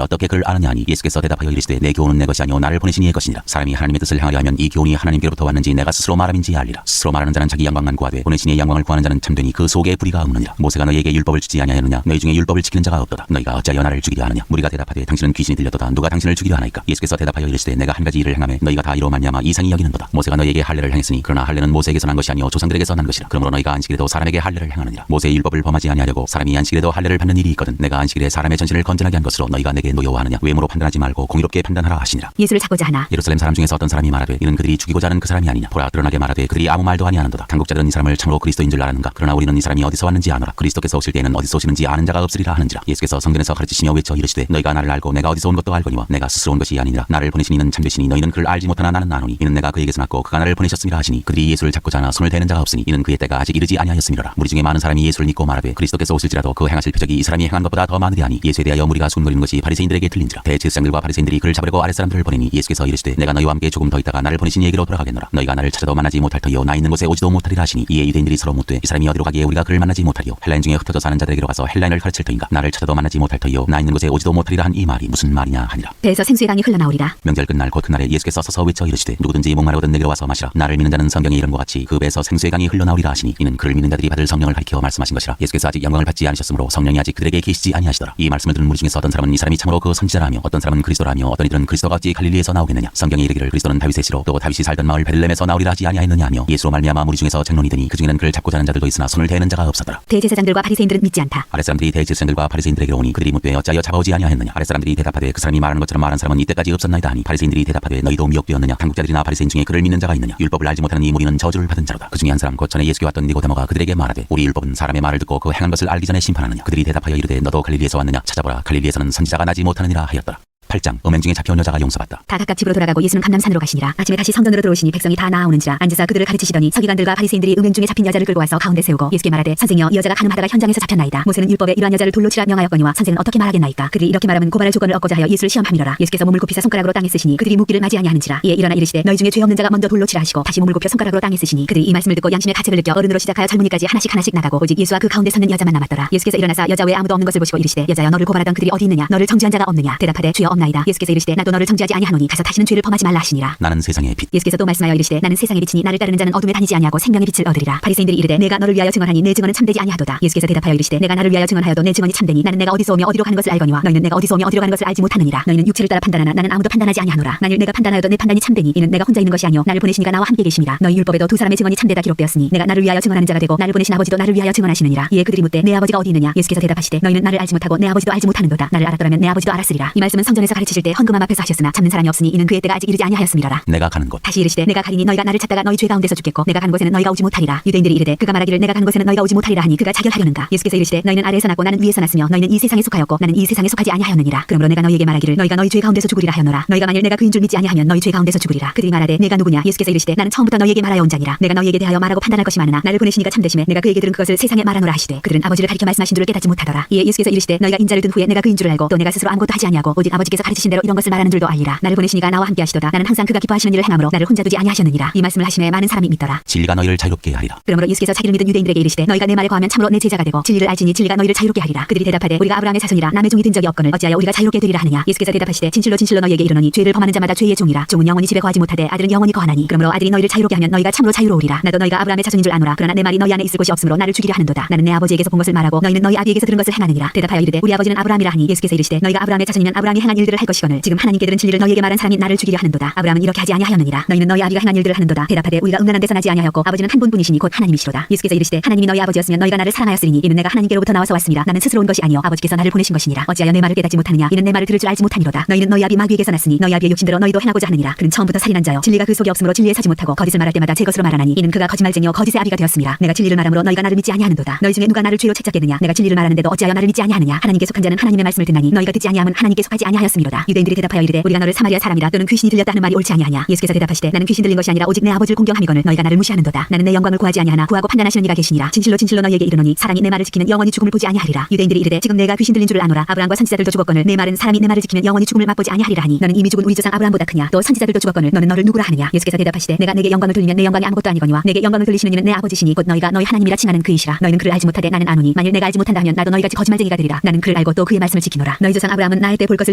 어떻게 그를 아느냐 하니 예수께서 대답하여 이르시되 내 교훈은 내 것이 아니오 나를 보내신 이의 것이니라. 사람이 하나님의 뜻을 행하려 하면 이 교훈이 하나님께로부터 왔는지 내가 스스로 말함인지 알리라. 스스로 말하는 자는 자기 양방만 구하되 보내신 이의 양방을 구하는 자는 참되니 그 속에 불의가 없느니라. 모세가 너희에게 율법을 주지 아니하였느냐. 너희 중에 율법을 지키는 자가 없도다. 너희가 어찌하여 나를 죽이려 하느냐. 무리가 대답하되 당신은 귀신이 들렸도다. 누가 당신을 죽이려 하나이까. 예수께서 대답하여 이르시되 내가 한 가지 일을 행하매 너희가 다 이로 말미암아 이상히 여기는도다. 모세가 너희에게 할례를 행했으니 그러나 할례는 모세에게서 난 것이 아니오 조상들에게서 난 것이라. 그러므로 너희가 안식일에도 사람에게 할례를 행하느니라. 모세의 율법을 범하지 아니하려고 사람이 안식일에도 할례를 받는 일이 있거든. 내가 안식일에 사람의 전신을 건전하게 한 것으로 너희가 내게 노여워하느냐. 외모로 판단하지 말고 공의롭게 판단하라 하시니라. 예수를 찾고자 하나. 예루살렘 사람 중에서 어떤 사람이 말하되 이는 그들이 죽이고자 하는 그 사람이 아니냐. 보라 드러나게 말하되 그들이 아무 말도 아니하는도다. 당국자들은 이 사람을 참으로 그리스도인 줄 알았는가. 그러나 우리는 이 사람이 어디서 왔는지 아노라. 그리스도께서 오실 때에는 어디서 오시는지 아는 자가 없으리라 하는지라. 예수께서 성전에서 가르치시며 외쳐 이르시되 너희가 나를 알고 내가 어디서 온 것도 알거니와 내가 스스로 온 것이 아니니라. 나를 보내신 이는 참되시니 너희는 그를 알지 못하나 나는 아노니 이는 내가 그에게서 났고 그가 나를 보내셨음이라 하시니 그들이 예수를 잡고자 하나 손을 대는 자가 없으니 이는 그의 때가 아직 이르지 아니하였음이로라. 무리 중에 많은 사람이 예수를 믿고 말하되 그리스도께서 오실지라도 그 행하실 표적이 이 사람이 행한 것보다 더 많으리 하니 예수에 대하여 무리가 수군거리는 것이 바리새인들에게 들린지라. 대제사장들과 바리새인들이 그를 잡으려고 아랫사람들을 보내니 예수께서 이르시되 내가 너희와 함께 조금 더 있다가 나를 보내신 이에게로 돌아가겠노라. 너희가 나를 찾아도 만나지 못할 터이요 나 있는 곳에 오지도 못하리라 하시니 이에 유대인들이 서로 묻되 이 사람이 어디로 가기에 우리가 그를 만나지 못하리요. 헬라인 중에 흩어져 사는 자들에게로 가서 헬라인을 가르칠 터인가. 나를 찾아도 만나지 못할 터이요 나 있는 곳에 오지도 못하리라 한 이 말이 무슨 말이냐 하니라. 배에서 생수의 강이 흘러나오리라. 명절 끝날 곧 그날에 예수께서 서서 외쳐 이르시되 누구든지 목마르거든 내게로 와서 마시라. 나를 믿는 자는 성경에 이름과 같이 그 배에서 생수의 강이 흘러나오리라 하시니 이는 그를 믿는 자들이 받을 성령을 가리켜 말씀하신 것이라. 예수께서 아직 영광을 받지 않으셨으므로 성령이 아직 그들에게 계시지 아니하시더라. 이 말씀을 들은 무리 중에서 어떤 사람은 이 사람이 참으로 그 선지자라며 어떤 사람은 그리스도라며 어떤 이들은 그리스도가 어찌 갈릴리에서 나오겠느냐. 성경에 이르기를 그리스도는 다윗의 씨로 또 다윗이 살던 마을 베들레헴에서 나오리라 하지 아니하였느냐 하며 예수로 말미암아 무리 중에서 쟁론이 되니 그 중에는 그를 잡고자 하는 자들도 있으나 손을 대는 자가 없었더라. 대제사장들과 바리새인들은 믿지 않다. 아랫사람들이 대제사장들과 바리새인들에게로 오니 그들이 묻되 어찌하여 잡아오지 아니하였느냐. 아랫사람들이 대답하되 그 사람이 말하는 것처럼 말한 사람은 이때까지 없었나이다 하니 바리새인들이 대답하되 너희도 미혹되었느냐. 당국자들이나 바리새인 중에 그를 믿는 자가 있느냐. 율법을 알지 못하는 이 무리는 저주를 받은 자로다. 그 중에 한 사람 곧 전에 예수께 왔던 니고데모가 그들에게 말하되 우리 율법은 사람의 말을 듣고 그 행한 것을 알기 전에 심판하느냐. 그들이 대답하여 이르되 너도 갈릴리에서 왔느냐. 찾아보라 갈릴리에서는 선지자가 나지 못하느니라 하였더라. 8장 음행 중에 잡혀온 여자가 용서받다. 다 각각 집으로 돌아가고 예수는 감람산으로 가시니라. 아침에 다시 성전으로 들어오시니 백성이 다 나아오는지라. 앉으사 그들을 가르치시더니 서기관들과 바리새인들이 음행 중에 잡힌 여자를 끌고 와서 가운데 세우고 예수께 말하되 선생이여 이 여자가 간음하다가 현장에서 잡혔나이다. 모세는 율법에 이러한 여자를 돌로 치라 명하였거니와 선생은 어떻게 말하겠나이까. 그들이 이렇게 말하면 고발할 조건을 얻고자 하여 예수를 시험함이로라. 예수께서 몸을 굽히사 손가락으로 땅에 쓰시니 그들이 묻기를 맞이 아니하는지라. 이에 일어나 이르시되 너희 중에 죄 없는 자가 먼저 돌로 치라 하시고 다시 몸을 굽혀 손가락으로 땅에 쓰시니 그들이 이 말씀을 듣고 양심의 가책을 느껴 어른으로 시작하여 젊은이까지 하나씩 나가고 오직 예수와 그 가운데 서는 여자만 남았더라. 예수께서 일어나사 여자 외에 아무도 없는 것을 보시고 이르시되 여자여 너를 고발하던 그들이 어디 있느냐. 너를 정죄한 자가 없느냐. 대답하되 주여 없나이다. 예수께서 이르시되 나도 너를 정죄하지 아니하노니 가서 다시는 죄를 범하지 말라 하시니라. 나는 세상의 빛. 예수께서 또 말씀하여 이르시되 나는 세상의 빛이니 나를 따르는 자는 어둠에 다니지 아니하고 생명의 빛을 얻으리라. 바리새인들이 이르되 내가 너를 위하여 증언하니 내 증언은 참되지 아니하도다. 예수께서 대답하여 이르시되 내가 나를 위하여 증언하여도 내 증언이 참되니 나는 내가 어디서 오며 어디로 가는 것을 알거니와 너희는 내가 어디서 오며 어디로 가는 것을 알지 못하느니라. 너희는 육체를 따라 판단하나 나는 아무도 판단하지 아니하노라. 만일 내가 판단하여도 내 판단이 참되니 이는 내가 혼자 있는 것이 아니요 나를 보내시니가 나와 함께 계심이라. 너희 율법에도 두 사람의 증언이 참되다 기록되었으니 내가 나를 위하여 증언하는 자가 되고 나를 보내신 아버지도 나를 위하여 증언하시느니라. 이에 그들이 묻되 내 아버지가 어디 있느냐. 예수께서 대답하시되 너희는 나를 알지 못하고 내 아버지도 알지 못하는도다. 나를 알았더라면 내 아버지도 알았으리라. 이 말씀은 성전에서 가르치실 때 헌금함 앞에서 하셨으나 잡는 사람이 없으니 이는 그의 때가 아직 이르지 아니하였음이로라. 내가 가는 곳. 다시 이르시되 내가 가리니 너희가 나를 찾다가 너희 죄 가운데서 죽겠고 내가 가는 곳에는 너희가 오지 못하리라. 유대인들이 이르되 그가 말하기를 내가 가는 곳에는 너희가 오지 못하리라 하니 그가 자결하려는가. 예수께서 이르시되 너희는 아래에서 났고 나는 위에서 났으며 너희는 이 세상에 속하였고 나는 이 세상에 속하지 아니하였느니라. 그러므로 내가 너희에게 말하기를 너희가 너희 죄 가운데서 죽으리라 하였노라. 너희가 만일 내가 그인 줄 믿지 아니하면 너희 죄 가운데서 죽으리라. 그들이 말하되 내가 누구냐. 예수께서 이르시되 나는 처음부터 너희에게 말하여 온 자니라. 내가 너희에게 대하여 말하고 판단할 것이 많으나 나를 보내시니가 참되심에 내가 그에게 들은 그것을 세상에 말하노라 하시되 그들은 아버지를 가리켜 말씀하신 줄을 깨닫지 못하더라. 이에 예수께서 이르시되 너희가 인자를 든 후에 내가 그인 줄을 알고 또 내가 스스로 아무것도 하지 아니하고 오직 아버지께서 가르치신 대로 이런 것을 말하는 줄도 알리라. 나를 보내시니가 나와 함께 하시도다. 나는 항상 그가 기뻐하시는 일을 행함으로 나를 혼자 두지 아니하셨느니라. 이 말씀을 하심에 많은 사람이 믿더라. 진리가 너희를 자유롭게 하리라. 그러므로 예수께서 자기를 믿은 유대인들에게 이르시되 너희가 내 말에 거하면 참으로 내 제자가 되고 진리를 알지니 진리가 너희를 자유롭게 하리라. 그들이 대답하되 우리가 아브라함의 자손이라 남의 종이 된 적이 없거늘 어찌하여 우리가 자유롭게 되리라 하느냐. 예수께서 대답하시되 진실로 너희에게 이르노니 죄를 범하는 자마다 죄의 종이라. 종은 영원히 집에 거하지 못하되 아들은 영원히 거하나니 그러므로 아들이 너희를 자유롭게 하면 너희가 참으로 자유로우리라. 나도 너희가 아브라함의 자손인 줄 아노라. 그러나 내 말이 너희 안에 있을 곳이 없으므로 나를 죽이려 하는도다. 나는 내 아버지에게서 본 것을 말하고 너희는 너희 아비에게서 들은 것을 행하느니라. 대답하여 이르되 우리 아버지는 아브라함이라 하니 예수께서 이르시되 너희가 아브라함의 자손이면 아브라함이 행한 일들을 할 것이거늘 지금 하나님께 들은 진리를 너희에게 말한 사람이 나를 죽이려 하는도다. 아브라함은 이렇게 하지 아니하였느니라. 너희는 너희 아비가 행한 일들을 하는도다. 대답하되 우리가 음란한 데서 나지 아니하였고 아버지는 한 분뿐이시니 곧 하나님이시로다. 예수께서 이르시되 하나님이 너희 아버지였으면 너희가 나를 사랑하였으리니 이는 내가 하나님께로부터 나와서 왔습니다. 나는 스스로 온 것이 아니요 아버지께서 나를 보내신 것이니라. 어찌하여 내 말을 깨닫지 못하느냐. 이는 내 말을 들을 줄 알지 못하니로다. 너희는 너희 아비 마귀에게서 났으니 너희 아비의 욕심대로 너희도 행하고자 하느니라. 그는 처음부터 살인한 자요 진리가 그 속에 없으므로 진리에 서지 못하고 거짓을 말할 때마다 제 것으로 말하나니 이는 그가 거짓말쟁이요 거짓의 아비가 되었습니다. 내가 진리를 말함으로 너희가 나를 믿지 아니하는도다. 너희 중에 누가 나를 죄로 책잡겠느냐. 내가 진리를 말하는데도 어찌하여 나를 믿지 아니하느냐. 하나님께 속한 자는 하나님의 말씀을 듣나니 너희가 듣지 아니함은 하나님께 속하지 아니하였음이로다. 유대인들이 대답하여 이르되 우리가 너를 사마리아 사람이라 또는 귀신이 들렸다 하는 말이 옳지 아니하냐. 예수께서 대답하시되 나는 귀신 들린 것이 아니라 오직 내 아버지를 공경함이거늘 너희가 나를 무시하는도다. 나는 내 영광을 구하지 아니하나 구하고 판단하시는 이가 계시니라. 진실로 너희에게 이르노니 사람이 내 말을 지키면 영원히 죽음을 보지 아니하리라. 유대인들이 이르되 지금 내가 귀신 들린 줄을 아노라. 아브라함과 선지자들도 죽었거늘 내 말은 사람이 내 말을 지키면 영원히 죽음을 맛보지 아니하리라 하니 너는 이미 죽은 우리 조상 아브라함보다 크냐. 또 선지자들도 죽었거늘 너는 너를 누구라 하느냐. 예수께서 대답하시되 내가 내게 영광을 돌리면 내 영광이 아무것도 아니거니와 내게 영광을 돌리시는 이는 내 아버지시니 곧 너희가 너희 하나님이라 칭하는 그이시라. 너희는 그를 알지 못하되 나는 아노니 만일 내가 알지 못한다 하면 나도 너희같이 거짓말쟁이가 되리라. 나는 그를 알고 또 그의 말씀을 지키노라. 너희 조상 아브라함은 나의 때 볼 것을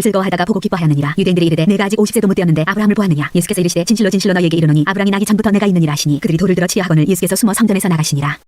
즐거워하다가 보고 기뻐하였느니라. 유대인들이 이르되 내가 아직 50세도 못 되었는데 아브라함을 보았느냐. 예수께서 이르시되 진실로 너희에게 이르노니 아브라함이 나기 전부터 내가 있느니라 하시니 그들이 돌을 들어 치려 하거늘 예수께서 숨어 성전에서 나가시니라.